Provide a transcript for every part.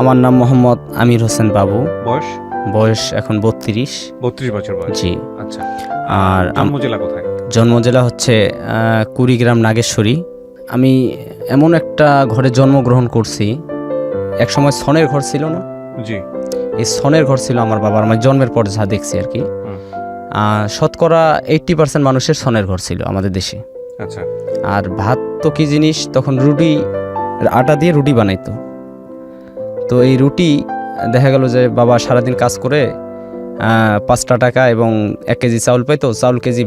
আমার নাম মোহাম্মদ আমির হোসেন বাবু। বয়স? বয়স এখন 32। 32 বছর বয়স। জি। আচ্ছা। আর জন্ম জেলা কোথায়? জন্ম জেলা হচ্ছে কুড়িগ্রাম নাগেশ্বরী। আমি এমন একটা ঘরে জন্মগ্রহণ করছি, এক সময় ছনের ঘর ছিল না? জি। এই ছনের ঘর ছিল আমার বাবার, আমার জন্মের পর যা দেখছি আর কি। শতকরা 80% মানুষের ছনের ঘর ছিল আমাদের দেশে। আচ্ছা। আর ভাত তো কি জিনিস, তখন রুটি, আটা দিয়ে রুটি বানাইতো। তো এই রুটি দেখা গেল যে বাবা সারাদিন কাজ করে 5টা টাকা এবং 1 কেজি চাউল পাইতো, চাউল কেজি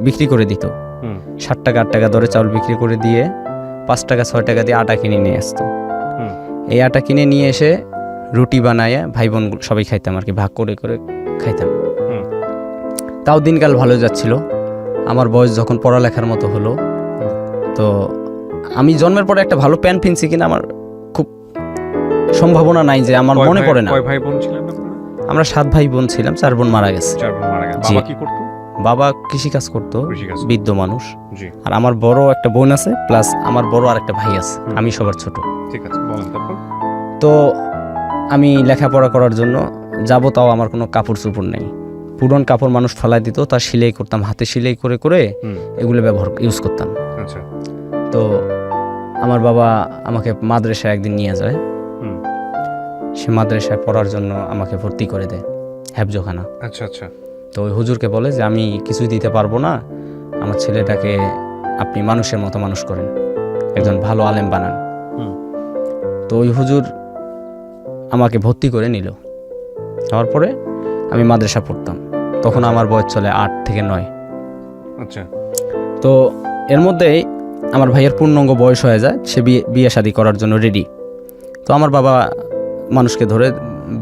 বিক্রি করে দিত। 7 টাকা 8 টাকা দরে চাউল বিক্রি করে দিয়ে 5 টাকা 6 টাকা দিয়ে আটা কিনে নিয়ে আসতো। এই আটা কিনে নিয়ে এসে রুটি বানায় ভাই বোন সবাই খাইতাম আর কি, ভাগ করে করে খাইতাম। তাও দিনকাল ভালো যাচ্ছিল। আমার বয়স যখন পড়ালেখার মতো হলো, তো আমি জন্মের পরে একটা ভালো প্যান্ট কিনছি কিনা আমার খুব সম্ভাবনা নাই, যে আমার মনে পড়ে না। কয় ভাই বোন ছিলেন আপনারা? আমরা 7 ভাই বোন ছিলাম, 4 বোন মারা গেছে। 4 বোন মারা গেছে। জি। বাবা কি করতো? বাবা কৃষিকাজ করতো, কৃষিকাজ। বৃদ্ধ মানুষ। জি। আর আমার বড় একটা বোন আছে, প্লাস আমার বড় আর একটা ভাই আছে, আমি সবার ছোট। ঠিক আছে, বলেন তারপর। তো আমি লেখাপড়া করার জন্য যাব, তাও আমার কোনো কাপড় চোপড় নেই। পুরন কাপড় মানুষ ফেলাই দিত, তার সেলাই করতাম, হাতে সেলাই করে করে এগুলো ইউজ করতাম। আচ্ছা। তো আমার বাবা আমাকে মাদ্রাসায় একদিন নিয়ে যায়। সে মাদ্রাসায় পড়ার জন্য আমাকে ভর্তি করে দেয়, হেফজোখানা। আচ্ছা আচ্ছা। তো ওই হুজুরকে বলে যে আমি কিছুই দিতে পারবো না, আমার ছেলেটাকে আপনি মানুষের মতো মানুষ করেন, একজন ভালো আলেম বানান। তো ওই হুজুর আমাকে ভর্তি করে নিল। হওয়ার পরে আমি মাদ্রাসা পড়তাম, তখন আমার বয়স চলে 8 থেকে 9। আচ্ছা। তো এর মধ্যেই আমার ভাইয়ের পূর্ণাঙ্গ বয়স হয়ে যায়, সে বিয়ে শাদী করার জন্য রেডি। তো আমার বাবা মানুষকে ধরে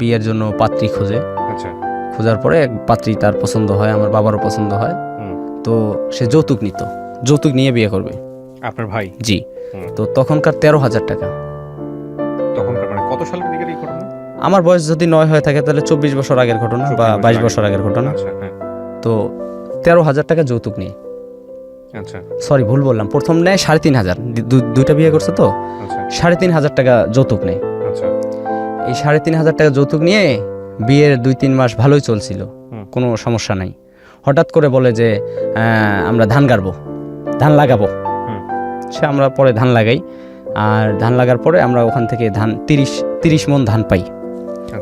বিয়ের জন্য পাত্রী খোঁজে। আচ্ছা। খোঁজার পরে এক পাত্রী তার পছন্দ হয়, আমার বাবারও পছন্দ হয়। তো সে যৌতুক নিত, যৌতুক নিয়ে বিয়ে করবে। আপনার ভাই? জি। তো তখনকার 13,000 টাকা। তখনকার মানে কত সালের দিকের এই ঘটনা? আমার বয়স যদি 9 হয়ে থাকে তাহলে 24 বছর আগের ঘটনা বা 22 বছর আগের ঘটনা। আচ্ছা, হ্যাঁ। তো 13,000 টাকা যৌতুক নিয়ে, আচ্ছা। সরি ভুল বললাম, প্রথম নেয় 3,500, দুইটা বিয়ে করছে তো। আচ্ছা। 3,500 টাকা যৌতুক নেয়। আচ্ছা। এই 3,500 টাকা যৌতুক নিয়ে বিয়ের 2-3 মাস ভালোই চলছিল, কোনো সমস্যা নাই। হঠাৎ করে বলে যে আমরা ধান গাড়বো, ধান লাগাবো। সে আমরা পরে ধান লাগাই, আর ধান লাগার পরে আমরা ওখান থেকে ধান 30 মণ ধান পাই।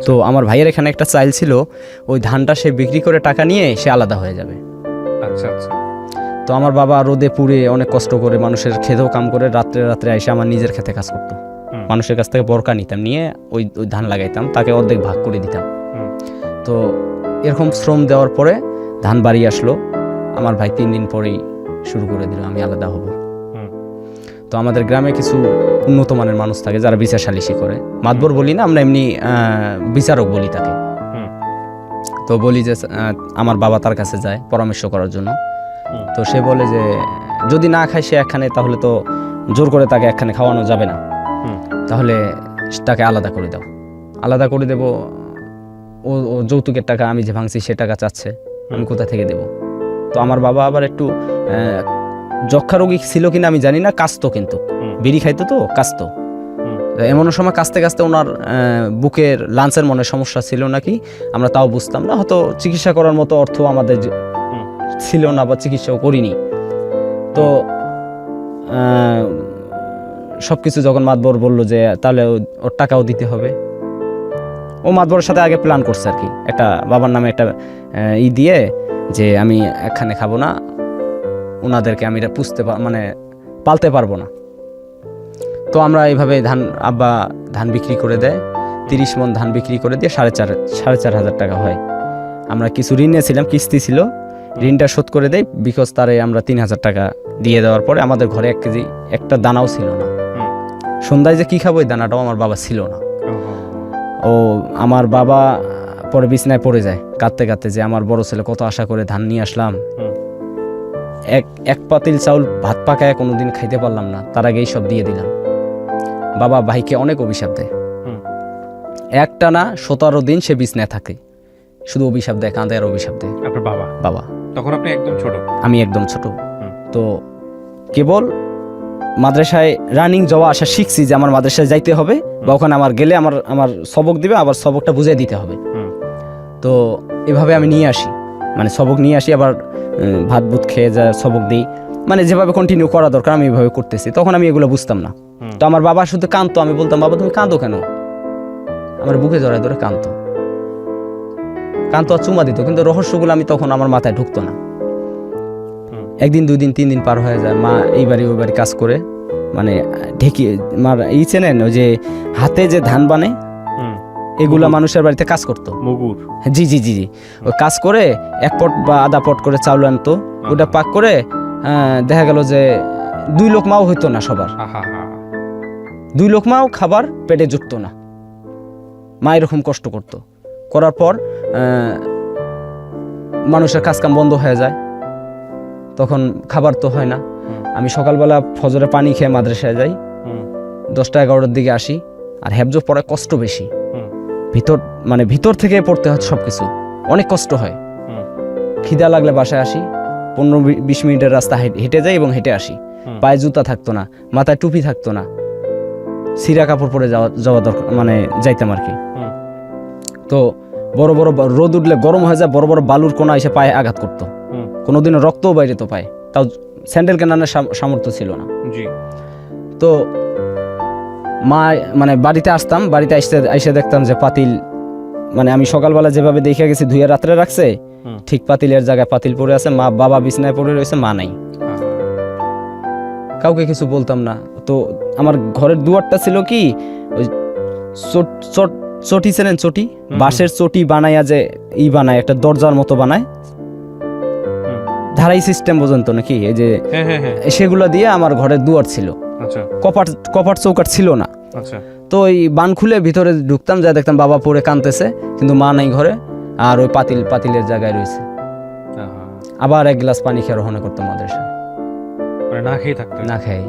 তো আমার ভাইয়ের এখানে একটা চাইল ছিল, ওই ধানটা সে বিক্রি করে টাকা নিয়ে সে আলাদা হয়ে যাবে। আচ্ছা আচ্ছা। তো আমার বাবা রোদে পুড়ে অনেক কষ্ট করে মানুষের খেতেও কাম করে রাত্রে রাত্রে এসে আমার নিজের খেতে কাজ করতো। মানুষের কাছ থেকে বরকা নিতাম, নিয়ে ওই ধান লাগাইতাম, তাকে অর্ধেক ভাগ করে দিতাম। তো এরকম শ্রম দেওয়ার পরে ধান বাড়ি আসলো, আমার ভাই 3 দিন পরেই শুরু করে দিল আমি আলাদা হব। তো আমাদের গ্রামে কিছু উন্নত মানের মানুষ থাকে যারা বিচার সালিশি করে, মাতবর বলি না আমরা, এমনি বিচারক বলি তাকে। তো বলি যে আমার বাবা তার কাছে যায় পরামর্শ করার জন্য। তো সে বলে যে যদি না খায় সে একখানে, তাহলে তো জোর করে তাকে একখানে খাওয়ানো যাবে না, তাহলে তাকে আলাদা করে দাও। আলাদা করে দেব, ও যৌতুকের টাকা আমি যে ভাঙছি সে টাকা চাচ্ছে, আমি কোথা থেকে দেব? তো আমার বাবা আবার একটু যক্ষা রোগী ছিল কিনা আমি জানি না, কাশতো, কিন্তু বিড়ি খাইতো তো কাশতো। এমন সময় কাশতে কাশতে ওনার বুকের লাঞ্চের মনে সমস্যা ছিল নাকি, আমরা তাও বুঝতাম না, হয়তো চিকিৎসা করার মতো অর্থ আমাদের ছিল না বা চিকিৎসাও করিনি। তো সব কিছু যখন মাতবর বললো যে তাহলে ওর টাকাও দিতে হবে, ও মাতবরের সাথে আগে প্ল্যান করছে আর কি, একটা বাবার নামে একটা দিয়ে যে আমি একখানে খাবো না, ওনাদেরকে আমি মানে পালতে পারবো না। তো আমরা এইভাবে আব্বা ধান বিক্রি করে দেয়, 30 মণ ধান বিক্রি করে দিয়ে 4,500 টাকা হয়। আমরা কিছু ঋণ নিয়েছিলাম, কিস্তি ছিল, ঋণটা শোধ করে দেয়, বিকজ তারে আমরা 3,000 টাকা দিয়ে দেওয়ার পরে আমাদের ঘরে 1 কেজি একটা দানাও ছিল না। সন্ধ্যায় যে কি খাবো এই দানাটাও আমার বাবা ছিল না। ও আমার বাবা পরে বিছনায় পড়ে যায় কাঁদতে কাঁদতে, যে আমার বড় ছেলে কত আশা করে ধান নিয়ে আসলাম, এক পাতিল চাউল ভাত পাকায় কোনোদিন খাইতে পারলাম না, তার আগেই সব দিয়ে দিলাম। বাবা ভাইকে অনেক অভিশাপ দেয়, একটানা 17 দিন সে বিছনায় থাকে, শুধু অভিশাপ দেয়, কাঁদে আর অভিশাপ দেয়। আপনার বাবা? বাবা। তখন আপনি একদম ছোট? আমি একদম ছোট। তো কেবল মাদ্রাসায় রানিং যাওয়া আসা শিখছি যে আমার মাদ্রাসায় যাইতে হবে বা ওখানে আমার গেলে আমার আমার সবক দিবে, আবার সবকটা বুঝিয়ে দিতে হবে। তো এভাবে আমি নিয়ে আসি, মানে সবক নিয়ে আসি, আবার ভাত বুত খেয়ে যা সবক দিই, মানে যেভাবে কন্টিনিউ করা দরকার আমি এভাবে করতেছি। তখন আমি এগুলো বুঝতাম না। তো আমার বাবা শুধু কাঁদতো, আমি বলতাম বাবা তুমি কাঁদো কেন, আমার বুকে জড়ায় ধরে কাঁদতো আর চুমা দিত, কিন্তু রহস্যগুলো আমি তখন আমার মাথায় ঢুকতো না। একদিন 2 দিন 3 দিন পার হয়ে যায়, মা এই বাড়ি ওই বাড়ি কাজ করে, মানে ঢেকি মার এই চেনেন ওই যে হাতে যে ধান বানে এগুলা মানুষের বাড়িতে কাজ করতো, মুগুর। জি জি জি জি ওই কাজ করে 1 পট বা আধা পট করে চাউল আনতো, ওটা পাক করে দেখা গেল যে 2 লোকমাও হইতো না সবার, 2 লোকমাও খাবার পেটে জুটতো না। মা এরকম কষ্ট করতো, করার পর মানুষের কাজকাম বন্ধ হয়ে যায়, তখন খাবার তো হয় না। আমি সকালবেলা ফজরে পানি খেয়ে মাদ্রাসায় যাই, 10টা-11টার দিকে আসি, আর হেফজ পড়ায় কষ্ট বেশি, ভিতর থেকে পড়তে হয় সবকিছু, অনেক কষ্ট হয়। খিদা লাগলে বাসায় আসি, 15-20 মিনিটের রাস্তা হেঁটে যাই এবং হেঁটে আসি। পায়ে জুতা থাকতো না, মাথায় টুপি থাকতো না, ছিঁড়া কাপড় পরে যাওয়া দরকার, মানে যাইতাম আর কি। তো বড় বড় রোদ উঠলে গরম হয়ে যায়, বড় বড় বালুর কোনা এসে পায়ে আঘাত করতো, কোনোদিনও রক্তও বাইরে তো পায়, তাও স্যান্ডেল কেনানোর সামর্থ্য ছিল না। তো মা মানে বাড়িতে আসতাম, বাড়িতে এসে দেখতাম যে পাতিল, মানে আমি সকালবেলা যেভাবে দেখে গেছি ধুয়ে রাত্রে রাখছে, ঠিক পাতিলের জায়গায় পাতিল পড়ে আছে, মা বাবা বিছনায় পড়ে রয়েছে, মা নাই। কাউকে কিছু বলতাম না। তো আমার ঘরের দুয়ারটা ছিল কি ওই চটি ছিলেন, চটি বাঁশের চটি বানাইয়া যে বানায় একটা দরজার মতো বানায়, ধারাই সিস্টেম পর্যন্ত নাকি, এই যে সেগুলো দিয়ে আমার ঘরের দুয়ার ছিল। কপাট চৌকাট ছিল না। তো ওই বান খুলে ভিতরে ঢুকতাম, যা দেখতাম বাবা পড়ে কাঁদতেছে, কিন্তু মা নাই ঘরে, আর ওই পাতিলের জায়গায় রয়েছে। আবার 1 গ্লাস পানি খেয়ে রওনা করতাম মাদ্রাসায়, না খেয়ে।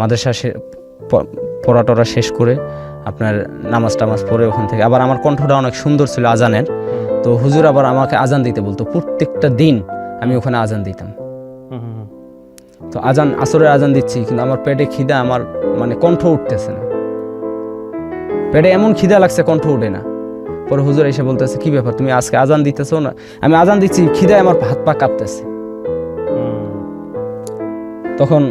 মাদ্রাসা পড়া টরা শেষ করে আপনার নামাজ টামাজ পড়ে ওখান থেকে আবার আমার কণ্ঠটা অনেক সুন্দর ছিল আজানের, তো হুজুর আবার আমাকে আজান দিতে বলতো, প্রত্যেকটা দিন আমি ওখানে আজান দিতাম। তো আসরের আজান দিচ্ছি, কিন্তু আমার পেটে খিদা, আমার মানে কণ্ঠ উঠতেছে না, পেটে এমন খিদা লাগছে কণ্ঠ উঠে না। পরে হুজুর এসে বলতেছে কি ব্যাপার, তুমি আজকে আজান দিতেছো না? আমি আজান দিচ্ছি, খিদায় আমার হাত পা কাঁপতেছে। তখন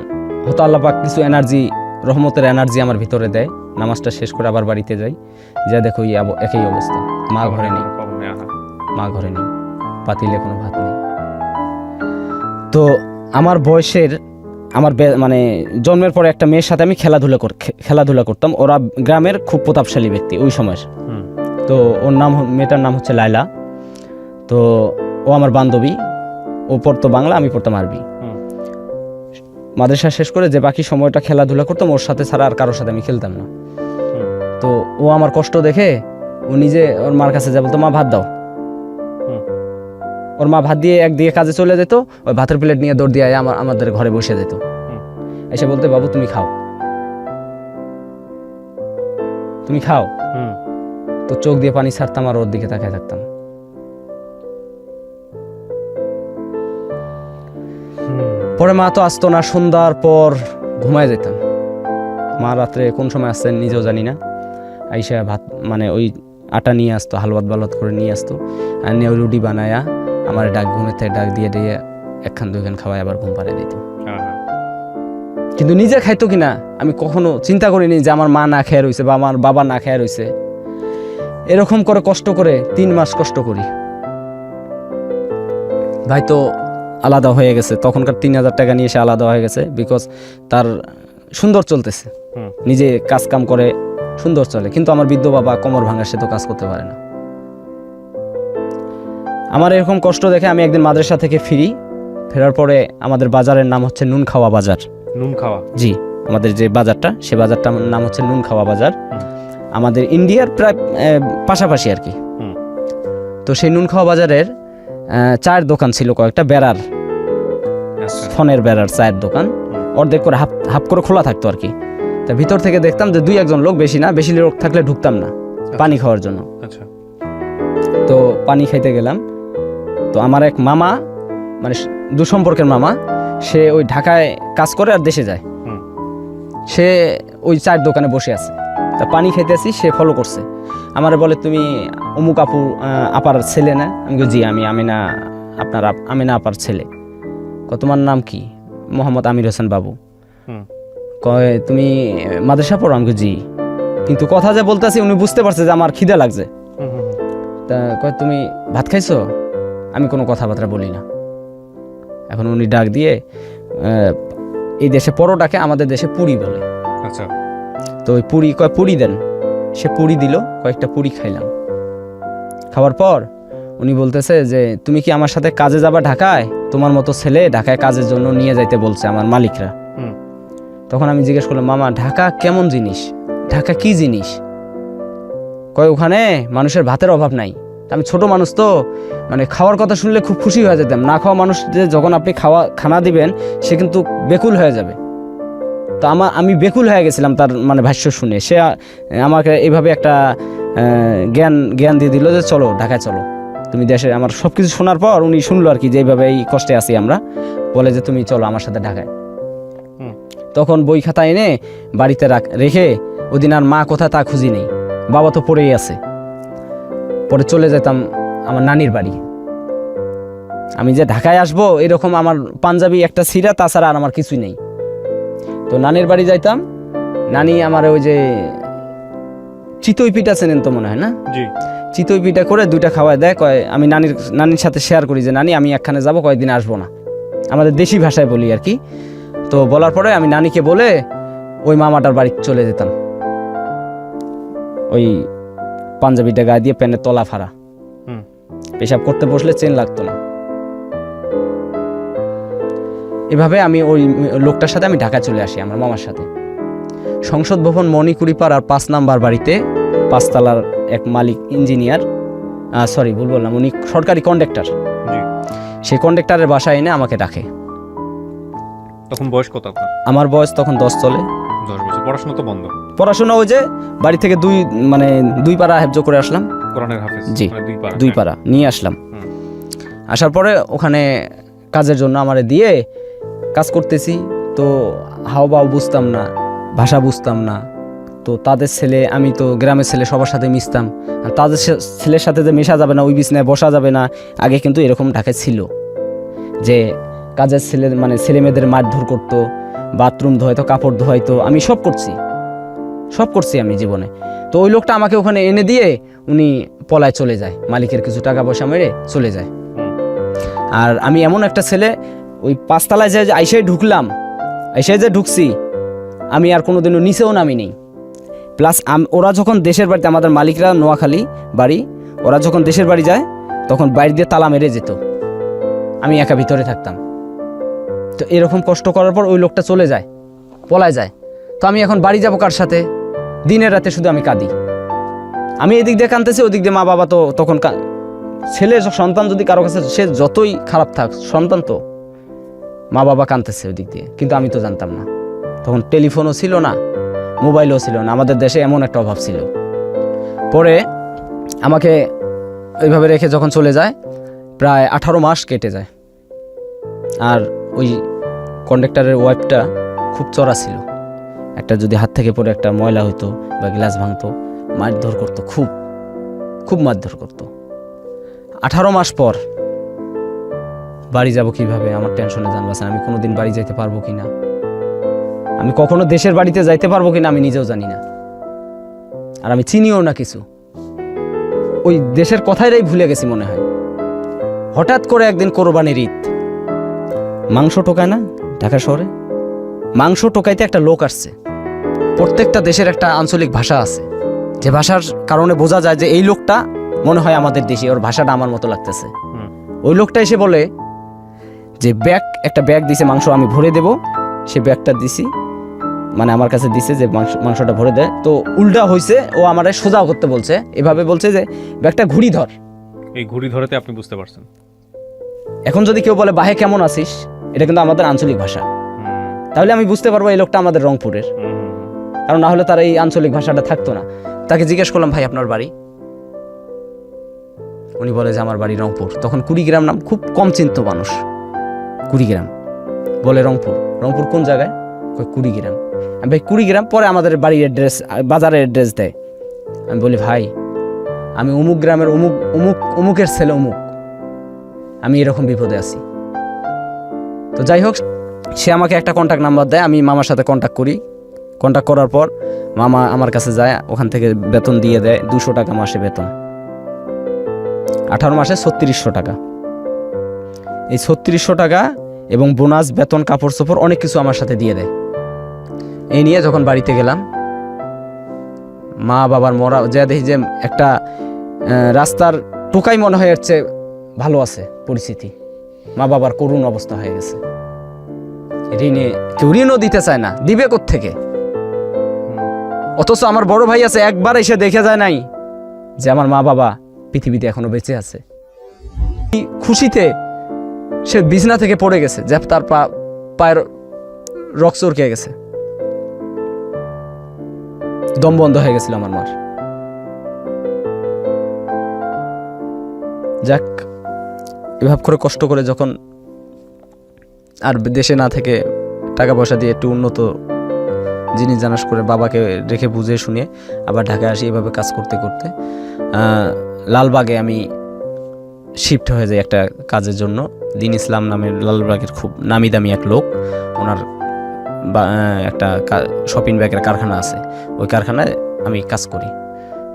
হয়তো আল্লাহ পাক কিছু এনার্জি, রহমতের এনার্জি আমার ভিতরে দেয়। নামাজটা শেষ করে আবার বাড়িতে যাই, যা দেখো একই অবস্থা, মা ঘরে নেই, পাতিলে কোনো ভাত নেই। তো আমার বয়সের, মানে জন্মের পরে একটা মেয়ের সাথে আমি খেলাধুলা করতাম। ওরা গ্রামের খুব প্রতাপশালী ব্যক্তি ওই সময়ের। তো মেয়েটার নাম হচ্ছে লাইলা। তো ও আমার বান্ধবী, ও পড়তো বাংলা, আমি পড়তাম আরবি। মাদ্রাসা শেষ করে যে বাকি সময়টা খেলাধুলা করতাম, ওর সাথে ছাড়া আর কারোর সাথে আমি খেলতাম না। তো ও আমার কষ্ট দেখে ও নিজে ওর মার কাছে যা বলতো, মা ভাত দাও। ওর মা ভাত দিয়ে একদিকে কাজে চলে যেত, ওই ভাতের প্লেট নিয়ে দৌড় দিয়ে আমাদের ঘরে বসে যেত, এসে বলতে বাবু তুমি খাও, তুমি খাও। তো চোখ দিয়ে পানি ছাড়তাম আর ওর দিকে তাকায় থাকতাম। পরে মা তো আসতো না, সন্ধ্যার পর ঘুমায় যেতাম। মা রাত্রে কোন সময় আসতেন নিজেও জানি না, আইসা ভাত মানে ওই আটা নিয়ে আসতো, হালুয়াত বালত করে নিয়ে আসতো, আর নিয়ে ওই রুটি বানায়া আমার ঘুমের থেকে ডাক দিয়ে 1-2 খাওয়াই আবার ঘুম পাড়িয়ে দিত। কিন্তু নিজে খাইতো কিনা আমি কখনো চিন্তা করিনি যে আমার মা না খেয়ে রয়েছে বা আমার বাবা না খেয়ে রয়েছে। এরকম করে কষ্ট করে 3 মাস কষ্ট করি। ভাই তো আলাদা হয়ে গেছে, তখনকার 3000 টাকা নিয়ে এসে আলাদা হয়ে গেছে, বিকজ তার সুন্দর চলতেছে, নিজে কাজ কাম করে সুন্দর চলে। কিন্তু আমার বৃদ্ধ বাবা কোমর ভাঙা, সে তো কাজ করতে পারে না। আমার এরকম কষ্ট দেখে আমি একদিন মাদ্রাসা থেকে ফেরার পরে আমাদের বাজারের নাম হচ্ছে নুন খাওয়া বাজার। জি, আমাদের যে বাজারটা, সে বাজারটার নাম হচ্ছে নুন খাওয়া বাজার, আমাদের ইন্ডিয়ার প্রায় পাশাপাশি আর কি। তো সেই নুন খাওয়া বাজারের চায়ের দোকান ছিল কয়েকটা, বেড়ার, ফোনের বেড়ার চায়ের দোকান, অর্ধেক করে হাফ করে খোলা থাকতো আর কি। তা ভিতর থেকে দেখতাম যে 2-1 লোক, বেশি না, বেশি লোক থাকলে ঢুকতাম না পানি খাওয়ার জন্য। তো পানি খাইতে গেলাম, তো আমার এক মামা, মানে দুসম্পর্কের মামা, সে ওই ঢাকায় কাজ করে আর দেশে যায়। হুম। সে ওই চায়ের দোকানে বসে আছে, তা পানি খাইতেছি, সে ফলো করছে আমারে, বলে তুমি অমুক আপার ছেলে না? আমি বলি, জি আমি আমিনা, আপনার আমিনা আপার ছেলে। তোমার নাম কি? মোহাম্মদ আমির হোসেন বাবু। হুম। কয় তুমি মাদ্রাসা পড়ো? আমি বলি, জি। কিন্তু কথা যে বলতেছি উনি বুঝতে পারছে যে আমার খিদে লাগছে। হুম, হুম, হুম। তা কয় তুমি ভাত খাইছো? আমি কোনো কথাবার্তা বলি না। এখন উনি ডাক দিয়ে, এই দেশে পরোটাকে আমাদের দেশে পুরি বলে। আচ্ছা। তো ওই পুরি, কয় পুরি দেন। সে পুরি দিল, কয়েকটা পুরি খাইলাম। খাওয়ার পর উনি বলতেছে যে তুমি কি আমার সাথে কাজে যাবা ঢাকায়? তোমার মতো ছেলে ঢাকায় কাজের জন্য নিয়ে যাইতে বলছে আমার মালিকরা। হুম। তখন আমি জিজ্ঞেস করলাম, মামা ঢাকা কেমন জিনিস? ঢাকা কি জিনিস? কয় ওখানে মানুষের ভাতের অভাব নাই। আমি ছোট মানুষ তো, মানে খাওয়ার কথা শুনলে খুব খুশি হয়ে যেতাম। না খাওয়া মানুষ যে যখন আপনি খানা দিবেন সে কিন্তু বেকুল হয়ে যাবে। তো আমি বেকুল হয়ে গেছিলাম তার মানে ভাষ্য শুনে। সে আমাকে এইভাবে একটা জ্ঞান দিয়ে দিল যে চলো ঢাকায় চলো তুমি দেশে। আমার সব কিছু শোনার পর উনি শুনলো আর কি, যে এইভাবে এই কষ্টে আছি আমরা, বলে যে তুমি চলো আমার সাথে ঢাকায়। হুম। তখন বই খাতা এনে বাড়িতে রেখে, ওদিন আর মা কোথায় তা খুঁজি নেই, বাবা তো পড়েই আছে। পরে চলে যেতাম আমার নানির বাড়ি। আমি যে ঢাকায় আসবো এরকম আমার পাঞ্জাবি একটা ছিঁড়া, তাছাড়া আর আমার কিছুই নেই। তো নানির বাড়ি যাইতাম। নানি আমার ওই যে চিতই পিঠা চেনেন তো মনে হয় না? জি। চিতই পিঠা করে 2টা খাওয়ায় দেয়। কয় আমি নানির সাথে শেয়ার করি যে নানি আমি একখানে যাবো, কয়েকদিন আসবো না, আমাদের দেশি ভাষায় বলি আর কি। তো বলার পরে আমি নানিকে বলে ওই মামাটার বাড়ি চলে যেতাম। ওই পাঞ্জাবিটা গায়ে দিয়ে, প্যান্টের তলা ফাড়া, হুম। পেশাব করতে বসলে চেন লাগতো না। এভাবে আমি ওই লোকটার সাথে আমি ঢাকা চলে আসি আমার মামার সাথে। সংসদ ভবন মণিকুড়িপাড়ার 5 নাম্বার বাড়িতে 5 তলার এক মালিক ইঞ্জিনিয়ার, সরি ভুল বললাম, উনি সরকারি কন্ডাক্টর। জি। সেই কন্ডাক্টরের বাসায় এনে আমাকে ডাকে। তখন বয়স কত আপনার? আমার বয়স তখন 10 চলে। 10 বছর। পড়াশোনা তো বন্ধ? পড়াশোনা ওই যে বাড়ি থেকে 2 পারা হেফজ করে আসলাম। কোরআনের হাফেজ? জি, মানে 2 পারা? 2 পারা নিয়ে আসলাম। হুম। আসার পরে ওখানে কাজের জন্য আমারে দিয়ে কাজ করতেছি। তো হাওবাও বুঝতাম না, ভাষা বুঝতাম না। তো তাদের ছেলে, আমি তো গ্রামের ছেলে, সবার সাথে মিশতাম। আর তাদের ছেলের সাথে যে মেশা যাবে না, ওই বিছনায় বসা যাবে না, আগে কিন্তু এরকম ঢাকায় ছিল যে কাজের ছেলে মানে ছেলে মেয়েদের মারধর করতো, বাথরুম ধোয়াইতো, কাপড় ধোয়াইতো। আমি সব করছি আমি জীবনে। তো ওই লোকটা আমাকে ওখানে এনে দিয়ে উনি পলায় চলে যায়, মালিকের কিছু টাকা পয়সা মেরে চলে যায়। আর আমি এমন একটা ছেলে, ওই 5 তলায় যে আইসাই ঢুকলাম, আইসাই যে ঢুকছি, আমি আর কোনোদিনও নিচেও নামি নেই। প্লাস ওরা যখন দেশের বাড়িতে, আমাদের মালিকরা নোয়াখালী বাড়ি, ওরা যখন দেশের বাড়ি যায় তখন বাইরে দিয়ে তালা মেরে যেত, আমি একা ভিতরে থাকতাম। তো এরকম কষ্ট করার পর ওই লোকটা চলে যায়, পলায় যায়। তো আমি এখন বাড়ি যাবো কার সাথে? দিনের রাতে শুধু আমি কাঁদি। আমি এদিক দিয়ে কাঁদতেছি, ওদিক দিয়ে মা বাবা তো তখন ছেলে সন্তান যদি কারো কাছে, সে যতই খারাপ থাক, সন্তান তো, মা বাবা কাঁদতেছে ওদিক দিয়ে। কিন্তু আমি তো জানতাম না, তখন টেলিফোনও ছিল না, মোবাইলও ছিল না, আমাদের দেশে এমন একটা অভাব ছিল। পরে আমাকে ওইভাবে রেখে যখন চলে যায়, প্রায় 18 মাস কেটে যায়। আর ওই কন্ডাক্টরের ওয়াইফটা খুব চড়া ছিল। একটা যদি হাত থেকে পড়ে একটা ময়লা হইতো বা গ্লাস ভাঙতো, মারধর করতো, খুব মারধর করতো। 18 মাস পর বাড়ি যাব কিভাবে, আমার টেনশনে জান বাঁচেন। আমি কোনোদিন বাড়ি যাইতে পারবো কিনা, আমি কখনো দেশের বাড়িতে যাইতে পারবো কিনা আমি নিজেও জানি না। আর আমি চিনিও না কিছু, ওই দেশের কথাইরাই ভুলে গেছি মনে হয়। হঠাৎ করে একদিন কোরবানির ঈদ, মাংস টোকায় না ঢাকা শহরে, মাংস টোকাইতে একটা লোক আসছে। প্রত্যেকটা দেশের একটা আঞ্চলিক ভাষা আছে, যে ভাষার কারণে বোঝা যায় যে এই লোকটা মনে হয় আমাদের দেশি, ওর ভাষাটা আমার মতো লাগতেছে। ওই লোকটা এসে বলে যে একটা ব্যাগ দিছে, মাংস আমি ভরে দেব। সে ব্যাগটা দিছি, মানে আমার কাছে দিছে যে মাংসটা ভরে দেয়। তো উল্টা হয়েছে, ও আমারে সোজা করতে বলছে, এভাবে বলছে যে ব্যাগটা ঘুরি ধর। এই ঘুরি ধরেতে আপনি বুঝতে পারছেন? এখন যদি কেউ বলে বাহে কেমন আছিস, এটা কিন্তু আমাদের আঞ্চলিক ভাষা, তাহলে আমি বুঝতে পারবো এই লোকটা আমাদের রংপুরের। কারণ না হলে তার এই আঞ্চলিক ভাষাটা থাকতো না। তাকে জিজ্ঞেস করলাম, ভাই আপনার বাড়ি? উনি বলে যে আমার বাড়ি রংপুর। তখন কুড়িগ্রাম নাম খুব কম চিনত মানুষ, কুড়িগ্রাম। বলে রংপুর। রংপুর কোন জায়গায়? কই কুড়িগ্রাম। আমি ভাই কুড়িগ্রাম, পরে আমাদের বাড়ির অ্যাড্রেস, বাজারের অ্যাড্রেস দেয়। আমি বলি ভাই আমি অমুক গ্রামের অমুক অমুক অমুকের ছেলে অমুক, আমি এরকম বিপদে আছি। তো যাই হোক, সে আমাকে একটা কন্ট্যাক্ট নাম্বার দেয়, আমি মামার সাথে কন্ট্যাক্ট করি। কন্ট্যাক্ট করার পর মামা আমার কাছে যায়, ওখান থেকে বেতন দিয়ে দেয় 200 টাকা মাসে বেতন, 18 মাসে 3600 টাকা। এই 3600 টাকা এবং বোনাস, বেতন, কাপড় চোপড় অনেক কিছু আমার সাথে দিয়ে দেয়। এই নিয়ে যখন বাড়িতে গেলাম, মা বাবার মরা যা দেখি যে একটা রাস্তার টোকাই মনে হয় হচ্ছে ভালো আছে পরিস্থিতি, মা বাবার করুণ অবস্থা হয়ে গেছে। ঋণে কেউ ঋণও দিতে চায় না, দিবে কোত্থেকে? অথচ আমার বড় ভাই আছে, একবার এসে দেখে যায় নাই যে আমার মা বাবা পৃথিবীতে এখনো বেঁচে আছে। খুশিতে সে বিছনা থেকে পড়ে গেছে, যে তার পায়ের রক্ত চরকে গেছে, দম বন্ধ হয়ে গেছিল আমার মার। যাক, এভাবে করে কষ্ট করে যখন আর দেশে না থেকে টাকা পয়সা দিয়ে একটু উন্নত জিনিস জানাস করে বাবাকে রেখে বুঝে শুনে আবার ঢাকায় আসি। এভাবে কাজ করতে করতে লালবাগে আমি শিফট হয়ে যাই একটা কাজের জন্য। দিন ইসলাম নামের লালবাগের খুব নামি দামি এক লোক, ওনার একটা শপিং ব্যাগের কারখানা আছে, ওই কারখানায় আমি কাজ করি,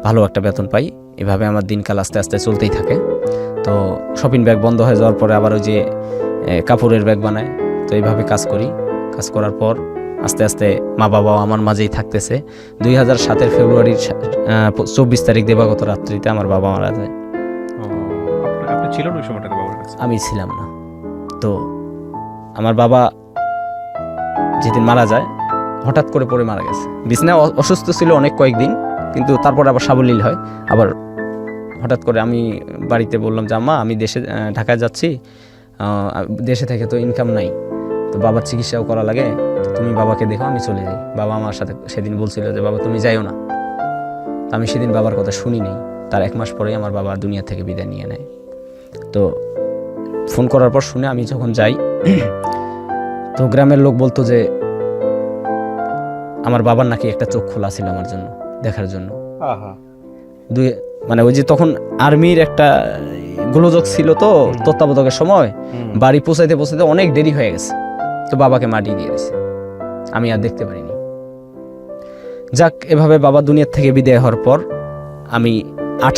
ভালো একটা বেতন পাই। এভাবে আমার দিনকাল আস্তে আস্তে চলতেই থাকে। তো শপিং ব্যাগ বন্ধ হয়ে যাওয়ার পরে আবার ওই যে কাপড়ের ব্যাগ বানায়, তো এইভাবে কাজ করি। কাজ করার পর আস্তে আস্তে মা বাবাও আমার মাঝেই থাকতেছে। 2007 ফেব্রুয়ারির 24 তারিখ দিবাগত রাত্রিতে আমার বাবা মারা যায়। আপনি ছিলেন ওই সময়টাতে বাবার কাছে? আমি ছিলাম না। তো আমার বাবা যেদিন মারা যায়, হঠাৎ করে পড়ে মারা গেছে। বিছানায় অসুস্থ ছিল অনেক কয়েকদিন, কিন্তু তারপরে আবার সাবলীল হয়। আবার হঠাৎ করে আমি বাড়িতে বললাম যে আম্মা আমি ঢাকায় যাচ্ছি, দেশে থেকে তো ইনকাম নাই, তো বাবার চিকিৎসাও করা লাগে, তো তুমি বাবাকে দেখো, আমি চলে যাই। বাবা আমার সাথে সেদিন বলছিল যে বাবা তুমি যাইও না। আমি সেদিন বাবার কথা শুনি নাই। তার 1 মাস পরেই আমার বাবা দুনিয়া থেকে বিদায় নিয়ে নেয়। তো ফোন করার পর শুনে আমি যখন যাই, তো গ্রামের লোক বলতো যে আমার বাবার নাকি একটা চোখ খোলা ছিল আমার জন্য, দেখার জন্য। মানে ওই যে তখন আর্মির একটা গোলযোগ ছিল, তো তত্ত্বাবধায়কের সময় বাড়ি পৌঁছাইতে পৌঁছাইতে অনেক দেরি হয়ে গেছে, তো বাবাকে মাটি দিয়ে দিয়েছে, আমি আর দেখতে পারিনি। যাক, এভাবে বাবা দুনিয়ার থেকে বিদায় হওয়ার পর আমি 8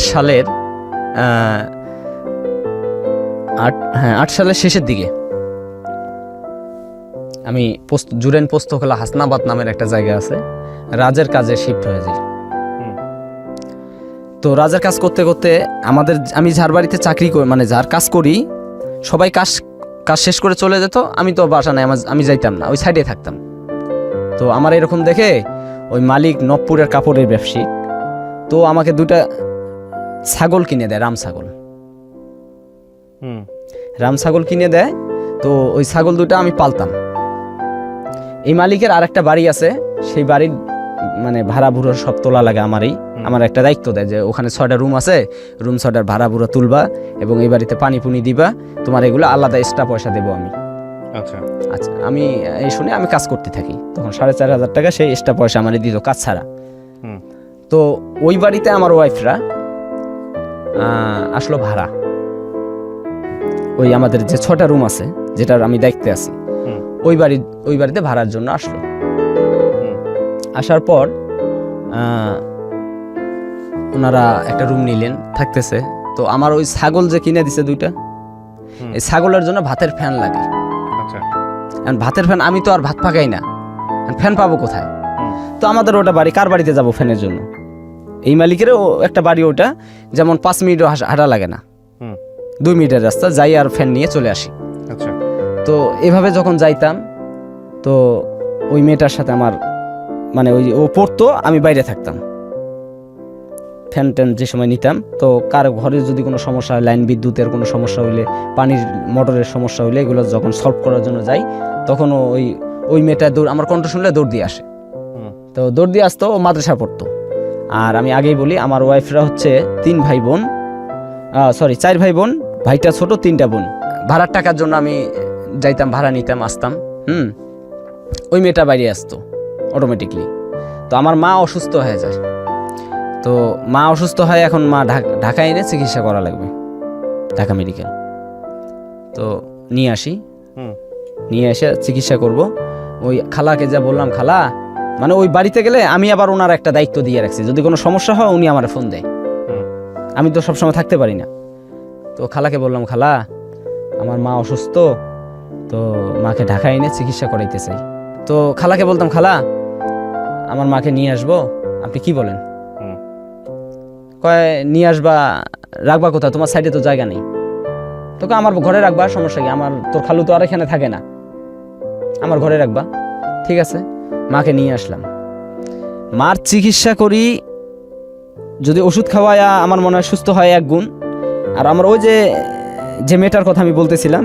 সালের শেষের দিকে আমি জুরেন পোস্তকলা হাসনাবাদ নামের একটা জায়গা আছে, রাজের কাজে শিফট হয়ে যাই। তো রাজের কাজ করতে করতে আমি যার বাড়িতে চাকরি করি, মানে যার কাজ করি, সবাই কাজ শেষ করে চলে যেত, আমি তো বাসা নাই, আমি যাইতাম না, ওই সাইডে থাকতাম। তো আমার এরকম দেখে ওই মালিক নবপুরের কাপড়ের ব্যবসায়ী, তো আমাকে 2টা ছাগল কিনে দেয়, রাম ছাগল কিনে দেয়। তো ওই ছাগল 2টা আমি পালতাম। এই মালিকের আর একটা বাড়ি আছে, সেই বাড়ির মানে ভাড়া ভুড়ো সব তোলা লাগে আমার একটা দায়িত্ব দেয় যে ওখানে 6টা রুম আছে, রুম 6টার ভাড়া ভুড়ো তুলবা এবং এই বাড়িতে পানি পুনি দিবা, তোমার এগুলো আলাদা এক্সট্রা পয়সা দেবো আমি। আচ্ছা, আমি এই শুনে আমি কাজ করতে থাকি। তখন 4500 টাকা সেই এক্সট্রা পয়সা আমার দিত কাজ ছাড়া। তো ওই বাড়িতে আমার ওয়াইফরা আসলো ভাড়া, ওই আমাদের যে 6টা রুম আছে যেটার আমি দায়িত্বে আছি, ওই বাড়িতে ভাড়ার জন্য আসলো। আসার পর ওনারা একটা রুম নিলেন, থাকতেছে। তো আমার ওই ছাগল যে কিনে দিছে 2টা, এই ছাগলের জন্য ভাতের ফ্যান লাগে। ভাতের ফ্যান, আমি তো আর ভাত পাকাই না, ফ্যান পাবো কোথায়? তো আমাদের ওটা বাড়ি, কার বাড়িতে যাব ফ্যানের জন্য? এই মালিকেরও একটা বাড়ি, ওটা যেমন 5 মিনিটও হাঁটা লাগে না, 2 মিনিটের রাস্তা, যাই আর ফ্যান নিয়ে চলে আসি। তো এভাবে যখন যাইতাম, তো ওই মেয়েটার সাথে আমার মানে ওই ও পড়তো, আমি বাইরে থাকতাম, ফ্যান ট্যান যে সময় নিতাম। তো কার ঘরে যদি কোনো সমস্যা হয়, লাইন বিদ্যুতের কোনো সমস্যা হইলে, পানির মোটরের সমস্যা হইলে, এগুলো যখন সলভ করার জন্য যাই, তখন ওই মেয়েটা আমার কণ্ঠ শুনলে দৌড় দিয়ে আসে। তো দৌড় দিয়ে আসতো, ও মাদ্রাসা পড়তো। আর আমি আগেই বলি, আমার ওয়াইফরা হচ্ছে 4 ভাই বোন, ভাইটা ছোট, 3টা বোন। ভাড়ার টাকার জন্য আমি যাইতাম, ভাড়া নিতাম, আসতাম, ওই মেয়েটা বাইরে আসতো অটোমেটিকলি। তো আমার মা অসুস্থ হয়ে যায়, তো মা অসুস্থ হয়, এখন মা ঢাকায় এনে চিকিৎসা করা লাগবে, ঢাকা মেডিকেল। তো নিয়ে আসি, নিয়ে এসে চিকিৎসা করব। ওই খালাকে যা বললাম, খালা মানে ওই বাড়িতে গেলে আমি আবার ওনার একটা দায়িত্ব দিয়ে রাখছি, যদি কোনো সমস্যা হয় উনি আমার ফোন দেয়, আমি তো সবসময় থাকতে পারি না। তো খালাকে বললাম, খালা আমার মা অসুস্থ, তো মাকে ঢাকায় এনে চিকিৎসা করাইতে চাই। তো খালাকে বলতাম, খালা আমার মাকে নিয়ে আসবো, আপনি কি বলেন? কয় নিয়ে আসবা, রাখবা কোথাও, তোমার সাইডে তো জায়গা নেই। তোকে আমার ঘরে রাখবা, সমস্যা কি, আমার তোর খালু তো আর এখানে থাকে না, আমার ঘরে রাখবা। ঠিক আছে, মাকে নিয়ে আসলাম। মার চিকিৎসা করি, যদি ওষুধ খাওয়ায়া আমার মনে হয় সুস্থ হয় এক গুণ। আর আমার ওই যে মেয়েটার কথা আমি বলতেছিলাম,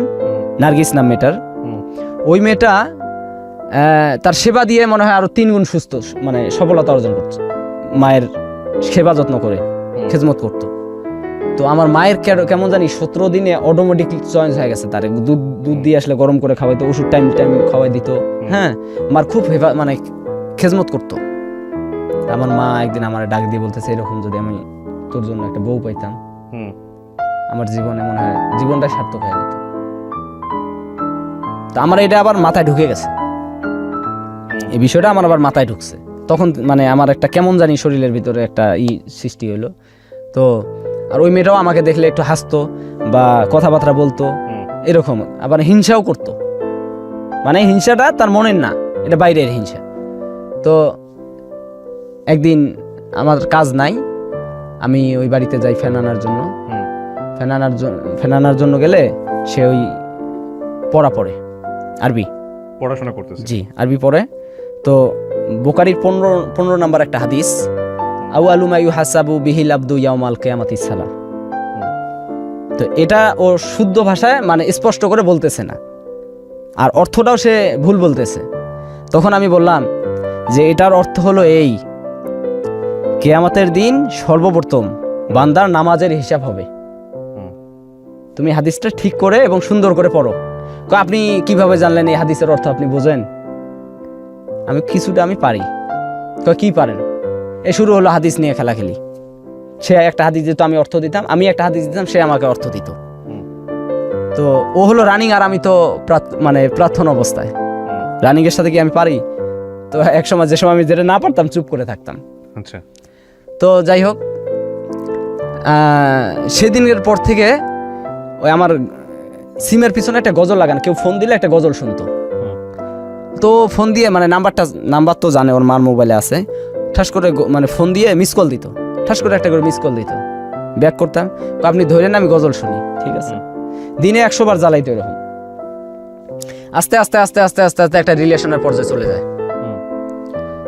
নার্গিস নাম মেয়েটার, ওই মেয়েটা তার সেবা দিয়ে মনে হয় আরো 3 গুণ সুস্থ, মানে সফলতা অর্জন করছে। মায়ের সেবা যত্ন করে খেজমত করতো। তো আমার মায়ের কেমন জানি 17 দিনে অটোমেটিক চয়েস হয়ে গেছে, তার দুধ দিয়ে আসলে গরম করে খাওয়াইতো, ওষুধ টাইম খাওয়াই দিত। হ্যাঁ, মার খুব মানে খেজমত করতো। আমার মা একদিন আমার ডাক দিয়ে বলতেছে, এরকম যদি আমি তোর জন্য একটা বউ পাইতাম, আমার জীবনে মনে হয় জীবনটা সার্থক হয়ে যেত। তো আমার এটা আবার মাথায় ঢুকে গেছে, এই বিষয়টা আমার আবার মাথায় ঢুকছে। তখন মানে আমার একটা কেমন জানি শরীরের ভিতরে একটা সৃষ্টি হইলো। তো আর ওই মেয়েটাও আমাকে দেখলে একটু হাসতো বা কথাবার্তা বলতো এরকম, আবার হিংসাও করতো। মানে হিংসাটা তার মনের না, এটা বাইরের হিংসা। তো একদিন আমার কাজ নাই, আমি ওই বাড়িতে যাই ফ্যান আনার জন্য। ফ্যান আনার জন্য গেলে সে ওই পড়ে আরবি পড়াশোনা করতেছে। জি, আরবি পড়ে। তো বুখারীর 15 নাম্বার একটা হাদিস, আউয়ালু মা ইউহাসাবু বিহিল আবদু ইয়াউমাল কিয়ামাতিস সালাহ। তো এটা ও শুদ্ধ ভাষায় মানে স্পষ্ট করে বলতেছে না, আর অর্থটাও সে ভুল বলতেছে। তখন আমি বললাম যে এটার অর্থ হলো এই, কিয়ামতের দিন সর্বপ্রথম বান্দার নামাজের হিসাব হবে। তুমি হাদিসটা ঠিক করে এবং সুন্দর করে পড়ো। আপনি কিভাবে জানলেন এই হাদিসের অর্থ আপনি বোঝেন? আমি কিছুটা আমি পারি। কি পারেন? এ শুরু হলো হাদিস নিয়ে খেলাখেলি। সে একটা হাদিস দিত, আমি অর্থ দিতাম, আমি একটা হাদিস দিতাম, সে আমাকে অর্থ দিত। তো ও হলো রানিং, আর আমি তো মানে প্রার্থনা অবস্থায়। রানিং এর সাথে কি আমি পারি? তো এক সময় যে সময় আমি যেটা না পারতাম চুপ করে থাকতাম। আচ্ছা। তো যাই হোক, সেদিনের পর থেকে ওই আমার সিমের পিছনে একটা গজল লাগান, কেউ ফোন দিলে একটা গজল শুনতো। তো ফোন দিয়ে মানে নাম্বার তো জানে, ওর মার মোবাইলে আছে, ঠাস করে মানে ফোন দিয়ে মিস কল দিত, ঠাস করে একটা করে মিস কল দিত, ব্যাক করতাম, আপনি ধরেন আমি গজল শুনি। ঠিক আছে, দিনে 100 বার জ্বালাইতো এরকম। আস্তে আস্তে আস্তে আস্তে আস্তে আস্তে একটা রিলেশনের পর্যায়ে চলে যায়।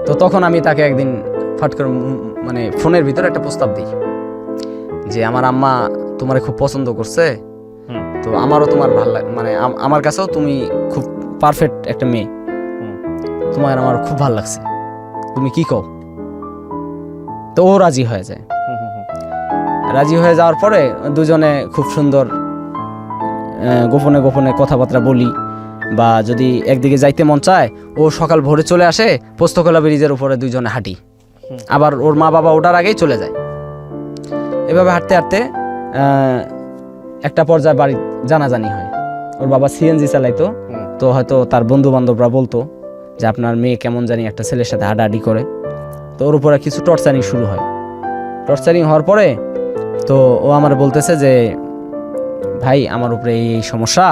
তো তখন আমি তাকে একদিন ফাট করে মানে ফোনের ভিতরে একটা প্রস্তাব দিই যে আমার আম্মা তোমারে খুব পছন্দ করছে, তো আমারও তোমার ভালো লাগে, মানে আমার কাছেও তুমি খুব পারফেক্ট একটা মেয়ে, তোমার আমার খুব ভালো লাগছে, তুমি কি কও? তো ও রাজি হয়ে যায়। রাজি হয়ে যাওয়ার পরে দুজনে খুব সুন্দর গোপনে গোপনে কথাবার্তা বলি, বা যদি একদিকে যাইতে মন চায় ও সকাল ভোরে চলে আসে, পোস্তকলা ব্রিজের উপরে দুইজনে হাঁটি, আবার ওর মা বাবা ওঠার আগেই চলে যায়। এভাবে হাঁটতে হাঁটতে একটা পর্যায়ে বাড়ি জানাজানি হয়। ওর বাবা সিএনজি চালাইতো, তো হয়তো তার বন্ধু বান্ধবরা বলতো যে আপনার মেয়ে কেমন জানি একটা ছেলের সাথে হাঁটাহাঁটি করে। তো ওর উপরে কিছু টর্চারিং শুরু হয়। টর্চারিং হওয়ার পরে তো ও আমার বলতেছে যে ভাই আমার উপরে এই সমস্যা,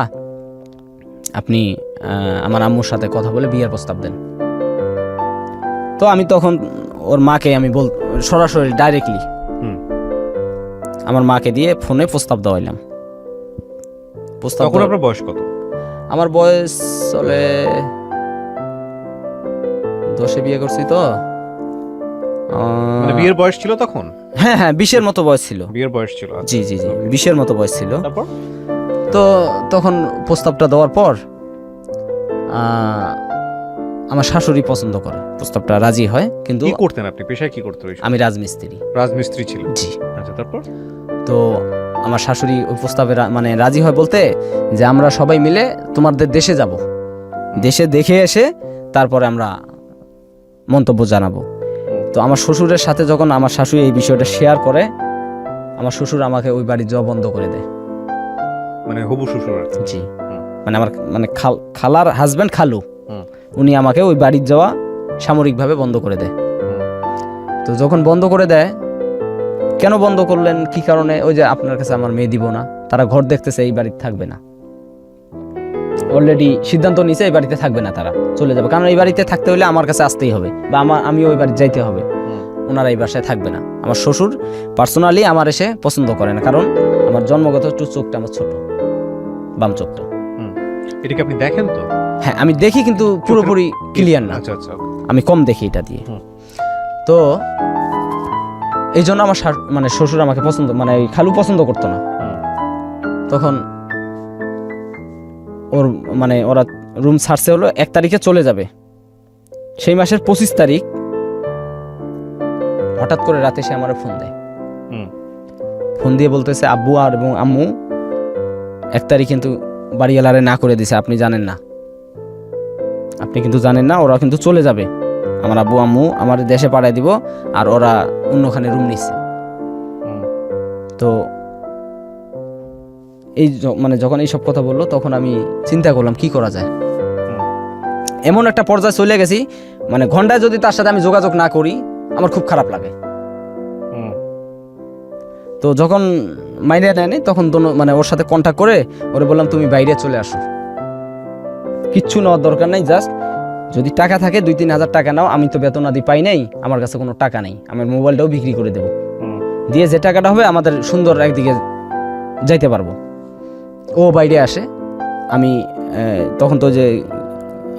আপনি আমার আম্মুর সাথে কথা বলে বিয়ের প্রস্তাব দেন। তো আমি তখন ওর মাকে আমি সরাসরি ডাইরেক্টলি আমার মাকে দিয়ে ফোনে প্রস্তাব দেওয়াইলাম। প্রস্তাব। তখন আপনার বয়স কত? আমার বয়স চলে 10-এ বিয়ে করছি। তো মানে বিয়ের বয়স ছিল তখন? হ্যাঁ হ্যাঁ, 20-এর মতো বয়স ছিল। বিয়ের বয়স ছিল? জি জি জি, 20-এর মতো বয়স ছিল। তারপর তো তখন প্রস্তাবটা দেওয়ার পর আমার শাশুড়ি পছন্দ করে, প্রস্তাবটা রাজি হয়। কিন্তু কি করতেন আপনি? পেশায় কি করতেন? আমি রাজমিস্ত্রি। রাজমিস্ত্রি ছিল? জি। আচ্ছা, তারপর? তো আমার শাশুড়ি ওই প্রস্তাবে মানে রাজি হয় বলতে যে আমরা সবাই মিলে তোমাদের দেশে যাব, দেশে দেখে এসে তারপরে আমরা মন্তব্য জানাবো। তো আমার শ্বশুরের সাথে যখন আমার শাশুড়ি এই বিষয়টা শেয়ার করে, আমার শ্বশুর আমাকে ওই বাড়ি যাওয়া বন্ধ করে দেয়। মানে হবু শ্বশুর আর কি। জি, হুম। মানে আমার মানে খালার হাজব্যান্ড খালু, হুম। উনি আমাকে ওই বাড়ির যাওয়া সাময়িকভাবে বন্ধ করে দেয়। হুম। তো যখন বন্ধ করে দেয়, কেন বন্ধ করলেন, কি কারণে? ওই যে আপনার কাছে আমার মেয়ে দিব না, তারা ঘর দেখতেছে এই বাড়িতে থাকবে না, অলরেডি সিদ্ধান্ত নিছে এই বাড়িতে থাকবে না, তারা চলে যাবে। কারণ এই বাড়িতে থাকতে হলে আমার কাছে আসতেই হবে বা আমি ওই বাড়িতে যাইতে হবে, ওনারা এই বাসায় থাকবে না। আমার শ্বশুর পার্সোনালি আমার এসে পছন্দ করে না, কারণ আমার জন্মগত চোখটা আমার ছোট, বাম চোখটা। এটা কি আপনি দেখেন তো? হ্যাঁ, আমি দেখি, কিন্তু পুরোপুরি ক্লিয়ার না, আচ্ছা আচ্ছা। আমি কম দেখি এটা দিয়ে। হুম। তো এই জন্য আমার মানে শ্বশুর আমাকে পছন্দ, মানে এই খালু পছন্দ করতো না। তখন ওর মানে ওরা রুম ছাড়ছে হলো 1 তারিখে চলে যাবে, সেই মাসের 25 তারিখ হঠাৎ করে রাতে সে আমার ফোন দেয়। ফোন দিয়ে বলতেছে, আব্বু আর এবং আম্মু 1 তারিখ কিন্তু বাড়িওয়ালারে না করে দিছে, আপনি জানেন না, আপনি কিন্তু জানেন না, ওরা কিন্তু চলে যাবে, আমার আব্বু আম্মু আমার দেশে পাঠায় দিব, আর ওরা অন্যখানে রুম নিচ্ছে। তো এই মানে যখন এইসব কথা বললো, তখন আমি চিন্তা করলাম কি করা যায়। এমন একটা পর্যায়ে চলে গেছি, মানে ঘন্টায় যদি তার সাথে আমি যোগাযোগ না করি আমার খুব খারাপ লাগে। তো যখন মাইনে নেয়নি, তখন মানে ওর সাথে কন্ট্যাক্ট করে ওরে বললাম, তুমি বাইরে চলে আসো, কিচ্ছু নেওয়ার দরকার নাই, জাস্ট যদি টাকা থাকে 2-3 হাজার টাকা নাও, আমি তো বেতন আদি পাই নাই, আমার কাছে কোনো টাকা নেই, আমার মোবাইলটাও বিক্রি করে দেবো, দিয়ে যে টাকাটা হবে আমাদের সুন্দর একদিকে যাইতে পারবো। ও বাইরে আসে, আমি তখন তো যে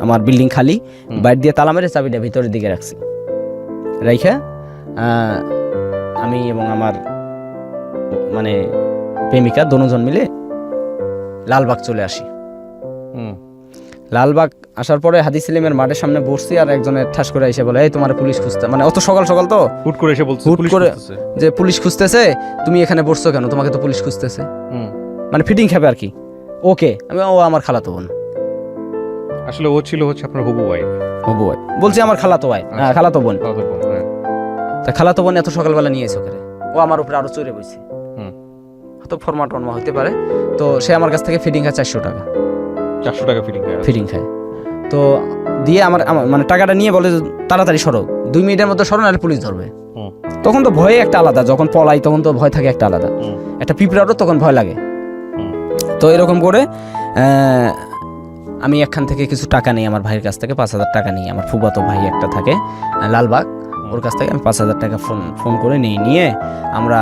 আমার বিল্ডিং খালি, বাইরে দিয়ে তালা মেরে চাবিটা ভিতরের দিকে রাখছি, রাইখা আমি এবং আমার মানে প্রেমিকা দুজন মিলে লালবাগ চলে আসি। লালবাগ আসার পরে হাদি সেলিমের মাঠের সামনে বসছি, আর একজনের ঠাস করে এসে বলে, এই তোমার পুলিশ খুঁজতে, মানে অত সকাল সকাল তো হুট করে এসে বলছে, হুট করে যে পুলিশ খুঁজতেছে, তুমি এখানে বসছো কেন, তোমাকে তো পুলিশ খুঁজতেছে, মানে ফিটিং খাবে আর কি। ওকে, আমি ও আমার খালাতো বোন, আসলে ও ছিল হচ্ছে আপনার হবু ওয়াইফ। হবু ভাই বলছি, আমার খালাতো ভাই, হ্যাঁ খালাতো বোন। তা খালাতো বোন এত সকালবেলা নিয়ে এসে করে, ও আমার উপরে আরো চড়ে বসছে, হয়তো ফরমা টরমা হতে পারে। তো সে আমার কাছ থেকে ফিটিং খায় 400 টাকা, 400 টাকা ফিটিং খায়। তো দিয়ে আমার মানে টাকাটা নিয়ে বলে, তাড়াতাড়ি সরো, 2 মিনিটের মধ্যে সরো, নাহলে পুলিশ ধরবে। তখন তো ভয়ে একটা আলাদা, যখন পলাই তখন তো ভয় থাকে একটা আলাদা, একটা পিঁপড়ারও তখন ভয় লাগে। তো এরকম করে আমি এখান থেকে কিছু টাকা নিই, আমার ভাইয়ের কাছ থেকে 5,000 টাকা নিই, আমার ফুফাতো ভাই একটা থাকে লালবাগ, ওর কাছ থেকে আমি 5,000 টাকা ফোন করে নিয়ে আমরা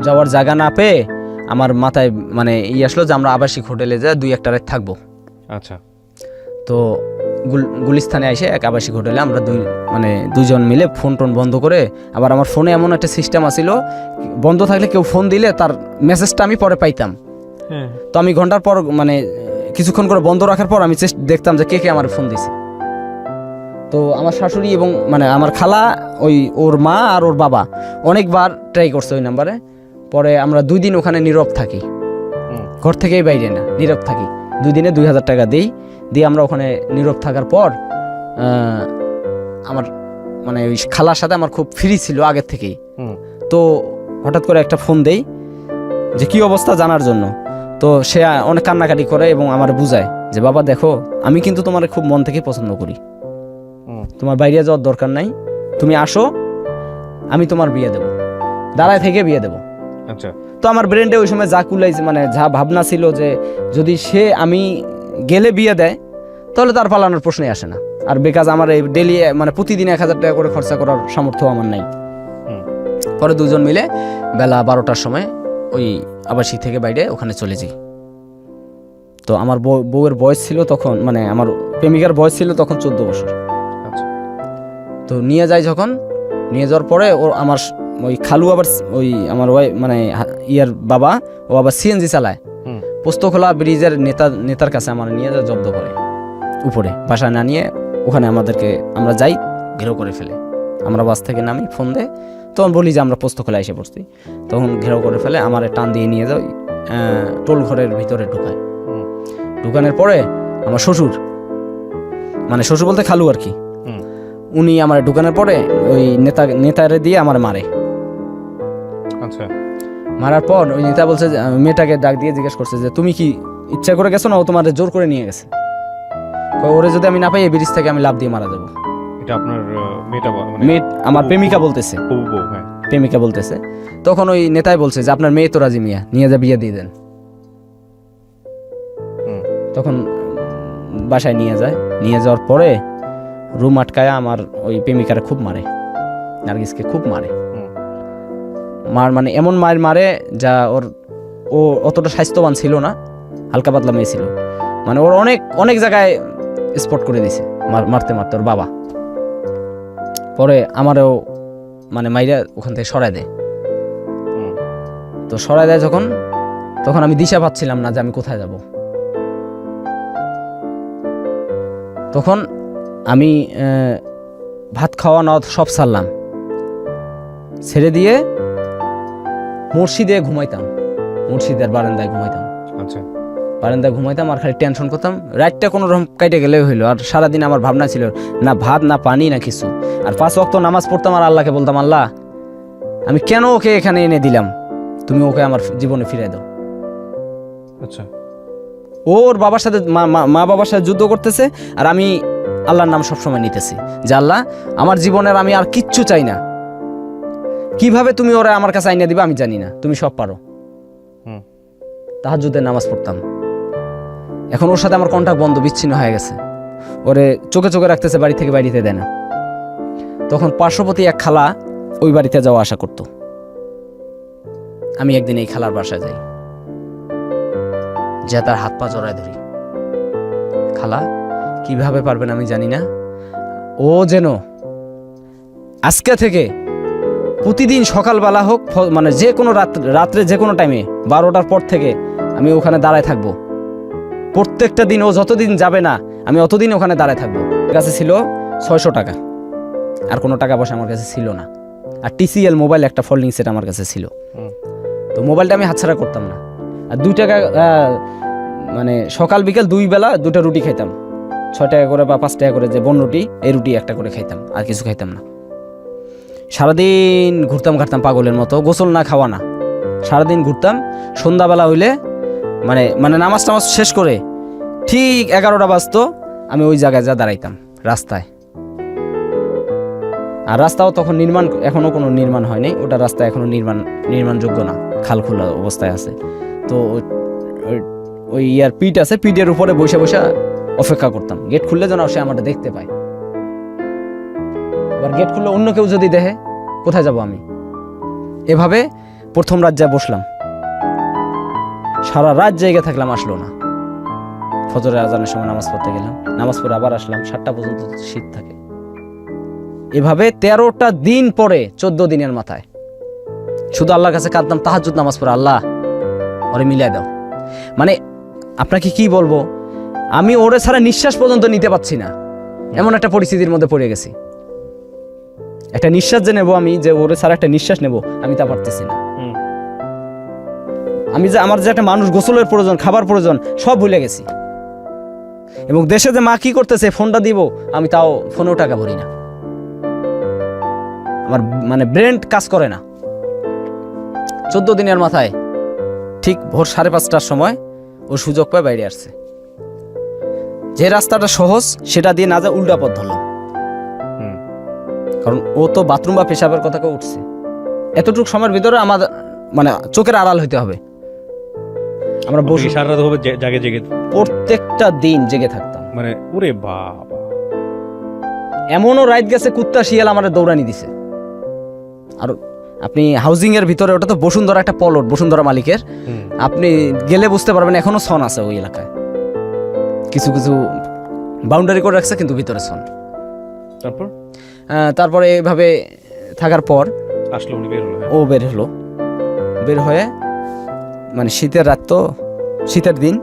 যাওয়ার জায়গা না পেয়ে আমার মাথায় মানে আসলো যে আমরা আবাসিক হোটেলে যা 2-1 রাত থাকবো। আচ্ছা। তো গুলিস্তানে এসে এক আবাসিক হোটেলে আমরা দুজন মিলে ফোন টোন বন্ধ করে, আবার আমার ফোনে এমন একটা সিস্টেম আছিল, বন্ধ থাকলে কেউ ফোন দিলে তার মেসেজটা আমি পরে পাইতাম। তো আমি ঘন্টার পর মানে কিছুক্ষণ করে বন্ধ রাখার পর আমি দেখতাম যে কে আমার ফোন দিছে। তো আমার শাশুড়ি এবং মানে আমার খালা, ওর মা আর ওর বাবা অনেকবার ট্রাই করছে ওই নাম্বারে। পরে আমরা 2 দিন ওখানে নীরব থাকি, ঘর থেকেই বাইরে না, নীরব থাকি। 2 দিনে 2,000 টাকা দিয়ে আমরা ওখানে নীরব থাকার পর আমার মানে ওই খালার সাথে আমার খুব ফ্রি ছিল আগের থেকেই। তো হঠাৎ করে একটা ফোন দেই যে কি অবস্থা জানার জন্য। তো সে অনেক কান্নাকাটি করে এবং আমার বুঝায় যে, বাবা দেখো, আমি কিন্তু তোমার খুব মন থেকে পছন্দ করি, তোমার বাইরে যাওয়ার দরকার নাই, তুমি আসো, আমি তোমার বিয়ে দেবো, দাঁড়ায় থেকে বিয়ে দেবো। আচ্ছা। তো আমার ব্রেনডে ওই সময় যা কুলাইছে, মানে যা ভাবনা ছিল যে যদি আমি গেলে বিয়ে দেয় তাহলে তার পালানোর প্রশ্নই আসে না। আর বিকজ আমার এই ডেলি মানে প্রতিদিন 1,000 টাকা করে খরচা করার সামর্থ্য আমার নাই। পরে 2জন মিলে বেলা 12টার সময় ওই আবাসিক থেকে বাইরে ওখানে চলে যাই। তো আমার বউয়ের বয়স ছিল তখন, মানে আমার প্রেমিকার বয়স ছিল তখন 14 বছর। তো নিয়ে যাওয়ার পরে আমার ওই খালু আবার আমার মানে বাবা, ও আবার সিএনজি চালায়, পোস্তখোলা ব্রিজের নেতার কাছে আমার নিয়ে জব্দ করে, উপরে বাসায় না নিয়ে ওখানে আমরা যাই, ঘেরাও করে ফেলে। আমরা বাস থেকে নামি, ফোন দেয়, তখন বলি যে আমরা পোস্তখোলা এসে পড়ছি। তখন ঘেরাও করে ফেলে, আমার টান দিয়ে নিয়ে যাই টোল ঘরের ভিতরে ঢুকানোর পরে আমার শ্বশুর মানে শ্বশুর বলতে খালু আর কি। হুম। উনি আমার ঢুকানোর পরে ওই নেতারে দিয়ে আমার মারে। আচ্ছা। মারার পর ওই নেতা বলছে যে, মেয়েটাকে ডাক দিয়ে জিজ্ঞেস করছে যে তুমি কি ইচ্ছা করে গেছো না ও তোমার জোর করে নিয়ে গেছে? কয়, ওরে যদি আমি না পাই এই ব্রিজ থেকে আমি লাফ দিয়ে মারা যাবো। এটা আপনার মেয়েটা মানে মেয়ে আমার প্রেমিকা বলতেছে, হবু বউ, হ্যাঁ। প্রেমিকা বলতেছে। তখন ওই নেতাই বলছে যে আপনার মেয়ে তো রাজি, মিয়া নিয়ে যা বিয়ে দিয়ে দেন। হুম। তখন বাসায় নিয়ে যায়, নিয়ে যাওয়ার পরে রুম আটকায় আমার ওই প্রেমিকারা খুব মারে, নার্গিসকে খুব মারে। হুম। মানে এমন মার মারে যা ও অতটা স্বাস্থ্যবান ছিল না, হালকা পাতলা মেয়ে ছিল। মানে ওর অনেক অনেক জায়গায় স্পট করে দিছে মারতে মারতে ওর বাবা। পরে আমারও মানে মাইরা ওখান থেকে সরায় দেয়। হুম। তো সরায় দেয় যখন, তখন আমি দিশা পাচ্ছিলাম না যে আমি কোথায় যাব। তখন আমি ভাত খাওয়া না সব ছাড়লাম, ছেড়ে দিয়ে মসজিদে ঘুমাইতাম, মসজিদের বারান্দায় ঘুমাইতাম। আচ্ছা। বারান্দায় ঘুমাইতাম আর খালি টেনশন করতাম। রাতটা কোনো রকম কাইটে গেলেও হইলো। আর সারাদিন আমার ভাবনা ছিল না ভাত না পানি না কিছু। আর 5 ওয়াক্ত নামাজ পড়তাম আর আল্লাহকে বলতাম, আল্লাহ আমি কেন ওকে এখানে এনে দিলাম, তুমি ওকে আমার জীবনে ফিরে দাও। আচ্ছা। ওর বাবার সাথে মা বাবার সাথে যুদ্ধ করতেছে আর আমি আল্লাহর নাম সবসময় নিতেছি যে আল্লাহ আমার জীবনের আমি আর কিচ্ছু চাই না। কিভাবে তুমি ওরা আমার কাছে আইনা দিবা আমি জানি না, তুমি সব পারো। হুম। তাহাজ্জুদের নামাজ পড়তাম। এখন ওর সাথে আমার কন্টাক্ট বন্ধ, বিচ্ছিন্ন হয়ে গেছে। ওরে চোখে চোখে রাখতেছে, বাড়ি থেকে বাড়িতে দেয় না। তখন পার্শ্ববর্তী এক খালা ওই বাড়িতে যাওয়া আশা করতো। আমি একদিন এই খালার বাসায় যাই, যে তার হাত পা জড়ায় ধরি। খালা কিভাবে পারবেন আমি জানি না, ও যেন আজকে থেকে প্রতিদিন সকালবেলা হোক মানে যে কোনো রাত্রে যে কোনো টাইমে 12টার পর থেকে আমি ওখানে দাঁড়ায় থাকবো। প্রত্যেকটা দিন ও যতদিন যাবে না আমি অতদিন ওখানে দাঁড়ায় থাকবো। আমার কাছে ছিল 600 টাকা, আর কোনো টাকা পয়সা আমার কাছে ছিল না। আর TCL মোবাইল একটা ফোল্ডিং সেট আমার কাছে ছিল। তো মোবাইলটা আমি হাতছাড়া করতাম না। আর 2 টাকা মানে সকাল বিকেল 2 বেলা 2টা রুটি খাইতাম, 6 টাকা করে বা 5 টাকা করে যে বন রুটি, এই রুটি একটা করে খাইতাম, আর কিছু খাইতাম না। সারাদিন ঘুরতাম ঘাটতাম পাগলের মতো, গোসল না খাওয়া না, সারাদিন ঘুরতাম। সন্ধ্যাবেলা হইলে মানে মানে নামাজ টামাজ শেষ করে ঠিক 11টা বাজতো, আমি ওই জায়গায় যা দাঁড়াইতাম রাস্তায়। আর রাস্তাও তখন এখনো কোনো নির্মাণ হয়নি, ওটা রাস্তা এখনো নির্মাণযোগ্য না, খাল খোলা অবস্থায় আছে। তো ওই ইয়ার পিঠ আছে, পিঠের উপরে বসে বসে অপেক্ষা করতাম গেট খুললে যেন সে আমাকে দেখতে পায়। এবার গেট খুললে অন্য কেউ যদি দেখে কোথায় যাব আমি। এভাবে প্রথম রাত যা বসলাম, সারা রাত জেগে থাকলাম, আসলো না। ফজরের আজানের সময় নামাজ পড়তে গেলাম, নামাজ পড়ে আবার আসলাম, 7টা পর্যন্ত শীত থাকে। এভাবে 13টা দিন পরে 14 দিনের মাথায় শুধু আল্লাহর কাছে কাঁদতাম, তাহাজ্জুদ নামাজ পড়ে, আল্লাহ ওরে মিলাই দাও। মানে আপনাকে কি বলবো, আমি ওরে ছাড়া নিঃশ্বাস পর্যন্ত নিতে পারছি না, এমন একটা পরিস্থিতির মধ্যে পড়ে গেছি। একটা নিঃশ্বাস যে নেবো আমি, যে ওরে ছাড়া একটা নিঃশ্বাস নেবো, আমি তা পারতেছি না। আমি যে আমার যে একটা মানুষ গোসলের প্রয়োজন, খাবার প্রয়োজন, সব ভুলে গেছি। এবং দেশে যে মা কি করতেছে, ফোনটা দিব, আমি তাও ফোনেও টাকা ভরি না। আমার মানে ব্রেন কাজ করে না। 14 দিনের মাথায় ঠিক ভোর 5:30টার সময় ও সুযোগ পায় বাইরে আসছে। যে রাস্তাটা সহজ সেটা দিয়ে না যা উল্টা পথ ধরলাম, কারণ ও তো বাথরুম বা পেশাবের কথা কেউ উঠছে। এতটুকু সময়ের ভিতরে আমার মানে চোখের আড়াল হইতে হবে। আমরা বসে সারা রাত হবে জেগে প্রত্যেকটা দিন জেগে থাকতাম। মানে ওরে বাবা, এমনও রাইত গেছে কুত্তা শিয়াল আমার দৌড়ানি দিছে। আর আপনি হাউজিং এর ভিতরে, ওটা তো বসুন্ধরা একটা পলট, বসুন্ধরা মালিকের, আপনি গেলে বুঝতে পারবেন এখনো সন আছে ওই এলাকায়। কিছু কিছু বাউন্ডারি করে রাখছে কিন্তু ভিতরে সন। তারপরে এভাবে থাকার পর আসলো, উনি বের হলো। ও বের হলো, বের হয়ে মানে শীতের রাত তো, শীতের দিন,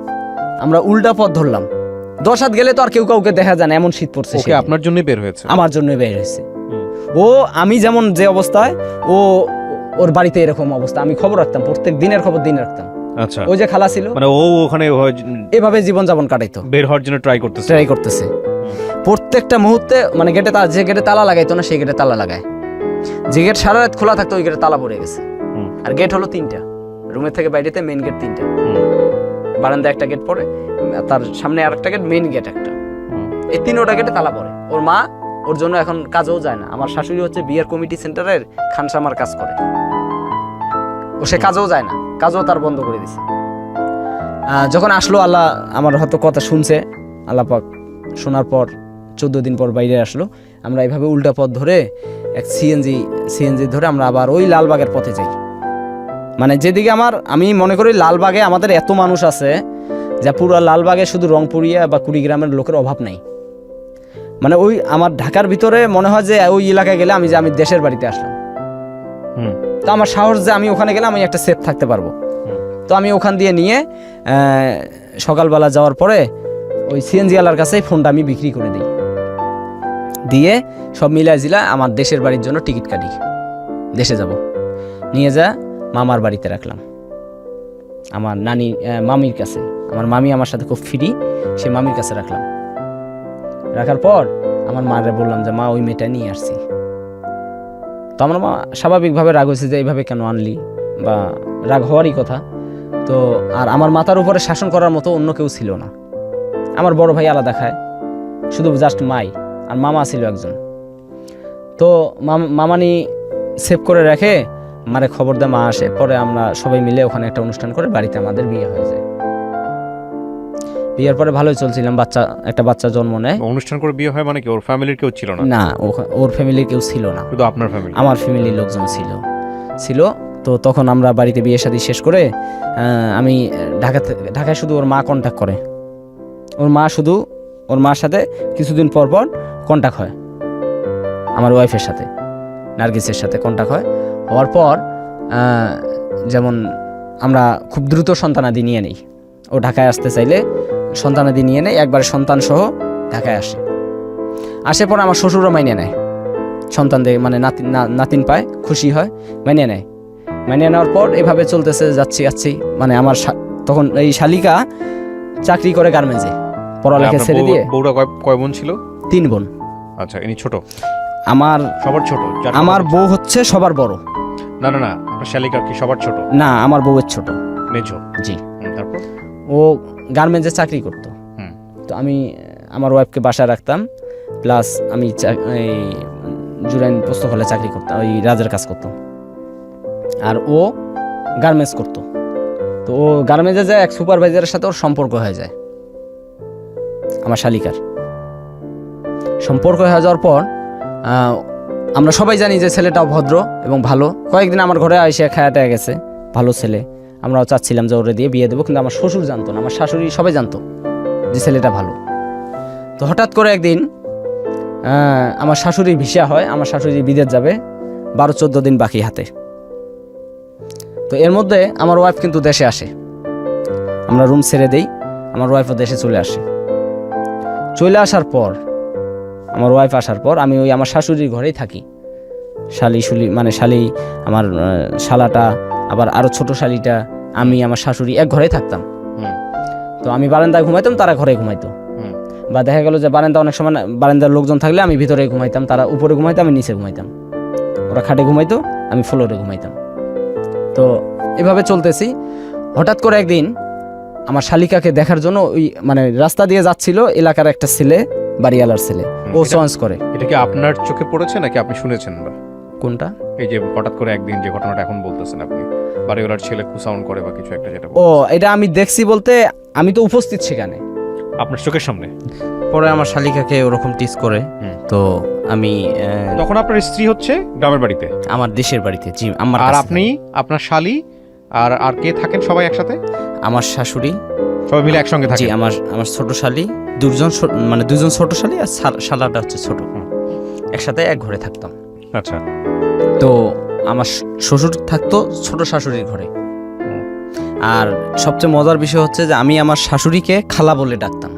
আমরা উল্টা পথ ধরলাম। 10 হাত গেলে তো আর কেউ কাউকে দেখা যায় না, এমন শীত পড়ছে। ওকে আপনার জন্যই বের হয়েছে? আমার জন্যই বের হয়েছে। ও আমি যেমন যে অবস্থায়, ও ওর বাড়িতে এরকম অবস্থা। আমি খবর রাখতাম, প্রত্যেক দিনের খবর দিন রাখতাম। আচ্ছা। ওই যে খালা ছিল, মানে ও ওখানে এভাবে জীবন যাপন কাটাইতো, বের হওয়ার জন্য ট্রাই করতেছে। প্রত্যেকটা মুহূর্তে মানে যে গেটে তালা লাগাইতো না সেই গেটে তালা লাগায়, যে গেট সারা রাত খোলা থাকতো ওই গেটে তালা পড়ে গেছে। আর গেট হলো 3টা, রুমের থেকে বাইরেতে মেইন গেট 3টা, বারান্দা একটা গেট পড়ে, তার সামনে আরেকটা গেট, মেইন গেট একটা, এই 3টা গেটে তালা পড়ে। ওর মা ওর জন্য এখন কাজেও যায় না। আমার শাশুড়ি হচ্ছে বিয়ার কমিটি সেন্টারের খানসামার কাজ করে, ও সে কাজেও যায় না, কাজও তার বন্ধ করে দিছে। যখন আসলো আল্লাহ আমার হয়তো কথা শুনছে, আল্লাহ পাক শোনার পর 14 দিন পর বাইরে আসলো। আমরা এইভাবে উল্টা পথ ধরে এক সিএনজি ধরে আমরা আবার ওই লালবাগের পথে যাই। মানে যেদিকে আমি মনে করি লালবাগে আমাদের এত মানুষ আছে যে পুরো লালবাগে শুধু রংপুরিয়া বা কুড়িগ্রামের লোকের অভাব নাই। মানে ওই আমার ঢাকার ভিতরে মনে হয় যে ওই এলাকায় গেলে আমি দেশের বাড়িতে আসলাম। তো আমার সাহস যে আমি ওখানে গেলে আমি একটা সেফ থাকতে পারবো। তো আমি ওখান দিয়ে নিয়ে সকালবেলা যাওয়ার পরে ওই সিএনজি ওয়ালার কাছে ফোনটা আমি বিক্রি করে দিই, দিয়ে সব মিলাই জিলা আমার দেশের বাড়ির জন্য টিকিট কাটি, দেশে যাব। নিয়ে যা মামার বাড়িতে রাখলাম, আমার মামির কাছে। আমার মামি আমার সাথে খুব ফ্রি, সে মামির কাছে রাখলাম। রাখার পর আমার মারে বললাম যে মা ওই মেয়েটা নিয়ে আসছি। তো আমার মা স্বাভাবিকভাবে রাগ হয়েছে যে এইভাবে কেন আনলি, বা রাগ হওয়ারই কথা। তো আর আমার মাথার উপরে শাসন করার মতো অন্য কেউ ছিল না। আমার বড় ভাই আলাদা খায়, শুধু জাস্ট মাই আর মামা ছিল একজন। তো মামানি সেভ করে রাখে, মারে খবর দেয়, মা আসে। পরে আমরা সবাই মিলে ওখানে একটা অনুষ্ঠান করে বাড়িতে আমাদের বিয়ে হয়ে যায়। বিয়ের পরে ভালোই চলছিলাম, একটা বাচ্চা জন্ম নেয়। অনুষ্ঠান করে বিয়ে হয় মানে কি ওর ফ্যামিলির কেউ ছিল না? না, ওর ফ্যামিলির কেউ ছিল না, শুধু আপনার ফ্যামিলি? আমার ফ্যামিলির লোকজন ছিল। তো তখন আমরা বাড়িতে বিয়ে শাদী শেষ করে আমি ঢাকায় শুধু ওর মা কন্ট্যাক্ট করে। ওর মার সাথে কিছুদিন পর পর কন্ট্যাক্ট হয়, আমার ওয়াইফের সাথে, নার্গিসের সাথে কন্ট্যাক্ট হওয়ার পর যেমন আমরা খুব দ্রুত সন্তানাদি নিয়ে নিই। ও ঢাকায় আসতে চাইলে সন্তানাদি নিয়ে নেয়, একবারে সন্তান সহ ঢাকায় আসে। পর আমার শ্বশুরও মাইনে নেয়, সন্তান দেখে মানে নাতিন পায়, খুশি হয়, মাইনে নেওয়ার পর এভাবে চলতেছে, যাচ্ছি। মানে আমার তখন এই শালিকা চাকরি করে গার্মেন্টসে, পড়ালেখা ছেড়ে দিয়ে। বউরা কয় বোন ছিল? 3 বোন। আচ্ছা, ইনি ছোট? আমার সবার ছোট? আমার বউ হচ্ছে সবার বড়। না, আপনার শালিকা কি সবার ছোট? না, আমার বউয়ের ছোট, মেজো। জি। তারপর ও গার্মেন্টসে চাকরি করতো। তো আমি আমার ওয়াইফকে বাসায় রাখতাম, প্লাস আমি জুরাইন পোস্ত হলে চাকরি করতাম, ওই রাজের কাজ করতাম। আর ও গার্মেন্টস করতো। তো ও গার্মেন্টসে যায়, এক সুপারভাইজারের সাথে ওর সম্পর্ক হয়ে যায়। আমার শালিকার সম্পর্ক হয়ে যাওয়ার পর আমরা সবাই জানি যে ছেলেটাও ভদ্র এবং ভালো। কয়েকদিন আমার ঘরে এসে খায়াটা গেছে, ভালো ছেলে। আমরাও চাচ্ছিলাম যে ওরে দিয়ে বিয়ে দেবো, কিন্তু আমার শ্বশুর জানতো না, আমার শাশুড়ি সবাই জানতো যে ছেলেটা ভালো। তো হঠাৎ করে একদিন আমার শাশুড়ির ভিসা হয়, আমার শাশুড়ি বিদেশ যাবে, 12-14 দিন বাকি হাতে। তো এর মধ্যে আমার ওয়াইফ কিন্তু দেশে আসে, আমরা রুম ছেড়ে দেই, আমার ওয়াইফও দেশে চলে আসার পর আমার ওয়াইফ আসার পর আমি ওই আমার শাশুড়ির ঘরেই থাকি। শালি আমার শালাটা, আবার আরো ছোট শালিটা, আমি আমার শাশুড়ি এক ঘরেই থাকতাম। তো আমি বারান্দায় ঘুমাইতাম, তারা ঘরে ঘুমাইতো। বা দেখা গেল যে বারান্দা অনেক সময় বারান্দার লোকজন থাকলে আমি ভিতরে ঘুমাইতাম, তারা উপরে ঘুমাইতো, আমি নিচে ঘুমাইতাম। ওরা খাটে ঘুমাইতো, আমি ফ্লোরে ঘুমাইতাম। তো এভাবে চলতেছি। হঠাৎ করে একদিন আমার শালিকাকে দেখার জন্য ওই মানে রাস্তা দিয়ে যাচ্ছিল এলাকার একটা ছেলে, বাড়িওয়ালার ছেলে, ও চয়েস করে। এটা কি আপনার চোখে পড়েছে নাকি আপনি শুনেছেন? কোনটা? এই যে হঠাৎ করে একদিন যে ঘটনাটা এখন বলতেছেন আপনি, বাড়িওয়ালার ছেলে কুসাউন্ড করে বা কিছু একটা, যেটা এটা আমি দেখছি বলতে আমি তো উপস্থিত সেখানে, আপনার চোখের সামনে। পরে আমার শালিকাকে ওরকম টিস করে। তো আমি তখন আপনার স্ত্রী হচ্ছে গ্রামের বাড়িতে, আমার দেশের বাড়িতে, জি। আর আপনি, আপনার শালি আর কে থাকেন সবাই একসাথে? আমার শাশুড়ি, সবাই মিলে একসঙ্গে থাকেন? জি। আমার ছোট শালি, দুজন ছোট শালি, আর শালাটা হচ্ছে ছোট, একসাথে এক ঘরে থাকতাম। আচ্ছা। তো আমার শ্বশুর থাকতো ছোট শাশুড়ির ঘরে। আর সবচেয়ে মজার বিষয় হচ্ছে যে আমি আমার শাশুড়িকে খালা বলে ডাকতাম,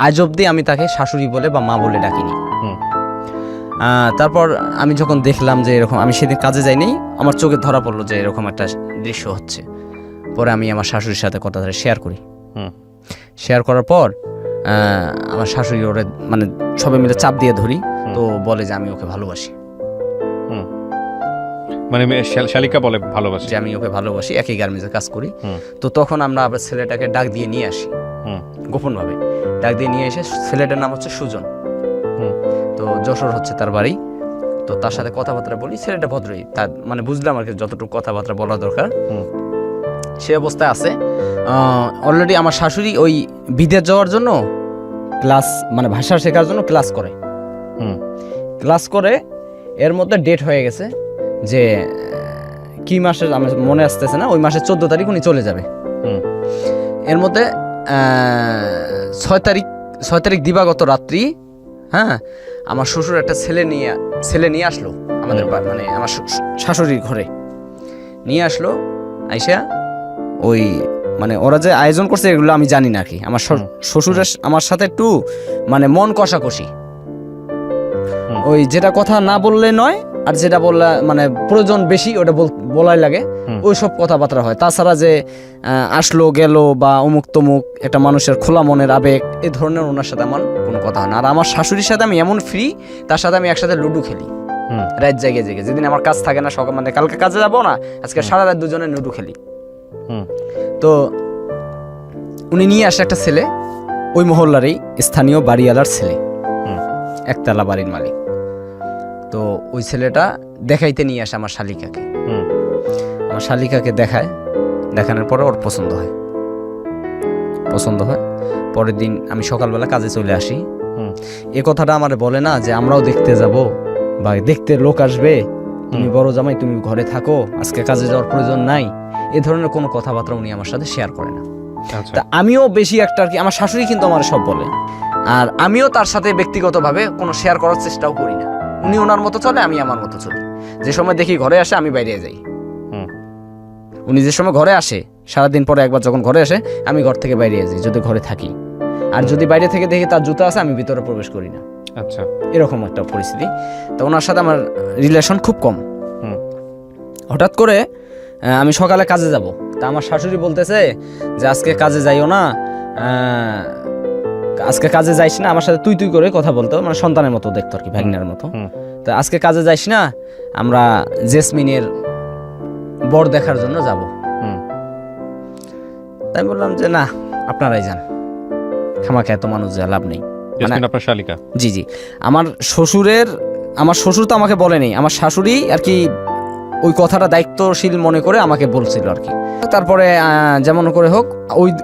আজ অব্দি আমি তাকে শাশুড়ি বলে বা মা বলে ডাকিনি। তারপর আমি যখন দেখলাম যে এরকম, আমি সেদিন কাজে যাইনি, আমার চোখে ধরা পড়লো যে এরকম একটা দৃশ্য হচ্ছে। পরে আমি আমার শাশুড়ির সাথে কথাটা শেয়ার করি। শেয়ার করার পর আমার শাশুড়ি ওরে মানে সবাই মিলে চাপ দিয়ে ধরি, তো বলে যে আমি ওকে ভালোবাসি, মানে শালিকা বলে ভালোবাসি, যে আমি ওকে ভালোবাসি, একই গার্মেন্টসে কাজ করি। তো তখন আমরা আবার ছেলেটাকে ডাক দিয়ে নিয়ে আসি, গোপনভাবে ডাক দিয়ে নিয়ে এসে, ছেলেটার নাম হচ্ছে সুজন, তো যশোর হচ্ছে তার বাড়ি। তো তার সাথে কথাবার্তা বলি, ছেলেটা ভদ্রই, তার মানে বুঝলাম আর কি যতটুকু কথাবার্তা বলা দরকার সে অবস্থায় আছে। অলরেডি আমার শাশুড়ি ওই বিদেশ যাওয়ার জন্য ক্লাস, মানে ভাষা শেখার জন্য ক্লাস করে এর মধ্যে ডেট হয়ে গেছে যে কি মাসে আমার মনে আসতেছে না, ওই মাসের 14 তারিখ উনি চলে যাবে। এর মধ্যে 6 তারিখ দিবাগত রাত্রি, হ্যাঁ, আমার শ্বশুর একটা ছেলে নিয়ে আসলো আমাদের মানে আমার শাশুড়ির ঘরে নিয়ে আসলো। আইসা ওই মানে ওরা যে আয়োজন করছে এগুলো আমি জানি না আর কি। আমার শ্বশুরের আমার সাথে একটু মানে মন কষাকষি, ওই যেটা কথা না বললে নয়, আর যেটা বললে মানে প্রয়োজন বেশি ওটা বলাই লাগে, ওই সব কথাবার্তা হয়। তাছাড়া যে আসলো গেল বা অমুক তমুক একটা মানুষের খোলা মনের আবেগ, এই ধরনের ওনার সাথে আমার কোনো কথা হয় না। আর আমার শাশুড়ির সাথে আমি এমন ফ্রি, তার সাথে আমি একসাথে লুডো খেলি রাত জেগে যেদিন আমার কাজ থাকে না, সকাল মানে কালকে কাজে যাবো না, আজকে সারা রাত দুজনে লুডো খেলি। তো উনি নিয়ে আসে একটা ছেলে, ওই মহল্লারই স্থানীয় বাড়িওয়ালার ছেলে, একতলা বাড়ির মালিক। তো ওই ছেলেটা দেখাইতে নিয়ে আসে আমার শালিকাকে। আমার শালিকাকে দেখানোর পরে ওর পছন্দ হয়। পরের দিন আমি সকালবেলা কাজে চলে আসি। এ কথাটা আমার বলে না যে আমরাও দেখতে যাব বা দেখতে লোক আসবে, তুমি বড় জামাই তুমি ঘরে থাকো, আজকে কাজে যাওয়ার প্রয়োজন নাই, এ ধরনের কোনো কথাবার্তা উনি আমার সাথে শেয়ার করে না। তা আমিও বেশি একটা আর কি, আমার শাশুড়ি কিন্তু আমার সব বলে, আর আমিও তার সাথে ব্যক্তিগতভাবে কোনো শেয়ার করার চেষ্টাও করি না। উনি ওনার মতো চলে, আমি আমার মতো চলি। যে সময় দেখি ঘরে আসে আমি বাইরে যাই, উনি যে সময় ঘরে আসে সারাদিন পরে একবার যখন ঘরে আসে আমি ঘর থেকে বাইরে যাই যদি ঘরে থাকি, আর যদি বাইরে থেকে দেখি তার জুতা আছে আমি ভিতরে প্রবেশ করি না। আচ্ছা, এরকম একটা পরিস্থিতি। তো ওনার সাথে আমার রিলেশন খুব কম। হঠাৎ করে আমি সকালে কাজে যাব, তা আমার শাশুড়ি বলতেছে যে আজকে কাজে যাইও না, আজকে কাজে যাইস না, আমার সাথে তুই করে কথা বলতো, মানে সন্তানের মতো দেখতো আর কি, ভাগ্নের মতো। তা আজকে কাজে যাইস না, আমরা জেসমিনের বর দেখার জন্য যাব। তাই বললাম যে না, আপনারাই যান, খামাখা এত মানুষ যা লাভ নেই। জেসমিন আপনার শালিকা? জি। আমার শ্বশুর তো আমাকে বলেনি, আমার শাশুড়ি আর কি ওই কথাটা দায়িত্বশীল মনে করে আমাকে বলছিল আর কি। তারপরে যেমন করে হোক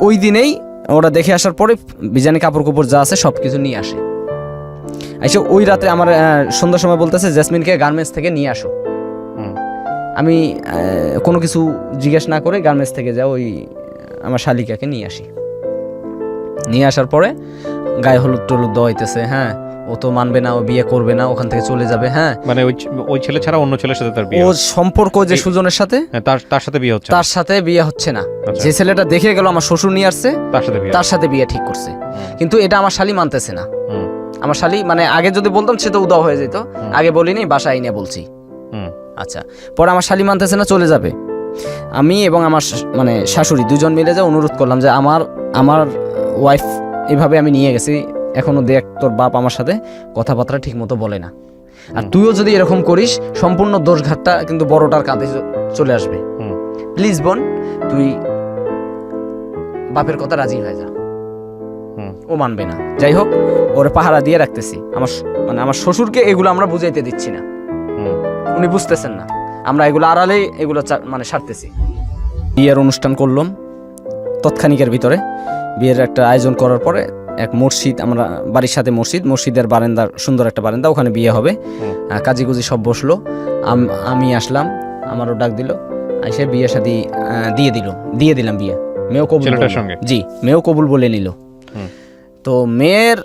ওই দিনেই ওরা দেখে আসার পরে বিজানি কাপড় যা আছে সব কিছু নিয়ে আসে। এসে ওই রাতে আমার সন্ধ্যার সময় বলতেছে জেসমিনকে গার্মেন্টস থেকে নিয়ে আসো। আমি কোনো কিছু জিজ্ঞেস না করে গার্মেন্টস থেকে যাও ওই আমার শালিকাকে নিয়ে আসি। নিয়ে আসার পরে গায়ে হলুদ টলুদ দেওয়া হইতেছে। হ্যাঁ, ও তো মানবে না, ও বিয়ে করবে না, ওখান থেকে চলে যাবে। হ্যাঁ, মানে ওই ছেলে ছাড়া অন্য ছেলের সাথে তার বিয়ে, ও সম্পর্ক যে সুজনের সাথে, তার সাথে বিয়ে হচ্ছে, তার সাথে বিয়ে হচ্ছে না। যে ছেলেটা দেখে গেল আমার শ্বশুর নিয়ে আসছে, তার সাথে বিয়ে ঠিক করছে। কিন্তু এটা আমার শালি মানতেছে না। আমার শালি মানে আগে যদি বলতাম সে তো উদাও হয়ে যেত, আগে বলিনি, বাসায় নিয়ে বলছি। আচ্ছা, পরে আমার শালি মানতেছে না, চলে যাবে। আমি এবং আমার মানে শাশুড়ি দুজন মিলে যা অনুরোধ করলাম যে আমার ওয়াইফ এভাবে আমি নিয়ে গেছি, এখনো দেখ তোর বাপ আমার সাথে কথাবার্তা ঠিক মতো বলে না, আর তুইও যদি এরকম করিস সম্পূর্ণ দোষঘাটটা কিন্তু বড়টার কাঁধে চলে আসবে। প্লিজ বোন, তুই বাপের কথা রাজি হয়ে যা। ও মানবে না। যাই হোক, ওরে পাহারা দিয়ে রাখতেছি। আমার শ্বশুরকে এগুলো আমরা বুঝাইতে দিচ্ছি না, উনি বুঝতেছেন না, আমরা এগুলো আড়ালেই এগুলো মানে সারতেছি। বিয়ের অনুষ্ঠান করলাম তৎক্ষণিকের ভিতরে। বিয়ের একটা আয়োজন করার পরে এক মসজিদ, আমরা বাড়ির সাথে মসজিদের বারান্দার সুন্দর একটা বারান্দা, ওখানে বিয়ে হবে। কাজী গুজি সব বসলো, আমি আসলাম, আমারও ডাক দিল, এসে বিয়ে শাদী দিয়ে দিলাম বিয়ে। মেয়েও কবুল, জি, মেয়েও কবুল বলে নিল। তো মেয়ের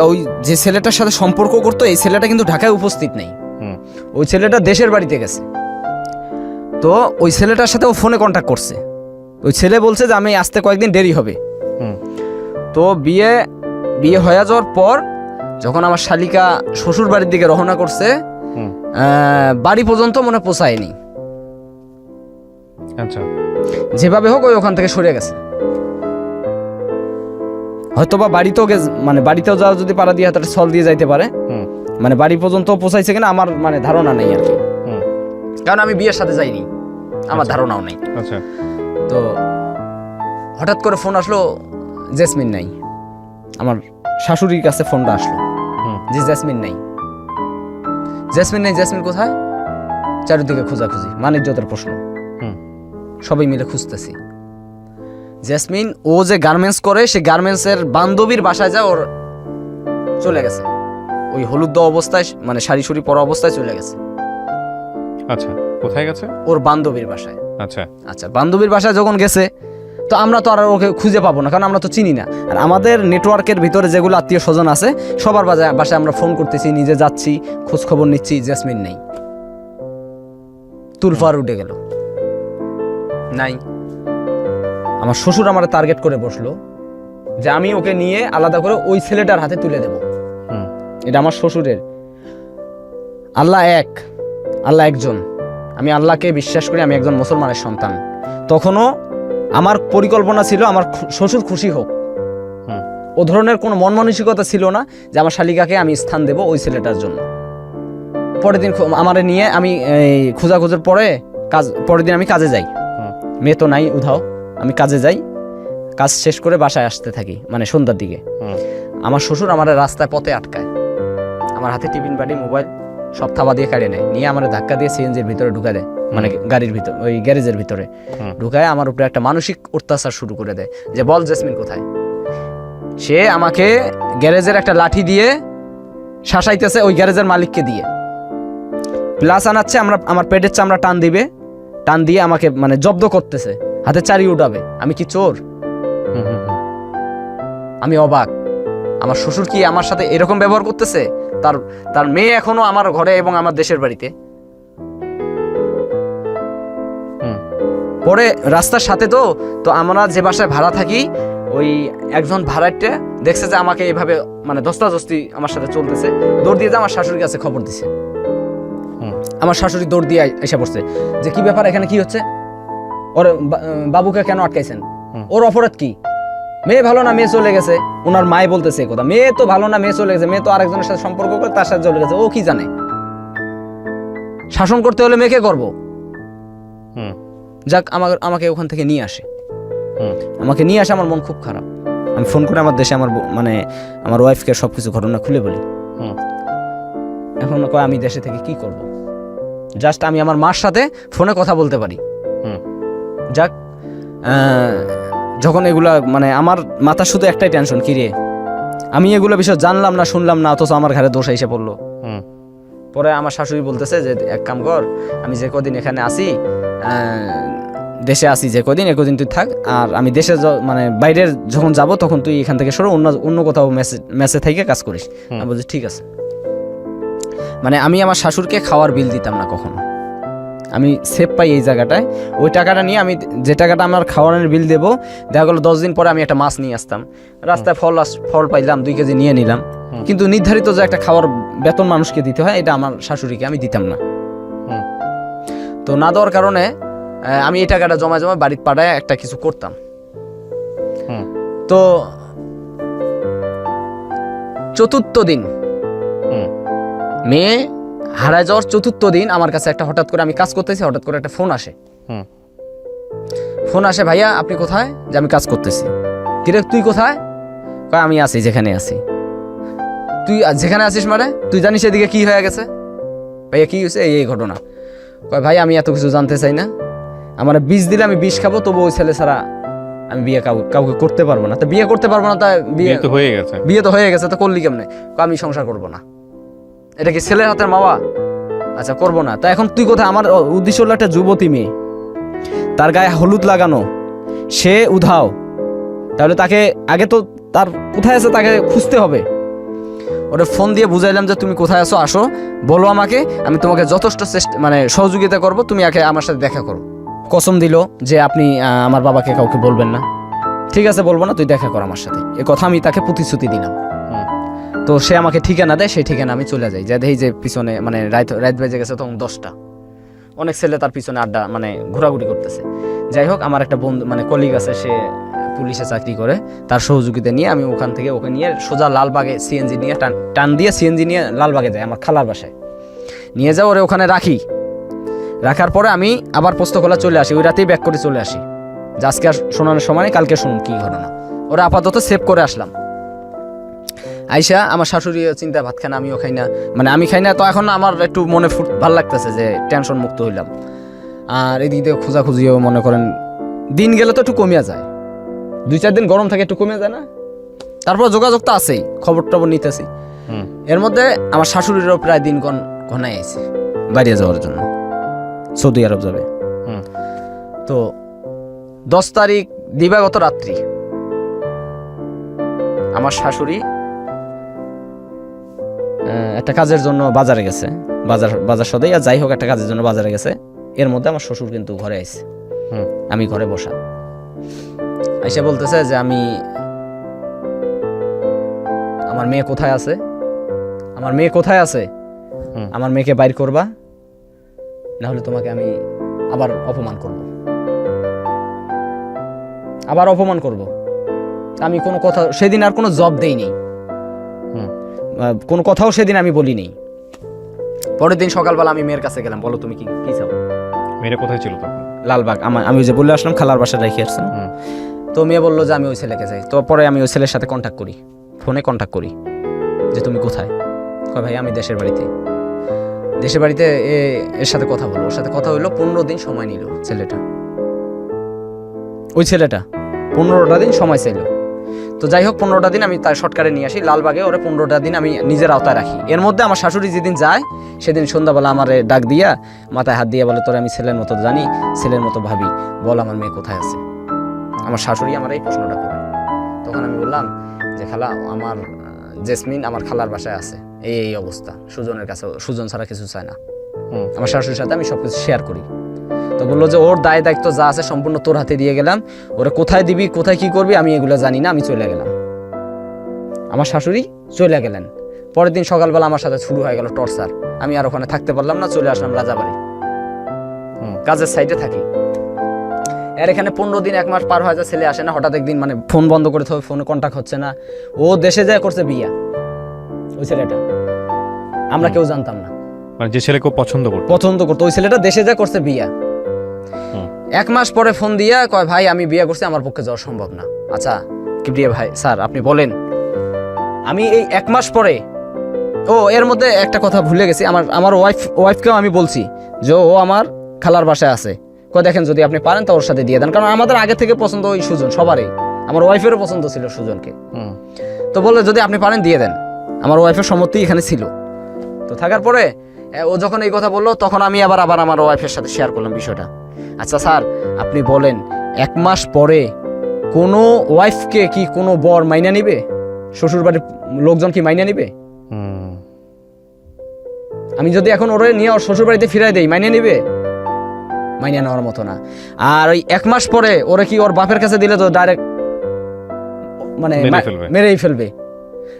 ওই যে ছেলেটার সাথে সম্পর্ক করতো, এই ছেলেটা কিন্তু ঢাকায় উপস্থিত নেই, ওই ছেলেটা দেশের বাড়িতে গেছে। তো ওই ছেলেটার সাথে ও ফোনে কন্ট্যাক্ট করছে। ওই ছেলে বলছে যে আমি আসতে কয়েকদিন দেরি হবে। তো বিয়ে হয়ে যাওয়ার পর যখন আমার শালিকা শ্বশুর বাড়ির দিকে রওনা করছে, বাড়ি পর্যন্ত মনে পৌঁছায়নি। আচ্ছা, যেভাবে হোক ওই ওখান থেকে সরে গেছে। হয়তো বা বাড়িতেও মানে বাড়িতেও যাওয়া যদি পাড়া দিয়ে তাহলে সল দিয়ে যাইতে পারে, মানে বাড়ি পর্যন্ত পৌঁছাইছে কিনা আমার মানে ধারণা নেই আর কি, কারণ আমি বিয়ের সাথে যাইনি, আমার ধারণাও নেই। আচ্ছা, তো হঠাৎ করে ফোন আসলো, জেসমিন নাই। আমার শাশুড়ির কাছে ফোনটা আসলো যে জেসমিন নাই, জেসমিন নেই, জেসমিন কোথায়? চারিদিকে খোঁজাখুঁজি, মানিজ্যতের প্রশ্ন, সবাই মিলে খুঁজতেছি। জেসমিন ও যে গার্মেন্টস করে, সে গার্মেন্টসের বান্ধবীর বাসায় যায়, ওর চলে গেছে ওই হলুদ দেওয়া অবস্থায়, মানে শাড়ি শুড়ি পরা অবস্থায় চলে গেছে। আচ্ছা, কোথায় গেছে? ওর বান্ধবীর বাসায়। আচ্ছা, আচ্ছা, বান্ধবীর বাসায় যখন গেছে, তো আমরা তো আর ওকে খুঁজে পাবো না, কারণ আমরা তো চিনি না। আর আমাদের নেটওয়ার্কের ভিতরে যেগুলো আত্মীয় স্বজন আছে, সবার বাসায় আমরা ফোন করতেছি, নিজে যাচ্ছি, খোঁজ খবর নিচ্ছি, জেসমিন নেই। তুলফার উঠে গেল, নাই। আমার শ্বশুর আমার টার্গেট করে বসলো যে আমি ওকে নিয়ে আলাদা করে ওই ছেলেটার হাতে তুলে দেব। এটা আমার শ্বশুরের। আল্লাহ এক, আল্লাহ একজন, আমি আল্লাহকে বিশ্বাস করি, আমি একজন মুসলমানের সন্তান। তখনও আমার পরিকল্পনা ছিল আমার শ্বশুর খুশি হোক, ও ধরনের কোনো মন মানসিকতা ছিল না যে আমার শালিকাকে আমি স্থান দেব ওই ছেলেটার জন্য। পরের দিন আমারে নিয়ে আমি খোঁজাখোঁজের পরের দিন আমি কাজে যাই, মেয়ে তো নাই উধাও, আমি কাজে যাই, কাজ শেষ করে বাসায় আসতে থাকি, মানে সন্ধ্যার দিকে। আমার শ্বশুর আমার রাস্তায় পথে আটকায়, আমার হাতে টিফিন বাটি মোবাইল সব থাবা দিয়ে কাড়িয়ে নেয়, নিয়ে আমার ধাক্কা দিয়ে সিএনজির ভিতরে ঢুকা দেয়, মানে গাড়ির ভিতর, ওই গ্যারেজের ভিতরে ঢুকায় আমার উপরে একটা মানসিক অত্যাচার শুরু করে দেয় যে বল জেসমিন কোথায়। সে আমাকে গ্যারেজের একটা লাঠি দিয়ে শাসাইতেছে, ওই গ্যারেজের মালিককে দিয়ে, প্লাস আনাচ্ছে আমার পেটের চামড়া টান দিয়ে আমাকে মানে জব্দ করতেছে, হাতে চারি উঠাবে। আমি কি চোর? আমি অবাক, আমার শ্বশুর কি আমার সাথে এরকম ব্যবহার করতেছে? তার মেয়ে এখনো আমার ঘরে এবং আমার দেশের বাড়িতে। পরে রাস্তার সাথে তো আমরা যে বাসায় ভাড়া থাকি, ওই একজন ভাড়াটে দেখছে যে আমাকে এইভাবে মানে ধস্তাধস্তি আমার সাথে চলতেছে, দৌড় দিয়ে আমার শাশুড়ির কাছে খবর দিছে। আমার শাশুড়ি দৌড় দিয়ে এসে পড়ছে যে কি ব্যাপার, এখানে কি হচ্ছে, ওর বাবুকে কেন আটকাইছেন, ওর অপরাধ কি? মেয়ে ভালো না, মেয়ে চলে গেছে। ওনার মায়ে বলতেছে কথা, মেয়ে তো ভালো না, মেয়ে চলে গেছে, মেয়ে তো আরেকজনের সাথে সম্পর্ক করে তার সাথে চলে গেছে, ও কি জানে? শাসন করতে হলে মেয়েকে করবো। যাক, আমাকে ওখান থেকে নিয়ে আসে, আমার মন খুব খারাপ। আমি ফোন করে আমার দেশে মানে আমার ওয়াইফকে সবকিছু ঘটনা খুলে বলি। এখন কয় আমি দেশে থেকে কি করব, জাস্ট আমি আমার মার সাথে ফোনে কথা বলতে পারি। যাক, যখন এগুলা মানে আমার মাথা শুধু একটাই টেনশন, কি রে আমি এগুলো বিষয় জানলাম না, শুনলাম না, অথচ আমার ঘরে দোষ এসে পড়লো। পরে আমার শাশুড়ি বলতেছে যে এক কাম কর, আমি যে কদিন এখানে আসি, দেশে আসি যে কদিন, একদিন তুই থাক, আর আমি দেশে মানে বাইরের যখন যাব তখন তুই এখান থেকে সরো, অন্য কোথাও মেসে থেকে কাজ করিস। আমি বলছি ঠিক আছে। মানে আমি আমার শাশুড়কে খাওয়ার বিল দিতাম না কখনো, আমি সেভ পাই এই জায়গাটায়। ওই টাকাটা নিয়ে আমি যে টাকাটা আমার খাওয়ানোর বিল দেবো, দেখা গেলো 10 দিন পরে আমি একটা মাছ নিয়ে আসতাম, রাস্তায় ফল পাইলাম 2 কেজি নিয়ে নিলাম, কিন্তু নির্ধারিত যে একটা খাওয়ার বেতন মানুষকে দিতে হয়, এটা আমার শাশুড়িকে আমি দিতাম না। তো না দেওয়ার কারণে আমি এই টাকাটা জমা বাড়িতে পাঠায় একটা কিছু করতাম। তো চতুর্থ দিন, মেয়ে হারায় যাওয়ার চতুর্থ দিন আমার কাছে একটা হঠাৎ করে, আমি কাজ করতেছি, হঠাৎ করে একটা ফোন আসে, ভাইয়া আপনি কোথায়? যে আমি কাজ করতেছি। কিরে তুই কোথায়? কয় আমি আছি যেখানে আছি। তুই যেখানে আছিস মানে তুই জানিস এদিকে কি হয়ে গেছে? ভাইয়া কি হয়েছে? এই ঘটনা। কয় ভাই আমি এত কিছু জানতে চাই না, আমার বিষ দিলে আমি বিষ খাবো, তবু ওই ছেলে ছাড়া আমি বিয়ে কাউকে করতে পারবো না। তা বিয়ে করতে পারবো না, তা বিয়ে তো হয়ে গেছে, তো করলি কেমনে? আমি সংসার করবো না। এটা কি ছেলের হাতের মাওয়া? আচ্ছা করবো না। তা এখন তুই কোথায়? আমার উদ্দেশ্য হলো একটা যুবতী মেয়ে, তার গায়ে হলুদ লাগানো, সে উধাও, তাহলে তাকে আগে তো তার কোথায় আছে তাকে খুঁজতে হবে। ওরে ফোন দিয়ে বুঝাইলাম যে তুমি কোথায় আছো, আসো বলো আমাকে, আমি তোমাকে যথেষ্ট মানে সহযোগিতা করব, তুমি আগে আমার সাথে দেখা করো। কসম দিল যে আপনি আমার বাবাকে কাউকে বলবেন না। ঠিক আছে বলবো না, তুই দেখা কর আমার সাথে, এ কথা আমি তাকে প্রতিশ্রুতি দিলাম। তো সে আমাকে ঠিকানা দেয়, সেই ঠিকানা আমি চলে যাই, যা দেখি যে পিছনে মানে রাত বেজে গেছে তখন 10টা, অনেক ছেলে তার পিছনে আড্ডা মানে ঘোরাঘুরি করতেছে। যাই হোক, আমার একটা বন্ধু মানে কলিগ আছে, সে পুলিশে চাকরি করে, তার সহযোগিতা নিয়ে আমি ওখান থেকে ওকে নিয়ে সোজা লালবাগে সিএনজি নিয়ে টান দিয়ে সিএনজি নিয়ে লালবাগে যাই আমার খালার বাসায়, নিয়ে যাও ওরে ওখানে রাখি। রাখার পরে আমি আবার পোস্তকলা চলে আসি, ওই রাতেই ব্যাক করে চলে আসি যে আজকে আর শোনানোর সময় নেই, কালকে শুনুন কী ঘটনা। ওরা আপাতত সেভ করে আসলাম। আইসা আমার শাশুড়ি চিন্তা ভাত খানা, আমিও খাই না, মানে আমি খাই না, তো এখন আমার একটু মনে ভালো লাগতেছে যে টেনশন মুক্ত হইলাম। আর এদিক দিয়ে খোঁজাখুঁজিও মনে করেন দিন গেলে তো একটু কমিয়া যায়, 2-4 দিন গরম থাকে একটু কমিয়া যায় না, তারপর যোগাযোগ তো আছেই, খবর টবর নিতেছি। এর মধ্যে আমার শাশুড়িরও প্রায় দিন ঘনাই আইছে বাইরে যাওয়ার জন্য, সৌদি আরব যাবে। তো 10 তারিখ দিবাগত রাত্রি আমার শাশুড়ি একটা কাজের জন্য বাজারে গেছে, বাজার সদাই আর যাই হোক একটা কাজের জন্য বাজারে গেছে। এর মধ্যে আমার শ্বশুর কিন্তু ঘরে আইছে, আমি ঘরে বসা। আইসা বলতেছে যে আমার মেয়ে কোথায় আছে, আমার মেয়ে কোথায় আছে, আমার মেয়েকে বাইর করবা, না হলে তোমাকে আমি আবার অপমান করব, আবার অপমান করব। আমি কোনো কথা সেদিন আর কোনো জব দেইনি, কোনো কথাও সেদিন আমি বলিনি। পরের দিন সকালবেলা আমি মেয়ের কাছে গেলাম, বলো তুমি কি চাও। মেয়েরা কোথায় ছিল তখন? লালবাগ, আমি ওই যে বলে আসলাম খালার বাসায় রেখে আসছিলাম। তো মেয়ে বললো যে আমি ওই ছেলেকে চাই। তো পরে আমি ওই ছেলের সাথে কন্ট্যাক্ট করি, ফোনে কন্ট্যাক্ট করি যে তুমি কোথায়। কয় ভাই আমি দেশের বাড়িতে। দেশের বাড়িতে এর সাথে কথা বলো, ওর সাথে কথা হইলো। 15 দিন সময় নিল ছেলেটা, ওই ছেলেটা 15টা দিন সময় চাইল। তো যাই হোক 15টা দিন আমি তার শর্টকাটে নিয়ে আসি লালবাগে, ওরা 15টা দিন আমি নিজের আওতায় রাখি। এর মধ্যে আমার শাশুড়ি যেদিন যায় সেদিন সন্ধ্যাবেলা আমার ডাক দিয়া মাথায় হাত দিয়ে বলে তোর আমি ছেলের মতো জানি, ছেলের মতো ভাবি, বল আমার মেয়ে কোথায় আছে। আমার শাশুড়ি আমার এই প্রশ্নটা করে। তখন আমি বললাম যে খালা আমার জেসমিন আমার খালার বাসায় আছে, এই অবস্থা, সুজনের কাছে, সুজন ছাড়া কিছু চায় না। আমার শাশুড়ির সাথে আমি সবকিছু শেয়ার করি। তো বললো যে ওর দায় দায়িত্ব যা আছে সম্পূর্ণ তোর হাতে দিয়ে গেলাম, ওরা কোথায় দিবি কোথায় কি করবি আমি এগুলো জানি না, আমি চলে গেলাম। আমার শাশুড়ি চলে গেলেন। পরের দিন সকালবেলা আমার সাথে শুরু হয়ে গেল টর্চার। আমি আর ওখানে থাকতে পারলাম না, চলে আসলাম রাজাবাড়ি, কাজের সাইডে থাকি। এর এখানে 15 দিন 1 মাস পার হয়ে যায়, ছেলে আসে না। হঠাৎ একদিন মানে ফোন বন্ধ করে হবে, ফোনে কন্ট্যাক্ট হচ্ছে না। ও দেশে যায় করছে বিয়া, ওই ছেলেটা, আমরা কেউ জানতাম না। মানে যে ছেলে খুব পছন্দ করতো ওই ছেলেটা দেশে যায় করছে বিয়া। 1 মাস পরে ফোন দিয়া কয় ভাই আমি বিয়ে করছি, আমার পক্ষে যাওয়া সম্ভব না। আচ্ছা কি বিয়ে ভাই, স্যার আপনি বলেন। আমি এই 1 মাস পরে, এর মধ্যে একটা কথা ভুলে গেছি, আমার ওয়াইফকেও আমি বলছি যে ও আমার খালার বাসায় আছে। দেখেন যদি আপনি পারেন তো ওর সাথে দিয়ে দেন, কারণ আমাদের আগে থেকে পছন্দ ওই সুজন, সবারই। আমার ওয়াইফেরও পছন্দ ছিল সুজনকে। তো বলে যদি আপনি পারেন দিয়ে দেন, আমার ওয়াইফের সম্মতি এখানে ছিল। তো থাকার পরে ও যখন এই কথা বললো তখন আমি আবার আমার ওয়াইফের সাথে শেয়ার করলাম বিষয়টা। আচ্ছা স্যার আপনি বলেন 1 মাস পরে কোনো ওয়াইফকে কি কোনো বর মাইনা নিবে? শ্বশুর বাড়ির লোকজন কি মাইনা নিবে? আমি যদি এখন ওরে নিয়ে ওর শ্বশুর বাড়িতে ফিরাই দেই, মাইনা নিবে? মাইনা নেওয়ার মতো না। আর ওই 1 মাস পরে ওরে কি ওর বাপের কাছে দিলে তো ডাইরেক্ট মানে মেরেই ফেলবে।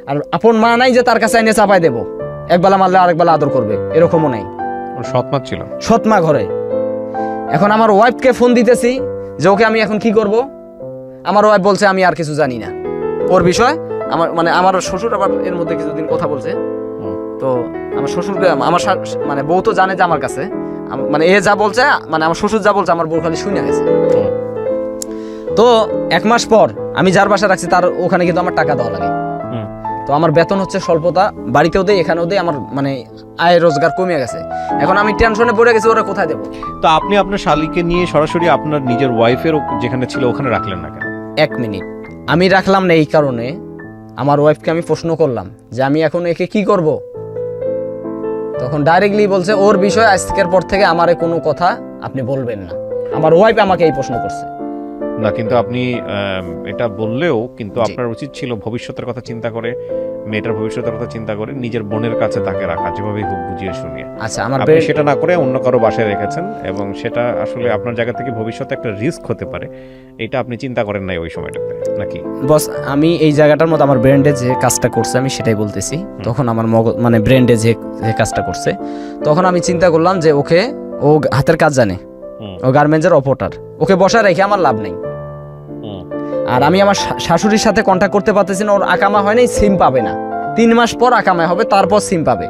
আর আপন মা নাই যে তার কাছে এনে চাপাই দেবো, একবেলা মারলে আরেকবেলা আদর করবে, এরকমও নাই। সৎমা ছিল, সৎমা ঘরে। এখন আমার ওয়াইফকে ফোন দিতেছি যে ওকে আমি এখন কি করব। আমার ওয়াইফ বলছে আমি আর কিছু জানি না ওর বিষয়। আমার শ্বশুর আবার এর মধ্যে কিছুদিন কথা বলছে। তো আমার শ্বশুরকে মানে বউ তো জানে যে আমার কাছে, মানে এ যা বলছে, মানে আমার শ্বশুর যা বলছে আমার বউ খালি শুনে গেছে। তো 1 মাস পর আমি যার বাসা রাখছি তার ওখানে কিন্তু আমার টাকা দেওয়া লাগে। তো আমার বেতন হচ্ছে স্বল্পতা, বাড়িতেও দেই এখানেও দেই, আমার মানে আয় রোজগার কমে গেছে। এখন আমি টেনশনে পড়ে গেছি ওরা কোথায় দেবো। তো আপনি আপনার শালীকে নিয়ে সরাসরি আপনার নিজের ওয়াইফের যেখানে ছিল ওখানে রাখলেন না কেন? 1 মিনিট, আমি রাখলাম না এই কারণে, আমার ওয়াইফকে আমি প্রশ্ন করলাম যে আমি এখন একে কি করব। তখন ডাইরেক্টলি বলছে ওর বিষয় আজকের পর থেকে আমারে কোনো কথা আপনি বলবেন না। আমার ওয়াইফ আমাকে এই প্রশ্ন করছে না, কিন্তু আপনি এটা বললেও কিন্তু আপনার উচিত ছিল ভবিষ্যতের কথা চিন্তা করে, মেয়েটার ভবিষ্যতের কথা চিন্তা করে নিজের বোনের কাছে তাকে রাখা, যেভাবেই হোক বুঝিয়ে শুনিয়ে। আচ্ছা আপনি সেটা না করে অন্য কারো বাসায় রেখেছেন এবং সেটা আসলে আপনার জায়গা থেকে ভবিষ্যতে একটা রিস্ক হতে পারে, এটা আপনি চিন্তা করেন নাই ওই সময়টাতে নাকি? বস আমি এই জায়গাটার মধ্যে আমার ব্রেন্ডে যে কাজটা করছে আমি সেটাই বলতেছি। তখন আমার মানে ব্রেন্ডে যে কাজটা করছে, তখন আমি চিন্তা করলাম যে ও হাতের কাজ জানে, ও গার্মেন্টসের অপারেটর, ওকে বসায় রেখে আমার লাভ নেই। আর আমি আমার শাশুড়ির সাথে কন্ট্যাক্ট করতে পারতেছি না, ওর আকামা হয় নাই, সিম পাবে না, 3 মাস পর আকামা হবে, তারপর সিম পাবে।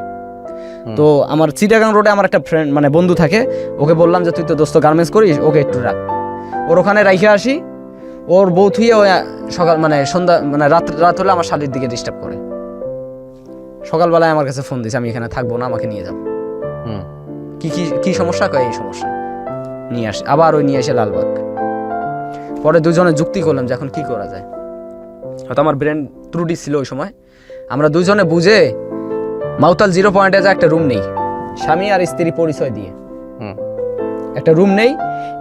তো আমার চিটাগাং রোডে আমার একটা ফ্রেন্ড মানে বন্ধু থাকে, ওকে বললাম যে তুই তো দোস্ত গার্মেন্টস করিস, ওকে একটু রাখ, ওর ওখানে রাইখে আসি। ওর বউ থুয়ে ও সকাল মানে সন্ধ্যা মানে রাত হলে আমার শাড়ির দিকে ডিস্টার্ব করে। সকালবেলায় আমার কাছে ফোন দিছে, আমি এখানে থাকবো না, আমাকে নিয়ে যাও। কি কি কি সমস্যা, কয় এই সমস্যা, নিয়ে আসে। আবার ওই নিয়ে এসে লালবাগ। পরে দুজনে যুক্তি করলাম যে এখন কি করা যায়। হয়তো আমার ব্রেন ত্রুটি ছিল ওই সময়। আমরা দুজনে বুঝে মাউতাল 0 পয়েন্টে যা একটা রুম নেই, স্বামী আর স্ত্রী পরিচয় দিয়ে একটা রুম নেই,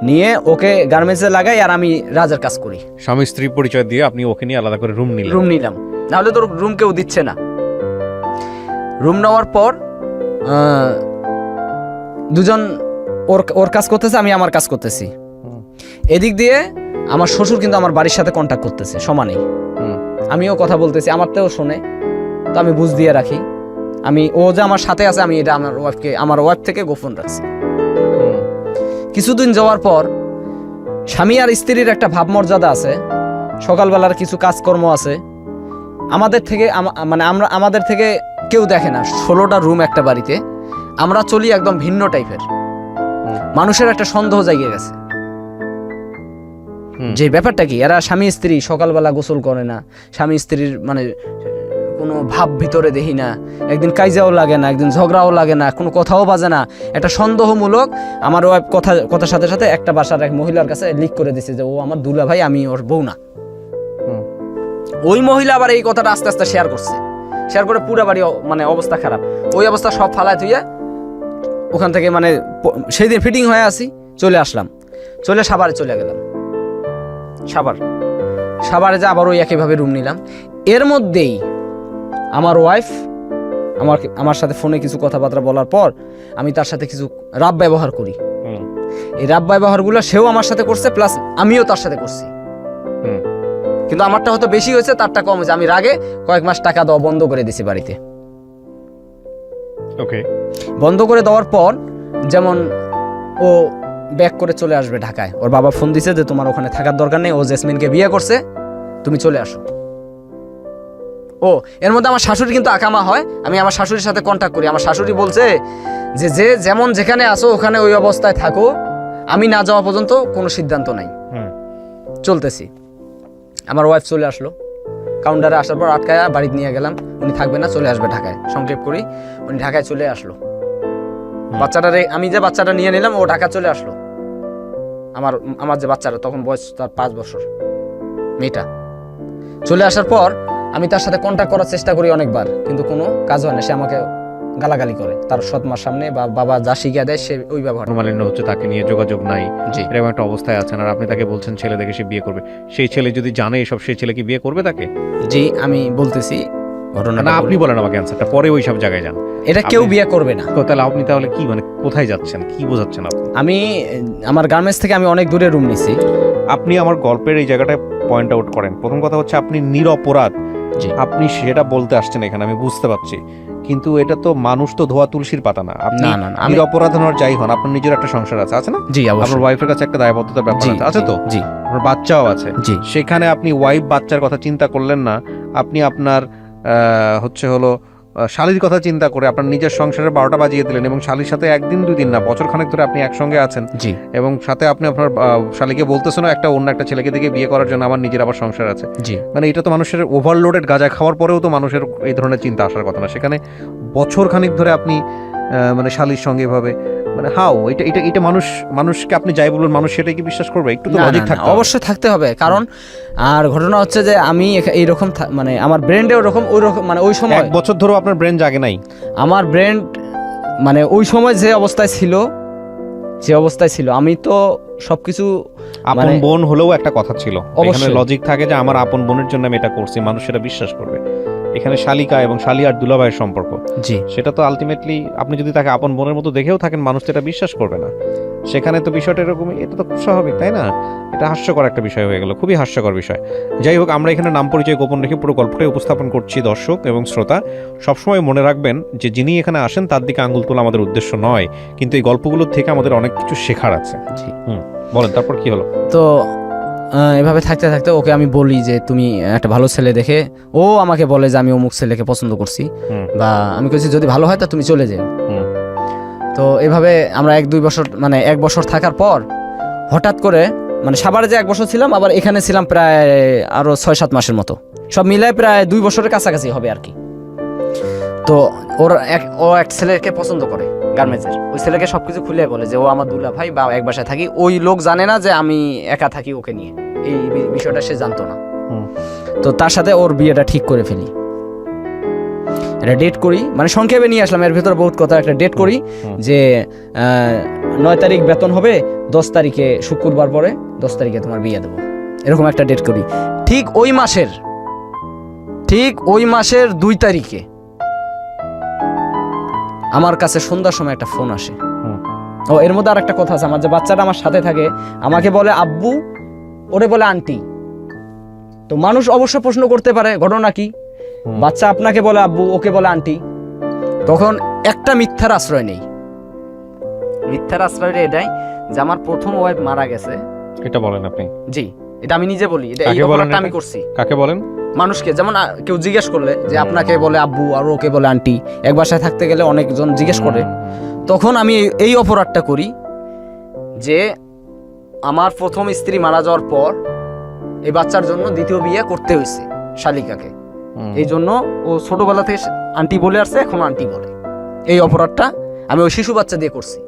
নিয়ে ওকে গার্মেন্টসে লাগাই আর আমি রাজের কাজ করি। স্বামী স্ত্রী পরিচয় দিয়ে আপনি ওকে নিয়ে আলাদা করে রুম নিলাম, নাহলে তোর রুম কেউ দিচ্ছে না। রুম নেওয়ার পর দুজন ওর কাজ করতেছে, আমি আমার কাজ করতেছি। এদিক দিয়ে আমার শ্বশুর কিন্তু আমার বাড়ির সাথে কন্ট্যাক্ট করতেছে সমানেই, আমিও কথা বলতেছি, আমারতেও শোনে। তো আমি বুঝ দিয়ে রাখি, ও যে আমার সাথে আছে, আমি এটা আমার ওয়াইফ থেকে গোপন রাখছি। কিছুদিন যাওয়ার পর স্বামী আর স্ত্রীর একটা ভাবমর্যাদা আছে, সকালবেলার কিছু কাজকর্ম আছে, আমাদের থেকে কেউ দেখে না। 16টা রুম একটা বাড়িতে, আমরা চলি একদম ভিন্ন টাইপের। মানুষের একটা সন্দেহ জাগিয়ে গেছে যে ব্যাপারটা কি, এরা স্বামী স্ত্রী সকালবেলা গোসল করে না, স্বামী স্ত্রীর মানে কোনো ভাব ভিতরে দেখি না, একদিন কাইজাও লাগে না, একদিন ঝগড়াও লাগে না, কোনো কথাও বাজে না। একটা সন্দেহমূলক আমার ওয়াইফ কথার সাথে সাথে একটা বাসার এক মহিলার কাছে লিক করে দিছে যে ও আমার দুলা ভাই, আমি ওর বউ না। ওই মহিলা আবার এই কথাটা আস্তে আস্তে শেয়ার করে পুরো বাড়ি মানে অবস্থা খারাপ। ওই অবস্থা সব ফালায় তুইয়া ওখান থেকে মানে সেই দিন ফিটিং হয়ে আসি, চলে আসলাম, চলে সাভারে চলে গেলাম। সাভারে যা আবার ওই একইভাবে রুম নিলাম। এর মধ্যেই আমার ওয়াইফ আমার সাথে ফোনে কিছু কথাবার্তা বলার পর আমি তার সাথে কিছু রাব ব্যবহার করি। এই রাব ব্যবহারগুলো সেও আমার সাথে করছে, প্লাস আমিও তার সাথে করছি। কিন্তু আমারটা হয়তো বেশি হয়েছে, তারটা কম হয়েছে। আমি রাগে কয়েক মাস টাকা দেওয়া বন্ধ করে দিছি বাড়িতে। ওকে, বন্ধ করে দেওয়ার পর যেমন ও ব্যাক করে চলে আসবে ঢাকায়, ওর বাবা ফোন দিছে যে তোমার ওখানে থাকার দরকার নেই, ও জেসমিনকে বিয়ে করছে, তুমি চলে আসো। এর মধ্যে আমার শাশুড়ি কিন্তু আকামা হয়, আমি আমার শাশুড়ির সাথে কন্ট্যাক্ট করি। আমার শাশুড়ি বলছে যে যেমন যেখানে আসো ওখানে ওই অবস্থায় থাকো, আমি না যাওয়া পর্যন্ত কোনো সিদ্ধান্ত নাই। চলতেছি। আমার ওয়াইফ চলে আসলো, কাউন্টারে আসার পর আটকায় বাড়িতে নিয়ে গেলাম, উনি থাকবে না, চলে আসবে ঢাকায়। সংক্ষেপ করি, উনি ঢাকায় চলে আসলো। আমি যে বাচ্চাটা নিয়ে নিলাম, ও ঢাকা চলে আসলো। আমার যে বাচ্চাটা তখন বয়স তার 5 বছর, মেয়েটা চলে আসার পর আমি তার সাথে কন্ট্যাক্ট করার চেষ্টা করি অনেকবার, কিন্তু কোনো কাজ হয় না। সে আমাকে গালাগালি করে তার সৎ মার সামনে, বা বাবা যা শিখিয়ে দেয় সে ওই ব্যবহার। মালিন্য হচ্ছে, তাকে নিয়ে যোগাযোগ নাই, এরকম একটা অবস্থায় আছেন, আর আপনি তাকে বলছেন ছেলে দেখে সে বিয়ে করবে। সেই ছেলে যদি জানে এসব, সেই ছেলে কি বিয়ে করবে তাকে? জি, আমি বলতেছি ঘটনাটা। আপনি বলেন আমাকে অ্যান্সারটা, পরে ওই সব জায়গায় যান। এটা কেউ বিয়ে করবে না। তাহলে আপনি তাহলে কি মানে কোথায় যাচ্ছেন, কি বোঝাচ্ছেন আপনি? আমি আমার গার্মেন্টস থেকে আমি অনেক দূরে রুম নিছি। আপনি আমার গল্পের এই জায়গাটায় পয়েন্ট আউট করেন। প্রথম কথা হচ্ছে আপনি নিরপরাধ, আপনি সেটা বলতে আসছেন এখানে, আমি বুঝতে পারছি, কিন্তু এটা তো মানুষ তো ধোয়া তুলসীর পাতা না। আপনি নিরপরাধ হওয়ার যাই হন, আপনার নিজের একটা সংসার আছে না? জি, আপনার ওয়াইফের কাছে একটা দায়বদ্ধতার ব্যাপার আছে তো? জি, আপনার বাচ্চাও আছে। সেখানে আপনি ওয়াইফ বাচ্চার কথা চিন্তা করলেন না, আপনি আপনার শালীর কথা চিন্তা করে আপনার নিজের সংসারের 12টা বাজিয়ে দিলেন, এবং শালীর সাথে একদিন 2 দিন না, বছর খানেক ধরে আপনি একসঙ্গে আছেন। এবং সাথে আপনি আপনার শালীকে বলতেছেন অন্য একটা ছেলেকে দিকে বিয়ে করার জন্য আমার নিজের আবার সংসার আছে। মানে এটা তো মানুষের ওভারলোডেড গাঁজা খাওয়ার পরেও তো মানুষের এই ধরনের চিন্তা আসার কথা না। সেখানে বছর খানিক ধরে আপনি মানে শালীর সঙ্গে এভাবে মানে এটা মানুষকে আপনি যাই বলবেন, মানুষ সেটাই কি বিশ্বাস করবে? একটু তো লজিক থাকতে হবে। অবশ্যই থাকতে হবে, কারণ আর ঘটনা হচ্ছে যে আমি এইরকম মানে আমার ব্রেন্ডে ওরকম মানে ওই সময় 1 বছর ধরে আপনার ব্রেন জাগে নাই। আমার ব্রেন মানে ওই সময় যে অবস্থায় ছিল আমি তো সবকিছু আপন বোন হলেও একটা কথা ছিল, এখানে লজিক থাকে যে আমার আপন বোনের জন্য আমি এটা করছি, মানুষ সেটা বিশ্বাস করবে। এখানে শালিকা এবং শালি আর দুলাভাইয়ের সম্পর্ক, সেটা তো আলটিমেটলি আপনি যদি তাকে আপন বোনের মতো দেখেও থাকেন, মানুষ তো এটা বিশ্বাস করবে না। সেখানে তো বিষয়টা এরকমই, এটা তো খুব স্বাভাবিক, তাই না? এটা হাস্যকর একটা বিষয় হয়ে গেল, খুবই হাস্যকর বিষয়। যাই হোক, আমরা এখানে নাম পরিচয় গোপন রেখে পুরো গল্পটাই উপস্থাপন করছি। দর্শক এবং শ্রোতা সবসময় মনে রাখবেন যে যিনি এখানে আসেন তার দিকে আঙুল তোলা আমাদের উদ্দেশ্য নয়, কিন্তু এই গল্পগুলোর থেকে আমাদের অনেক কিছু শেখার আছে। বলেন তারপর কি হলো? তো এভাবে থাকতে থাকতে ওকে আমি বলি যে তুমি একটা ভালো ছেলে দেখে, ও আমাকে বলে যে আমি অমুক ছেলেকে পছন্দ করছি, বা আমি বলছি যদি ভালো হয় তা তুমি চলে যাও। তো এভাবে আমরা 1-2 বছর মানে 1 বছর থাকার পর হঠাৎ করে মানে সাভারে যে 1 বছর ছিলাম, আবার এখানে ছিলাম প্রায় আরো 6-7 মাসের মতো, সব মিলায় প্রায় 2 বছরের কাছাকাছি হবে আর কি। তো ও এক ছেলেকে পছন্দ করে গার্মেন্টসের, ওই ছেলেকে সবকিছু খুলে বলে যে ও আমার দুলা ভাই বা এক বাসায় থাকি। ওই লোক জানে না যে আমি একা থাকি ওকে নিয়ে, এই বিষয়টা সে জানতো না। তো তার সাথে ওর বিয়েটা ঠিক করে ফেলি, একটা ডেট করি, মানে সংক্ষেপে নিয়ে আসলাম, এর ভিতরে বহুত কথা। একটা ডেট করি যে 9 তারিখ বেতন হবে, 10 তারিখে শুক্রবার পরে 10 তারিখে তোমার বিয়ে দেবো, এরকম একটা ডেট করি। ঠিক ওই মাসের 2 তারিখে আমার কাছে সন্ধ্যার সময় একটা ফোন আসে। ও এর মধ্যে আর একটা কথা আছে, আমার যে বাচ্চাটা আমার সাথে থাকে আমাকে বলে আব্বু, ওরে বলে আন্টি। তো মানুষ অবশ্য প্রশ্ন করতে পারে ঘটনা কি, বাচ্চা আপনাকে বলে আব্বু, ওকে বলে আন্টি। তখন একটা মিথ্যার আশ্রয় নেই। মিথ্যার আশ্রয়টা এটাই যে আমার প্রথম ওয়াইফ মারা গেছে। এটা বলেন আপনি? জি, এটা আমি নিজে বলি, এটা এই অপরাধটা আমি করছি। কাকে বলেন? মানুষকে, যেমন কেউ জিজ্ঞেস করলে যে আপনাকে বলে আব্বু আর ওকে বলে আন্টি, এক বাসায় থাকতে গেলে অনেকজন জিজ্ঞেস করে, তখন আমি এই অপরাধটা করি যে আমার প্রথম স্ত্রী মারা যাওয়ার পর এই বাচ্চার জন্য দ্বিতীয় বিয়ে করতে হয়েছে শালিকাকে, এই জন্য ও ছোটবেলা থেকে আন্টি বলে আসছে, এখন আন্টি বলে। এই অপরাধটা আমি ওই শিশু বাচ্চা দিয়ে করছি।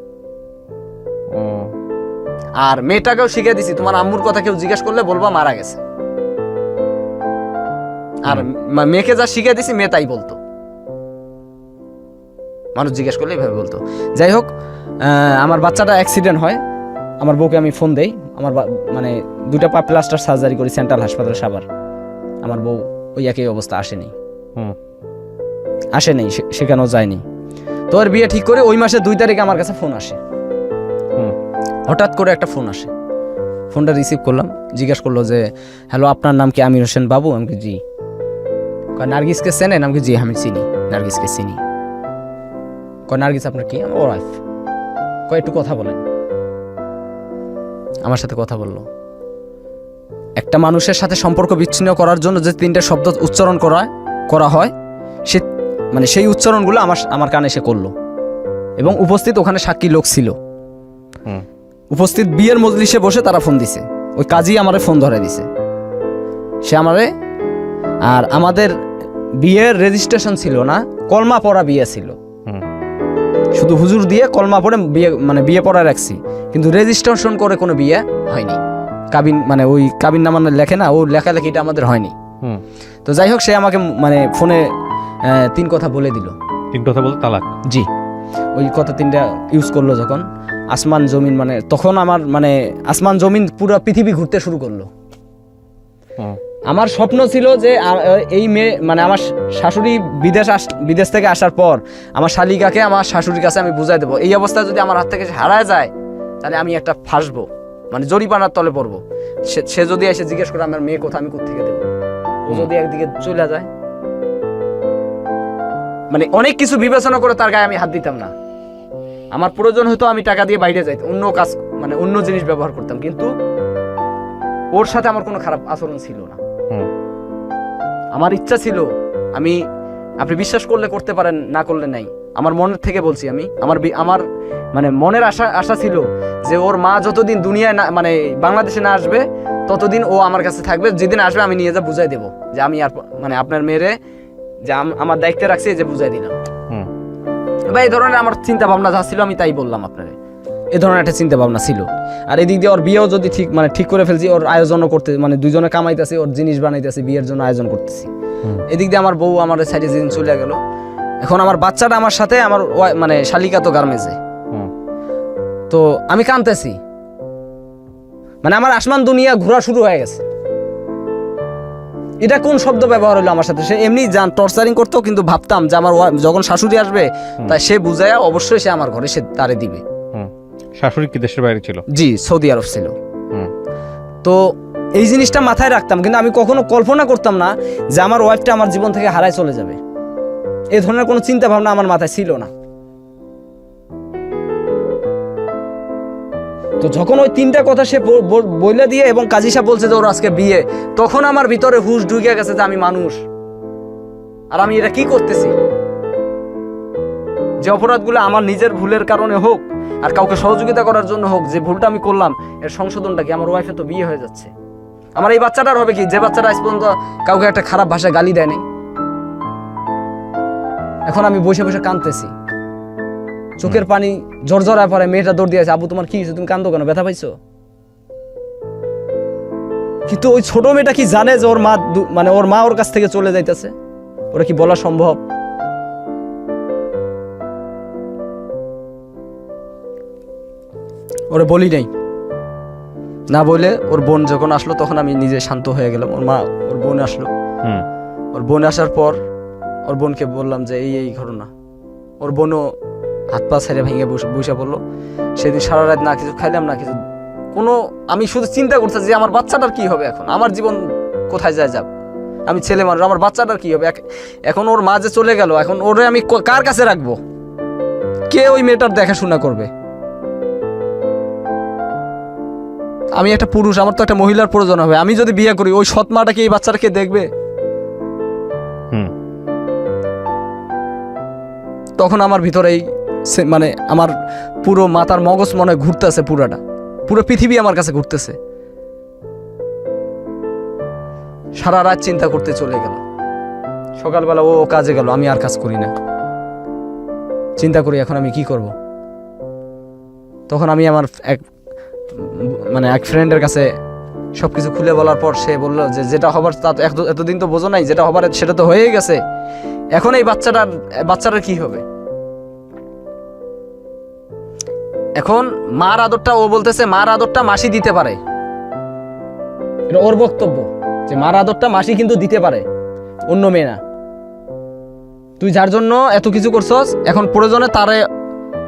আর মেয়েটাকেও শিখিয়ে দিছি, তোমার আম্মুর কথা কেউ জিজ্ঞেস করলে বলবা মারা গেছে। আর মেয়েকে যা শিখিয়ে দিছি মেয়ে তাই বলতো, মানুষ জিজ্ঞেস করলে এইভাবে বলতো। যাই হোক, আমার বাচ্চাটা অ্যাক্সিডেন্ট হয়, আমার বউকে আমি ফোন দেই, আমার মানে 2টা পা প্লাস্টার সার্জারি করি সেন্ট্রাল হাসপাতালে সাভার। আমার বউ ওই একই অবস্থা, আসেনি, সেখানেও যায়নি। তো ওর বিয়ে ঠিক করে ওই মাসে 2 তারিখে আমার কাছে ফোন আসে। হঠাৎ করে একটা ফোন আসে, ফোনটা রিসিভ করলাম, জিজ্ঞেস করলো যে হ্যালো আপনার নাম কি আমির হোসেন বাবু? আমি জি। নার্গিসকে চেনেন? আমি জি আমি চিনি, নার্গিসকে চিনি। নার্গিস আপনার কি? আমার ওয়াইফ। একটু কথা বলেন। আমার সাথে কথা বললো। একটা মানুষের সাথে সম্পর্ক বিচ্ছিন্ন করার জন্য যে 3টে শব্দ উচ্চারণ করা হয়, সে মানে সেই উচ্চারণগুলো আমার কানে সে করলো, এবং উপস্থিত ওখানে সাক্ষী লোক ছিল। উপস্থিত বিয়ের মজলিসে বসে তারা ফোন দিছে, ওই কাজী আমারে ফোন ধরে দিছে, সে আমারে। আর আমাদের বিয়ের রেজিস্ট্রেশন ছিল না, কলমা পড়া বিয়ে ছিল, শুধু হুজুর দিয়ে কলমা পড়ে বিয়ে পড়া রাখছি, কিন্তু রেজিস্ট্রেশন করে কোনো বিয়ে হয়নি। কাবিন মানে ওই কাবিন নামা লেখে না, ও লেখালেখিটা আমাদের হয়নি। তো যাই হোক, সে আমাকে মানে ফোনে 3 কথা বলে দিল। 3 কথা বলতে তালাক? জি। ওই কথা 3টা ইউজ করলো যখন, আসমান জমিন, মানে তখন আমার মানে আসমান জমিন পুরো পৃথিবী ঘুরতে শুরু করলো। আমার স্বপ্ন ছিল যে এই মেয়ে মানে আমার শাশুড়ি বিদেশ থেকে আসার পর আমার শালিকাকে আমার শাশুড়ির কাছে আমি বুঝাই দেবো। এই অবস্থায় যদি আমার হাত থেকে হারায় যায় তাহলে আমি একটা ফাঁসবো, মানে জরিপানার তলে পড়বো। সে যদি এসে জিজ্ঞেস করে আমার মেয়ে কোথায়, আমি কোত্থেকে দেবো? ও যদি একদিকে চলে যায়, মানে অনেক কিছু বিবেচনা করে তার গায়ে আমি হাত দিতাম না। আমার প্রয়োজন হয়তো আমি টাকা দিয়ে বাইরে যাইতাম, অন্য কাজ মানে অন্য জিনিস ব্যবহার করতাম, কিন্তু ওর সাথে আমার কোনো খারাপ আচরণ ছিল না। আমার ইচ্ছা ছিল, আপনি বিশ্বাস করলে করতে পারেন, না করলে নাই, আমার মনের থেকে বলছি আমি, আমার মানে মনের আশা ছিল যে ওর মা যতদিন দুনিয়ায় না মানে বাংলাদেশে না আসবে ততদিন ও আমার কাছে থাকবে। যেদিন আসবে আমি নিয়ে যা বুঝাই দেবো যে আমি আর মানে আপনার মেয়েরে যে আমার দায়িত্বে রাখছি, যে বুঝাই দিলাম। বা এই ধরনের আমার চিন্তা ভাবনা যা ছিল আমি তাই বললাম আপনারে, এই ধরনের একটা চিন্তা ভাবনা ছিল। আর এদিক দিয়ে ওর বিয়েও যদি ঠিক করে ফেলছি, ওর আয়োজনও করতে মানে 2জনে কামাইতেছি, ওর জিনিস বানাইতেছি, বিয়ের জন্য আয়োজন করতেছি। এদিক দিয়ে আমার বউ আমার সাইডে যেদিন চলে গেল, এখন আমার বাচ্চাটা আমার সাথে, আমার মানে শালিকা তো গার্মেন্টসে। তো আমি কাঁদতেছি, মানে আমার আসমান দুনিয়া ঘোরা শুরু হয়ে গেছে। এটা কোন শব্দ ব্যবহার হলো আমার সাথে? সে এমনি টর্চারিং করতো, কিন্তু ভাবতাম যে আমার যখন শাশুড়ি আসবে তাই সে বুঝায়া অবশ্যই সে আমার ঘরে সে তারে দিবে। শাশুড়ি কি দেশের বাইরে ছিল? জি, সৌদি আরব ছিল। তো এই জিনিসটা মাথায় রাখতাম, কিন্তু আমি কখনো কল্পনা করতাম না যে আমার ওয়াইফটা আমার জীবন থেকে হারায় চলে যাবে। এই ধরনের কোনো চিন্তা ভাবনা আমার মাথায় ছিল না। তো যখন ওই তিনটা কথা সে বলে দিয়ে এবং কাজী সাহেব বলছে যে ওর আজকে বিয়ে, তখন আমার ভিতরে হুশ ঢুকে গেছে যে আমি মানুষ, আর আমি এটা কি করতেছি। যে অপরাধগুলো আমার নিজের ভুলের কারণে হোক আর কাউকে সহযোগিতা করার জন্য হোক, যে ভুলটা আমি করলাম এর সংশোধনটা কি, আমার ওয়াইফে তো বিয়ে হয়ে যাচ্ছে, আমার এই বাচ্চাটার হবে কি, যে বাচ্চাটা আজ পর্যন্ত কাউকে একটা খারাপ ভাষায় গালি দেয়নি। এখন আমি বসে বসে কাঁদতেছি, চোখের পানি জড়জড়ায় পড়ে। মেয়েটা দৌড় দিয়েছে, আবু তোমার কি হয়েছে, তুমি কান্দো কেন, ব্যথা পাইছো? কিন্তু ওই ছোট মেয়েটা কি জানে যে ওর মা মানে ওর মা ওর কাছ থেকে চলে যাইতেছে? ওরা কি বলা সম্ভব? ওরা বলি নাই, না বলে ওর বোন যখন আসলো তখন আমি নিজে শান্ত হয়ে গেলাম। ওর মা ওর বোন আসলো, ওর বোন আসার পর ওর বোনকে বললাম যে এই এই ঘটনা। ওর বোনও হাত পা ছেড়ে ভেঙে বসে পড়লো। সেদিন সারা রাত না কিছু খাইলাম না কিছু, কোনো আমি শুধু চিন্তা করতেছি যে আমার বাচ্চাটার কি হবে, এখন আমার জীবন কোথায় যায় যাক, আমি ছেলে মানুষ, আমার বাচ্চাটার কি হবে। এখন ওর মা যে চলে গেল, এখন ওরে আমি কার কাছে রাখবো, কে ওই মেয়েটার দেখাশোনা করবে? আমি একটা পুরুষ, আমার তো একটা মহিলার প্রয়োজন হবে। আমি যদি বিয়ে করি, ওই সৎ মাটা কি এই বাচ্চাটাকে দেখবে? তখন আমার ভিতরে মানে আমার পুরো মাথার মগজ মনে হয় ঘুরতেছে, পুরো পৃথিবী আমার কাছে ঘুরতেছে। সারা রাত চিন্তা করতে চলে গেল। সকালবেলা ও কাজে গেল, আমি আর কাজ করি না, চিন্তা করি এখন আমি কি করব। তখন আমি আমার এক ফ্রেন্ডের কাছে সবকিছু খুলে বলার পর সে বললো যে যেটা হবার তা এতদিন তো বোঝো নাই, যেটা হবার সেটা তো হয়েই গেছে, এখন এই বাচ্চাটার কি হবে? এখন মার আদরটা, ও বলতেছে মার আদরটা মাসি দিতে পারে, এটা ওর বক্তব্য যে মার আদরটা মাসি কিন্তু দিতে পারে, অন্য মেয়ে না। তুই যার জন্য এত কিছু করছস, এখন প্রয়োজনে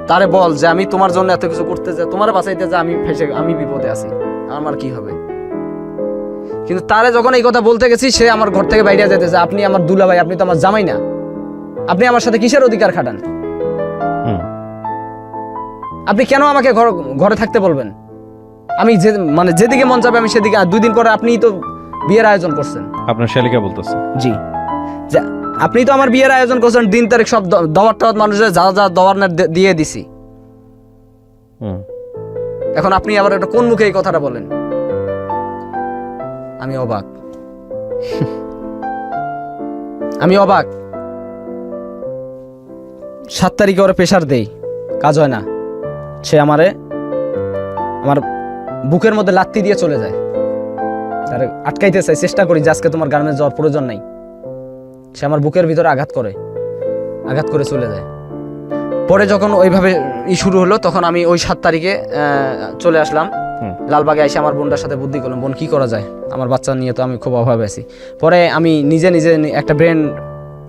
তারে বল যে আমি তোমার জন্য এত কিছু করতে যাই, তোমার বাঁচাইতে যা, আমি বিপদে আছি, আমার কি হবে। কিন্তু তারে যখন এই কথা বলতে গেছি, সে আমার ঘর থেকে বাইরে যেতেছে, আপনি আমার দুলাভাই, আপনি তো আমার জামাই না, আপনি আমার সাথে কিসের অধিকার খাটান? আপনি কেন আমাকে ঘরে থাকতে বলবেন? আমি যেদিকে মন চাবে আমি সেদিকে। আর 2 দিন পরে আপনি তো বিয়ের আয়োজন করছেন। আপনার শালিকা বলতেছে জি, আপনি তো আমার বিয়ের আয়োজন করছেন, দিন তারিখ সব দাওয়াত টাওয়াত মানুষের যা যা দেওয়ার দিয়ে দিছি। এখন আপনি আবার এটা কোন মুখে এই কথাটা বলেন? আমি অবাক, আমি অবাক। 7 তারিখে ওরা প্রেশার দেই, কাজ হয় না, সে আমার বুকের মধ্যে লাত্তি দিয়ে চলে যায়। তার আটকাইতে চাই, চেষ্টা করি যে আজকে তোমার গার্মেন্টস যাওয়ার প্রয়োজন নাই। সে আমার বুকের ভিতরে আঘাত করে চলে যায়। পরে যখন ওইভাবে শুরু হলো, তখন আমি ওই 7 তারিখে চলে আসলাম লালবাগে। এসে আমার বোনটার সাথে বুদ্ধি করলাম, বোন কি করা যায়, আমার বাচ্চা নিয়ে তো আমি খুব অভাবে আছি। পরে আমি নিজে একটা ব্রেন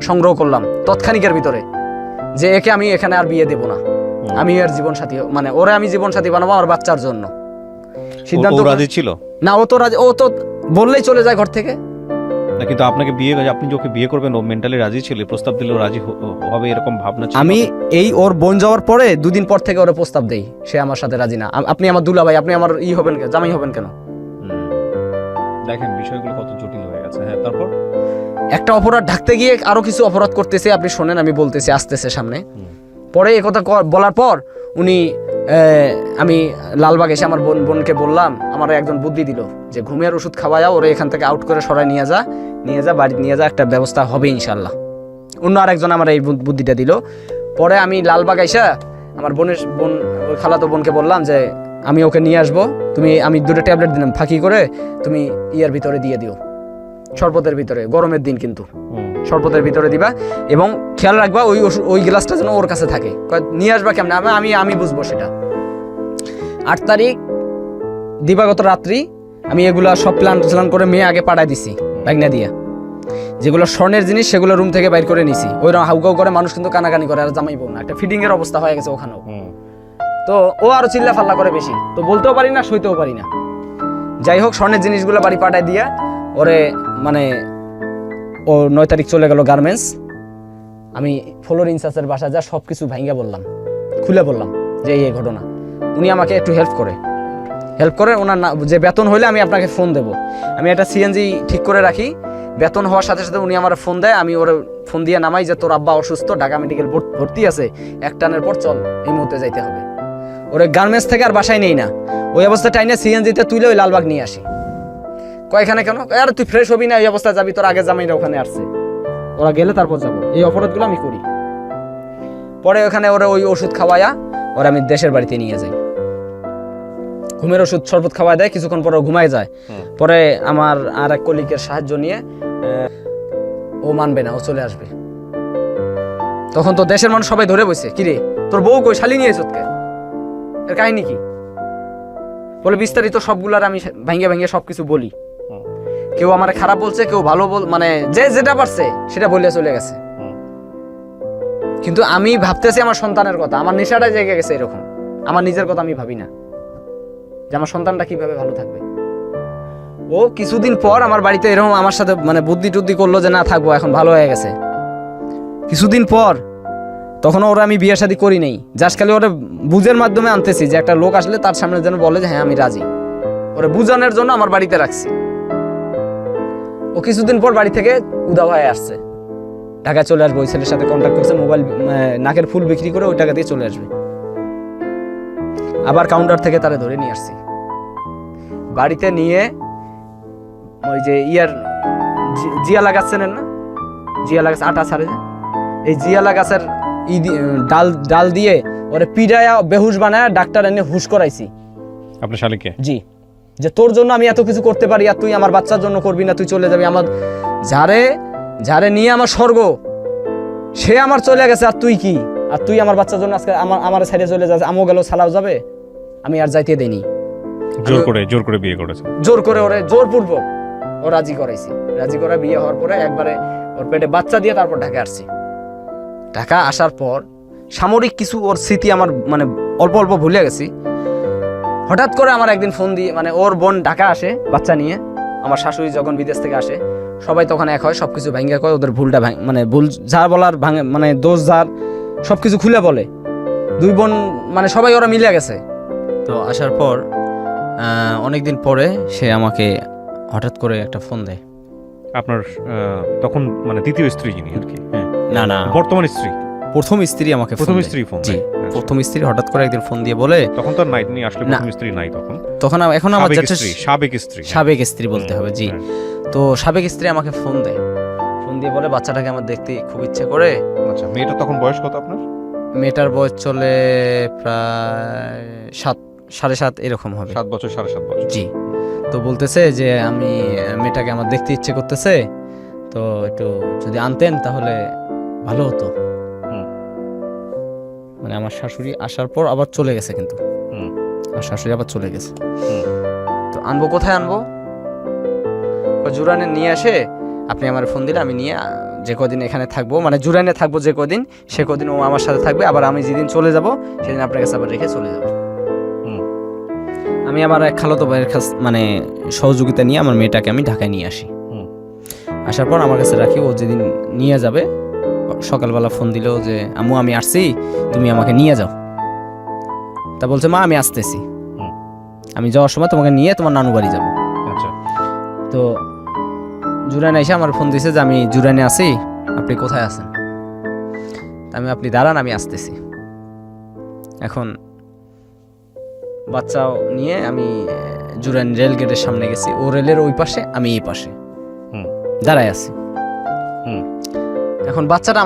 সংগ্রহ করলাম তৎক্ষণিকের ভিতরে, যে একে আমি এখানে আর বিয়ে দেব না, আমি এর জীবন সাথী, ওরে আমি জীবন সাথী বানাবো আমার বাচ্চার জন্য। সিদ্ধান্ত রাজি ছিল না, ও তো বললেই চলে যায় ঘর থেকে। না, কিন্তু আপনাকে আপনি যে ওকে বিয়ে করবেন, ও মেন্টালি রাজি ছিল? প্রস্তাব দিলেও রাজি হবে এরকম ভাবনা ছিল? আমি ওর বোন যাওয়ার পরে 2 দিন পর থেকে ওরে প্রস্তাব দেই, সে আমার সাথে রাজি না। আপনি আমার দুলাভাই, আপনি আমার হবেন, জামাই হবেন কেন? দেখেন বিষয়গুলো কত জটিল হয়ে গেছে। হ্যাঁ, তারপর একটা অপরাধ ঢাকতে গিয়ে আরো কিছু অপরাধ করতেছে। আপনি শোনেন, আমি বলতেছি, আসতেছে সামনে। পরে এই কথা বলার পর আমি লালবাগ এসে আমার বোনকে বললাম, আমার একজন বুদ্ধি দিল যে ঘুমের ওষুধ খাওয়ায়া ওরে এখান থেকে আউট করে সরাই নিয়ে যা বাড়িতে নিয়ে যা, একটা ব্যবস্থা হবে ইনশাল্লাহ। অন্য আরেকজন আমার এই বুদ্ধিটা দিল। পরে আমি লালবাগ এসে আমার বোন ওই খালাতো বোনকে বললাম যে আমি ওকে নিয়ে আসবো, আমি 2টা ট্যাবলেট দিলাম, ফাঁকি করে তুমি ইয়ার ভিতরে দিয়ে দিও, শরবতের ভিতরে, গরমের দিন কিন্তু শরবতের ভিতরে দিবা, এবং খেয়াল রাখবা ওই গ্লাসটা যেন ওর কাছে থাকে। নিয়ে আসবা কেমন, আমি বুঝবো সেটা। 8 তারিখ দিবাগত রাত্রি আমি এগুলা সব প্ল্যান করে মেয়ে আগে পাঠাই দিছি ব্যাগনা দিয়া। যেগুলো স্বর্ণের জিনিস সেগুলো রুম থেকে বাইর করে নিছি। ওইরকম হাউকাউ করে মানুষ কিন্তু কানাকানি করে, আর জামাইবো না, একটা ফিটিং এর অবস্থা হয়ে গেছে ওখানেও। তো ও আরো চিল্লা ফাল্লা করে বেশি, তো বলতেও পারি না, সইতেও পারি না। যাই হোক, স্বর্ণের জিনিসগুলো বাড়ি পাঠাই দিয়া ওরে ও 9 তারিখ চলে গেল গার্মেন্টস। আমি ফ্লোর ইনচার্জের বাসায় যা সবকিছু ভাঙ্গা বললাম, খুলে বললাম যে এই ঘটনা। উনি আমাকে একটু হেল্প করে, হেল্প করে। ওনার যে বেতন হইলে আমি আপনাকে ফোন দেবো। আমি একটা সিএনজি ঠিক করে রাখি, বেতন হওয়ার সাথে সাথে উনি আমার ফোন দেয়, আমি ওর ফোন দিয়ে নামাই যে তোর আব্বা অসুস্থ, ঢাকা মেডিকেল ভর্তি আছে, এক টানের পর চল, এই মুহূর্তে যাইতে হবে। ওরে গার্মেন্টস থেকে আর বাসায় নেই না, ওই অবস্থা টাইনে সিএনজিতে তুলে ওই লালবাগ নিয়ে আসি। কয়খানে কেন? আর তুই ফ্রেশ হবি না, এই অবস্থায় যাবি, তোর আগে জামাইরা ওখানে আসছে, ওরা গেলে তারপর যাবো। এই অপরাধগুলো আমি করি। পরে ওখানে ওরা ওই ওষুধ খাওয়ায়া ওরা আমি দেশের বাড়িতে নিয়ে যাই। ঘুমের ওষুধ শরবত খাওয়া দেয়, কিছুক্ষণ পরে ঘুমায় যায়। পরে আমার আর এক কলিকের সাহায্য নিয়ে ও মানবে না, ও চলে আসবে। তখন তো দেশের মানুষ সবাই ধরে বসে, কিরে তোর বউ কই, শালি নিয়ে চোটকে, এর কাহিনী কি? বলে বিস্তারিত সবগুলার আমি ভাঙ্গে ভাঙ্গে সবকিছু বলি। কেউ আমার খারাপ বলছে, কেউ ভালো মানে যে যেটা পারছে সেটা বলে চলে গেছে। কিন্তু আমি ভাবতেছি আমার সন্তানের কথা, আমার নেশাটা জেগে গেছে এরকম। আমার নিজের কথা আমি ভাবি না যে আমার সন্তানটা কিভাবে ভালো থাকবে। ও কিছুদিন পর আমার বাড়িতে এরকম আমার সাথে মানে বুদ্ধি টুদ্ধি করলো যে না থাকবো, এখন ভালো হয়ে গেছে। কিছুদিন পর তখন ওরা আমি বিয়ে শাদী করি নাই, জাস্ট খালি ওরা বুঝের মাধ্যমে আনতেছি যে একটা লোক আসলে তার সামনে যেন বলে যে হ্যাঁ আমি রাজি। ওরা বুঝানোর জন্য আমার বাড়িতে রাখছি। ও কিছুদিন পর বাড়ি থেকে উধাও হয়ে আসছে, ঢাকায় চলে আসবে। ওই ছেলের সাথে কন্ট্যাক্ট করছে, মোবাইল নাকের ফুল বিক্রি করে ওই টাকা দিয়ে চলে আসবে। আবার কাউন্টার থেকে তারা ধরে নিয়ে আসছি, বাড়িতে নিয়ে ওই যে জিয়া লাগাচ্ছেন না, জিয়া লাগাচ্ছে আটা ছাড়ে, এই জিয়ালা গাছের ডাল দিয়ে ওরে পিড়ায়া বেহুশ বানায় ডাক্তার এনে হুশ করাইছি। আপনার শালিকে? জি। যে তোর জন্য আমি এত কিছু করতে পারি আর তুই আমার বাচ্চার জন্য করবি না, তুই চলে যাবি। আমার যারে নিয়ে আমার স্বর্গ সে আমার চলে গেছে, আর তুই কি? আর তুই আমার বাচ্চার জন্য আজকে আমার সাইডে চলে যাচ্ছে, আমও গেল সালাও যাবে, আমি আর যাইতে দেইনি। জোর করে বিয়ে করেছে, জোর করে ওরে জোরপূর্বক ও রাজি করাইছি। রাজি করে বিয়ে হওয়ার পরে একবারে ওর পেটে বাচ্চা দিয়ে তারপর ঢাকা আসছি। ঢাকা আসার পর সামরিক কিছু ওর স্মৃতি আমার মানে অল্প অল্প ভুলে গেছি। হঠাৎ করে আমার একদিন ফোন দিয়ে, মানে ওর বোন ঢাকা আসে বাচ্চা নিয়ে, আমার শাশুড়ি যখন বিদেশ থেকে আসে, সবাই তখন এক হয়, সবকিছু ভাঙ্গা কয়, ওদের ভুলটা মানে ভুল যার বলার ভাঙে, মানে দোষ যার সবকিছু খুলে বলে। দুই বোন মানে সবাই ওরা মিলে গেছে। তো আসার পর অনেকদিন পরে সে আমাকে হঠাৎ করে একটা ফোন দেয়। আপনার তখন মানে দ্বিতীয় স্ত্রী যিনি আর কি? না না, বর্তমান স্ত্রী। প্রথম স্ত্রী আমাকে, প্রথম স্ত্রী ফোন। জি, প্রথম স্ত্রী হঠাৎ করে একদিন ফোন দিয়ে বলে, তখন তো নাই আসলে প্রথম স্ত্রী নাই তখন এখন আমার সাবেক স্ত্রী বলতে হবে। জি, তো সাবেক স্ত্রী আমাকে ফোন দেয়, ফোন দিয়ে বলে বাচ্চাটাকে আমার দেখতে খুব ইচ্ছে করে। আচ্ছা, মেয়েটা তখন বয়স কত আপনার? মেয়েটার বয়স চলে প্রায় 7.5 এরকম হবে। 7 বছর, 7.5 বছর। জি, তো বলতেছে যে আমি মেয়েটাকে আমার দেখতে ইচ্ছে করতেছে, তো একটু যদি আনতেন তাহলে ভালো হতো। মানে আমার শাশুড়ি আসার পর আবার চলে গেছে, কিন্তু আমার শাশুড়ি আবার চলে গেছে। তো আনবো, কোথায় আনবো? জুরানে নিয়ে আসে, আপনি আমার ফোন দিলে আমি নিয়ে যে কদিন এখানে থাকবো, মানে জুরানে থাকবো যে কদিন, সে কদিন ও আমার সাথে থাকবে, আবার আমি যেদিন চলে যাব সেদিন আপনার কাছে আবার রেখে চলে যাব। আমি আমার এক খালাতো ভাইয়ের কাছে মানে সহযোগিতা নিয়ে আমার মেয়েটাকে আমি ঢাকায় নিয়ে আসি। আসার পর আমার কাছে রাখি, ও যেদিন নিয়ে যাবে সকালবেলা ফোন দিল যে আম্মু আমি আসছি, তুমি আমাকে নিয়ে যাও। তা বলছে মা আমি আসতেছি, আমি যাওয়ার সময় তোমাকে নিয়ে তোমার নানু বাড়ি যাবো। আচ্ছা, তো জুরানে এসে আমার ফোন দিয়েছে যে আমি জুরানে আছি, আপনি কোথায় আছেন? আপনি দাঁড়ান, আমি আসতেছি। এখন বাচ্চাও নিয়ে আমি জুরান রেল গেটের সামনে গেছি, ও রেলের ওই পাশে, আমি এই পাশে দাঁড়ায় আছি। এখন বাচ্চাটা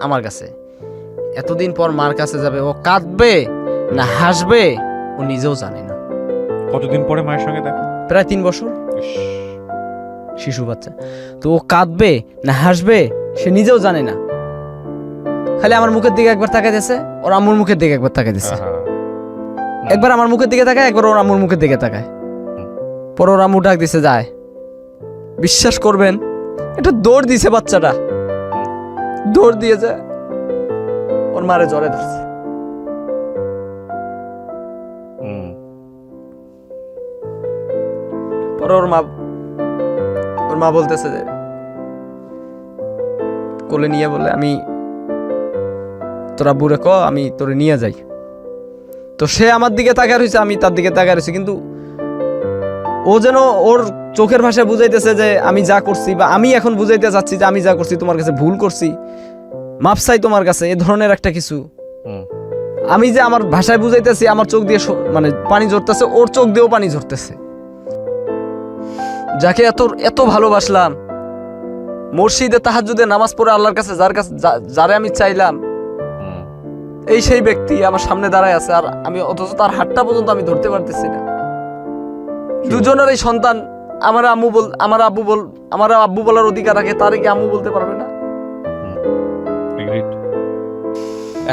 আমার কাছে, এতদিন পর মার কাছে যাবে, ও কাঁদবে না হাসবে ও নিজেও জানে না। কতদিন পরে মায়ের সঙ্গে দেখা? প্রায় 3 বছর, শিশু বাচ্চা। তো ও কাঁদবে না হাসবে সে নিজেও জানে না, খালি আমার মুখের দিকে একবার তাকাইতেছে, ওর আম্মুর মুখের দিকে একবার তাকাইতেছে, একবার আমার মুখের দিকে তাকায়, একবার ওর আম্মুর মুখের দিকে তাকায়। পরে ওর আম্মু ডাক দিছে যায়, বিশ্বাস করবেন এটা দৌড় দিছে, বাচ্চাটা দৌড় দিয়েছে, ওর মারে জ্বরে ধরছে। পরে ওর মা বলতেছে যে কোলে নিয়ে বলে আমি তোরা বুড়ে ক আমি তোরে নিয়ে যাই। তো সে আমার দিকে তাকায় রয়েছে, আমি তার দিকে তাকায় রয়েছি, কিন্তু ও যেন ওর চোখের ভাষায় বুঝাইতেছে যে আমি যা করছি, বা আমি এখন বুঝাইতে যাচ্ছি যে আমি যা করছি তোমার কাছে ভুল করছি, মাপ চাই তোমার কাছে, এ ধরনের একটা কিছু। আমি যে আমার ভাষায় বুঝাইতেছি, আমার চোখ দিয়ে মানে পানি ঝরতেছে, ওর চোখ দিয়েও পানি ঝরতেছে। যাকে এত এত ভালোবাসলাম, মসজিদে তাহাজ্জুদে নামাজ পড়ে আল্লাহর কাছে যারে আমি চাইলাম, এই সেই ব্যক্তি আমার সামনে দাঁড়ায় আছে, আর আমি অথচ তার হাতটা পর্যন্ত আমি ধরতে পারতেছি না। দুজনের এই সন্তান, আমার আব্বু বলার অধিকার রাখে, তারে কি আম্মু বলতে পারবে না?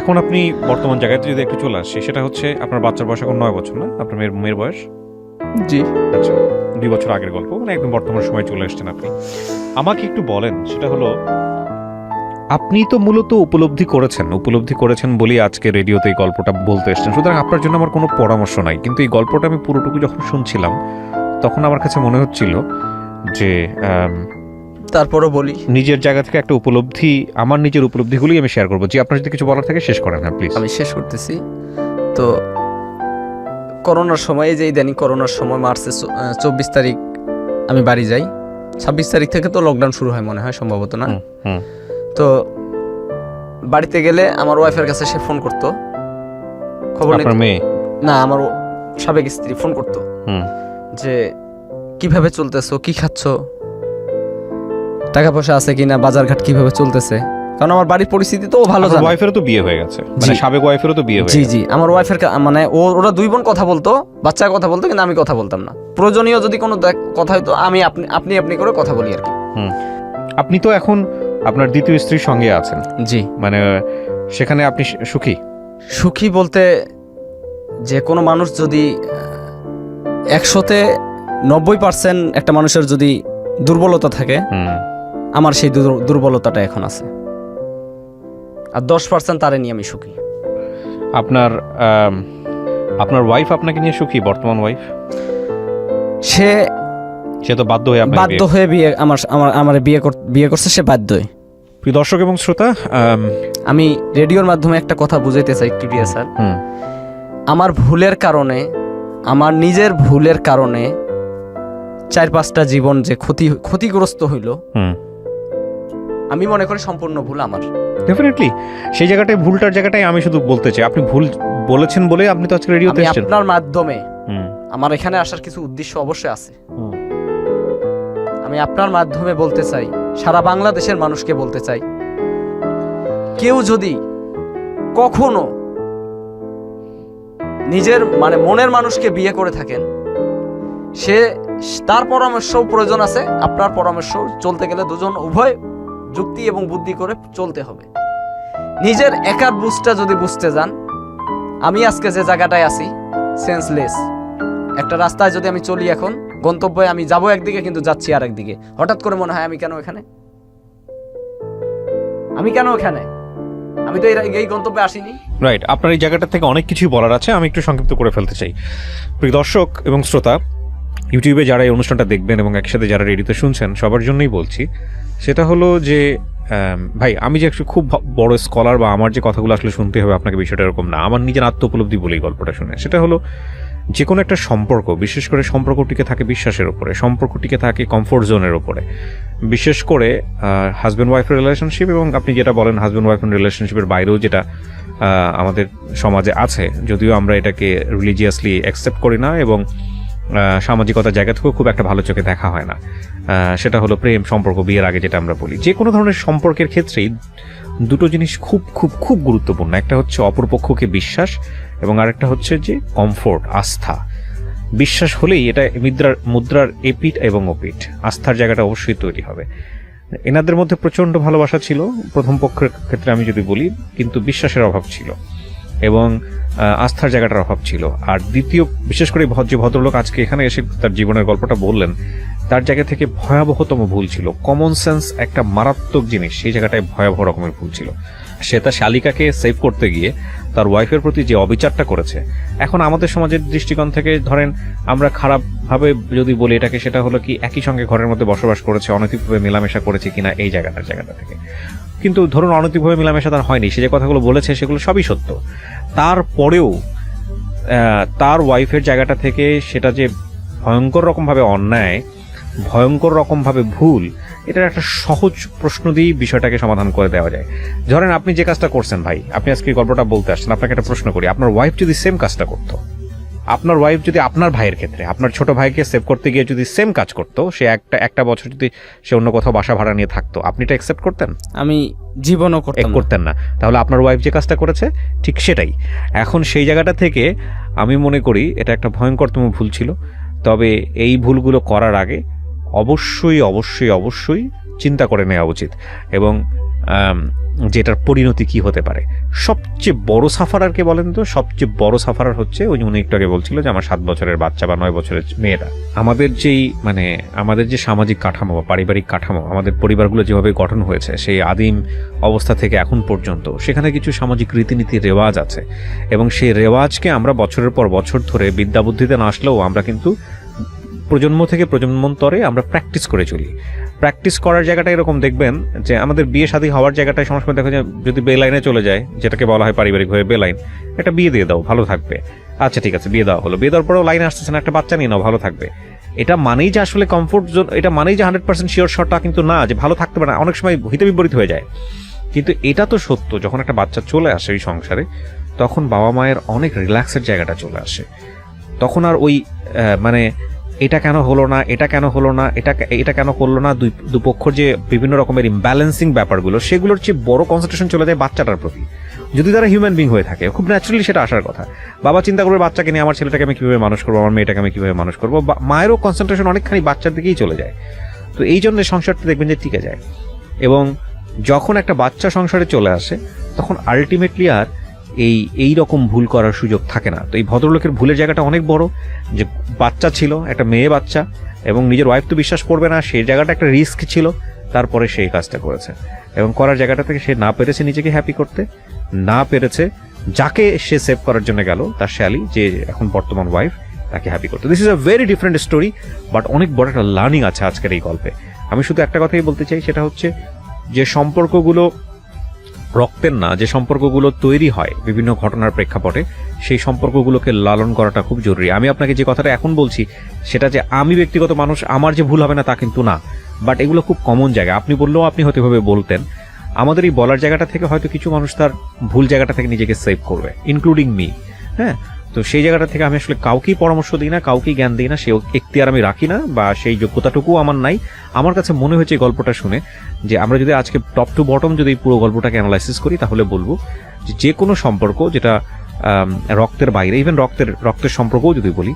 এখন আপনি বর্তমান জায়গাতে যদি একটু চলে আসছি, সেটা হচ্ছে আপনার বাচ্চার বয়স এখন 9 বছর, না? আপনার মেয়ের বয়স? জি। আচ্ছা, 2 বছর আগের গল্প, মানে একদম বর্তমান সময় চলে আসছেন আপনি। আমাকে একটু বলেন, সেটা হলো আপনি তো মূলত উপলব্ধি করেছেন বলেই আজকে রেডিওতে এই গল্পটা বলতে এসেছেন। সুতরাং আপনার জন্য আমার কোনো পরামর্শ নাই, কিন্তু এই গল্পটা আমি পুরোটুকু যখন শুনছিলাম তখন আমার কাছে মনে হচ্ছিল যে তারপরও বলি, নিজের জায়গা থেকে একটা উপলব্ধি, আমার নিজের উপলব্ধিগুলি আমি শেয়ার করবো। যে আপনার যদি কিছু বলার থাকে শেষ করেন। হ্যাঁ প্লিজ। আমি শেষ করতেছি। তো করোনার সময়, যে ইদানিং করোনার সময় মার্চের 24 তারিখ আমি বাড়ি যাই, 26 তারিখ থেকে তো লকডাউন শুরু হয় মনে হয়, সম্ভবত, না? তো বাড়িতে গেলে আমার ওয়াইফের কাছে সে ফোন করতো, খবর নিত। না, আমার সাবেক স্ত্রী ফোন করতো যে কিভাবে চলতেছো, কি খাচ্ছ, টাকা পয়সা আছে কিনা, বাজারঘাট কিভাবে চলতেছে। কারণ আমার বাড়ির পরিস্থিতি তো ভালো জানে। ওয়াইফেরও তো বিয়ে হয়ে গেছে, মানে সাবেক ওয়াইফেরও তো বিয়ে হয়ে গেছে। জি, আমার ওয়াইফের মানে ওরা 2 বোন কথা বলতো, বাচ্চার কথা বলতো, কিন্তু আমি কথা বলতাম না। প্রয়োজনীয় যদি কোনো কথা হতো আমি আপনি করে কথা বলি আর কি। আপনি তো এখন আপনার দ্বিতীয় স্ত্রীর সঙ্গে আছেন। জি। মানে সেখানে আপনি সুখী বলতে, যে কোনো মানুষ যদি 100-তে 90% একটা মানুষের যদি দুর্বলতা থাকে, আমার সেই দুর্বলতাটা এখন আছে, আর 10% তারে নিয়ে আমি সুখী। আপনার ওয়াইফ আপনাকে নিয়ে সুখী? বর্তমান ওয়াইফ সে তো বাধ্য হয়ে বিয়ে আমার বিয়ে করছে, সে বাধ্যই। প্রিয় দর্শক এবং শ্রোতা, আমি রেডিওর মাধ্যমে একটা কথা বুঝাইতে চাই প্রিয়া স্যার। আমার ভুলের কারণে, আমার নিজের ভুলের কারণে 4-5টা জীবন যে ক্ষতিগ্রস্ত হইল, আমি মনে করি সম্পূর্ণ ভুল আমার। ডেফিনেটলি সেই জায়গাটায়, ভুলটার জায়গাটাই আমি শুধু বলতে চাই, আপনি ভুল বলেছেন বলে আপনি তো আজকে রেডিওতে এসেছেন। আপনার মাধ্যমে আমার এখানে আসার কিছু উদ্দেশ্য অবশ্যই আছে। আমি আপনার মাধ্যমে বলতে চাই, সারা বাংলাদেশের মানুষকে বলতে চাই, কেউ যদি কখনো নিজের মানে মনের মানুষকে বিয়ে করে থাকেন, তার পরামর্শ প্রয়োজন আছে। আপনার পরামর্শ চলতে গেলে দুজন উভয় যুক্তি এবং বুদ্ধি করে চলতে হবে। নিজের একার বুঝটা যদি বুঝতে যান, আমি আজকে যে জায়গাটায় আছি সেন্সলেস, একটা রাস্তায় যদি আমি চলি, এখন গন্তব্যে আমি যাবো একদিকে, কিন্তু যাচ্ছি আর একদিকে, হঠাৎ করে মনে হয় আমি কেন এখানে, আমি তো এই গন্তব্যে আসিনি। রাইট, আপনার এই জায়গাটা থেকে অনেক কিছুই বলার আছে, আমি একটু সংক্ষিপ্ত করে ফেলতে চাই। প্রিয় দর্শক এবং শ্রোতা, ইউটিউবে যারা এই অনুষ্ঠানটা দেখবেন এবং একসাথে যারা রেডিওতে শুনছেন, সবার জন্যই বলছি, সেটা হলো যে ভাই, আমি যে খুব বড় স্কলার বা আমার যে কথাগুলো আসলে শুনতে হবে আপনাকে, বিষয়টা এরকম না। আমার নিজের আত্ম উপলব্ধি বলেই গল্পটা শুনে, সেটা হলো যে কোনো একটা সম্পর্ক, বিশেষ করে সম্পর্কটিকে থাকে বিশ্বাসের উপরে, সম্পর্কটিকে থাকে কমফোর্ট জোনের উপরে। বিশেষ করে হাজব্যান্ড ওয়াইফের রিলেশনশিপ, এবং আপনি যেটা বলেন হাজব্যান্ড ওয়াইফের রিলেশনশিপের বাইরেও যেটা আমাদের সমাজে আছে, যদিও আমরা এটাকে রিলিজিয়াসলি অ্যাকসেপ্ট করি না এবং সামাজিকতার জায়গা থেকেও খুব একটা ভালো চোখে দেখা হয় না, সেটা হলো প্রেম সম্পর্ক, বিয়ের আগে যেটা আমরা বলি। যে কোনো ধরনের সম্পর্কের ক্ষেত্রেই 2টো জিনিস খুব খুব খুব গুরুত্বপূর্ণ। একটা হচ্ছে অপরপক্ষকে বিশ্বাস, এবং আরেকটা হচ্ছে যে কমফোর্ট, আস্থা। বিশ্বাস হলেই এটা মুদ্রার এপিঠ এবং ওপিঠ, আস্থার জায়গাটা অবশ্যই তৈরি হবে। এনাদের মধ্যে প্রচণ্ড ভালোবাসা ছিল প্রথম পক্ষের ক্ষেত্রে আমি যদি বলি, কিন্তু বিশ্বাসের অভাব ছিল এবং আস্থার জায়গাটার অভাব ছিল। আর দ্বিতীয়, বিশেষ করে যে ভদ্রলোক আজকে এখানে এসে তার জীবনের গল্পটা বললেন, তার জায়গা থেকে ভয়াবহতম ভুল ছিল। কমন সেন্স একটা মারাত্মক জিনিস, সেই জায়গাটায় ভয়াবহ রকমের ভুল ছিল। সে তার শালিকাকে সেভ করতে গিয়ে তার ওয়াইফের প্রতি যে অবিচারটা করেছে, এখন আমাদের সমাজের দৃষ্টিকোণ থেকে ধরেন আমরা খারাপভাবে যদি বলি এটাকে, সেটা হলো কি একই সঙ্গে ঘরের মধ্যে বসবাস করেছে, অনৈতিকভাবে মেলামেশা করেছে কিনা এই জায়গাটা থেকে। কিন্তু ধরুন অনৈতিকভাবে মেলামেশা তার হয়নি, সে যে কথাগুলো বলেছে সেগুলো সবই সত্য। তারপরেও তার ওয়াইফের জায়গাটা থেকে সেটা যে ভয়ঙ্কর রকমভাবে অন্যায়, ভয়ঙ্কর রকমভাবে ভুল, এটার একটা সহজ প্রশ্ন দিয়েই বিষয়টাকে সমাধান করে দেওয়া যায়। ধরেন আপনি যে কাজটা করছেন ভাই, আপনি আজকে গল্পটা বলতে আসছেন, আপনাকে একটা প্রশ্ন করি, আপনার ওয়াইফ যদি সেম কাজটা করতো, আপনার ওয়াইফ যদি আপনার ভাইয়ের ক্ষেত্রে, আপনার ছোট ভাইকে সেভ করতে গিয়ে যদি সেম কাজ করতো, সে একটা বছর যদি সে অন্য কোথাও বাসা ভাড়া নিয়ে থাকতো, আপনি এটা অ্যাকসেপ্ট করতেন? আমি জীবনও করতেন না। তাহলে আপনার ওয়াইফ যে কাজটা করেছে ঠিক সেটাই। এখন সেই জায়গাটা থেকে আমি মনে করি এটা একটা ভয়ঙ্করতম ভুল ছিল। তবে এই ভুলগুলো করার আগে অবশ্যই অবশ্যই অবশ্যই চিন্তা করে নেওয়া উচিত, এবং যেটার পরিণতি কি হতে পারে। সবচেয়ে বড় সাফারার কে বলেন তো? সবচেয়ে বড় সাফারার হচ্ছে ওই যে উনি একটু আগে বলছিল যে আমার 7 বছরের বাচ্চা বা 9 বছরের মেয়েটা। আমাদের যে সামাজিক কাঠামো বা পারিবারিক কাঠামো, আমাদের পরিবারগুলো যেভাবে গঠন হয়েছে সেই আদিম অবস্থা থেকে এখন পর্যন্ত, সেখানে কিছু সামাজিক রীতিনীতি রেওয়াজ আছে, এবং সেই রেওয়াজকে আমরা বছরের পর বছর ধরে বিদ্যা বুদ্ধিতে না আসলেও আমরা কিন্তু প্রজন্ম থেকে প্রজন্মান্তরে আমরা প্র্যাকটিস করে চলি। প্র্যাকটিস করার জায়গাটা এরকম দেখবেন যে আমাদের বিয়ে শাদী হওয়ার জায়গাটায় সময় দেখা যায় যদি বে লাইনে চলে যায়, যেটাকে বলা হয় পারিবারিকভাবে বে লাইন, একটা বিয়ে দিয়ে দাও ভালো থাকবে, আচ্ছা ঠিক আছে বিয়ে দেওয়া হলো, বিয়ে দেওয়ার পরেও লাইনে আসতেছে না, একটা বাচ্চা নিয়ে নাও ভালো থাকবে। এটা মানেই যে আসলে কমফোর্ট জোন, এটা মানেই যে 100% শিওর শটটা কিন্তু না, যে ভালো থাকতে পারে না, অনেক সময় হিতে বিপরীত হয়ে যায়। কিন্তু এটা তো সত্য, যখন একটা বাচ্চা চলে আসে ওই সংসারে, তখন বাবা মায়ের অনেক রিল্যাক্সের জায়গাটা চলে আসে। তখন আর ওই এটা কেন হলো না, এটা কেন হলো না, এটা কেন করলো না, দুপক্ষর যে বিভিন্ন রকমের ইমব্যালেন্সিং ব্যাপারগুলো, সেগুলোর চেয়ে বড় কনসেন্ট্রেশন চলে যায় বাচ্চাটার প্রতি। যদি তারা হিউম্যান বিং হয়ে থাকে, খুব ন্যাচারালি সেটা আসার কথা। বাবা চিন্তা করবে বাচ্চাকে নিয়ে আমার ছেলেটাকে আমি কীভাবে মানুষ করবো, আমার মেয়েটাকে আমি কীভাবে মানুষ করবো, মায়েরও কনসেন্ট্রেশন অনেকখানি বাচ্চার দিকেই চলে যায়। তো এই জন্য সংসারটা দেখবেন যে টিকে যায়। এবং যখন একটা বাচ্চা সংসারে চলে আসে, তখন আলটিমেটলি আর এই রকম ভুল করার সুযোগ থাকে না। তো এই ভদ্রলোকের ভুলের জায়গাটা অনেক বড়, যে বাচ্চা ছিল, একটা মেয়ে বাচ্চা, এবং নিজের ওয়াইফ তো বিশ্বাস করবে না, সেই জায়গাটা একটা রিস্ক ছিল, তারপরে সেই কাজটা করেছে। এবং করার জায়গাটা থেকে সে না পেরেছে নিজেকে হ্যাপি করতে, না পেরেছে যাকে সে সেভ করার জন্য গেল, তার শ্যালি যে এখন বর্তমান ওয়াইফ, তাকে হ্যাপি করতে। This is a very different story, but অনেক বড় একটা লার্নিং আছে আজকের এই গল্পে। আমি শুধু একটা কথাই বলতে চাই, সেটা হচ্ছে যে সম্পর্কগুলো রক্তের না, যে সম্পর্কগুলো তৈরি হয় বিভিন্ন ঘটনার প্রেক্ষাপটে, সেই সম্পর্কগুলোকে লালন করাটা খুব জরুরি। আমি আপনাকে যে কথাটা এখন বলছি, সেটা যে আমি ব্যক্তিগত মানুষ, আমার যে ভুল হবে না তা কিন্তু না, বাট এগুলো খুব কমন জায়গা। আপনি বললেও আপনি হয়তো এভাবে বলতেন। আমাদের এই বলার জায়গাটা থেকে হয়তো কিছু মানুষ তার ভুল জায়গাটা থেকে নিজেকে সেভ করবে, ইনক্লুডিং মি। হ্যাঁ, তো সেই জায়গাটা থেকে আমি আসলে কাউকেই পরামর্শ দিই না, কাউকেই জ্ঞান দিই না, সেই এখতিয়ার আমি রাখি না, বা সেই যোগ্যতাটুকুও আমার নাই। আমার কাছে মনে হয়েছে এই গল্পটা শুনে যে আমরা যদি আজকে টপ টু বটম যদি পুরো গল্পটাকে অ্যানালাইসিস করি, তাহলে বলবো যে কোনো সম্পর্ক যেটা রক্তের বাইরে, ইভেন রক্তের সম্পর্কও যদি বলি,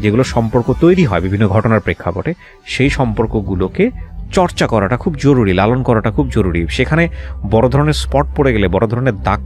যেগুলো সম্পর্ক তৈরি হয় বিভিন্ন ঘটনার প্রেক্ষাপটে, সেই সম্পর্কগুলোকে চর্চা করাটা খুব জরুরি, লালন করাটা খুব জরুরি। সেখানে বড় ধরনের স্পট পড়ে গেলে, বড় ধরনের দাগ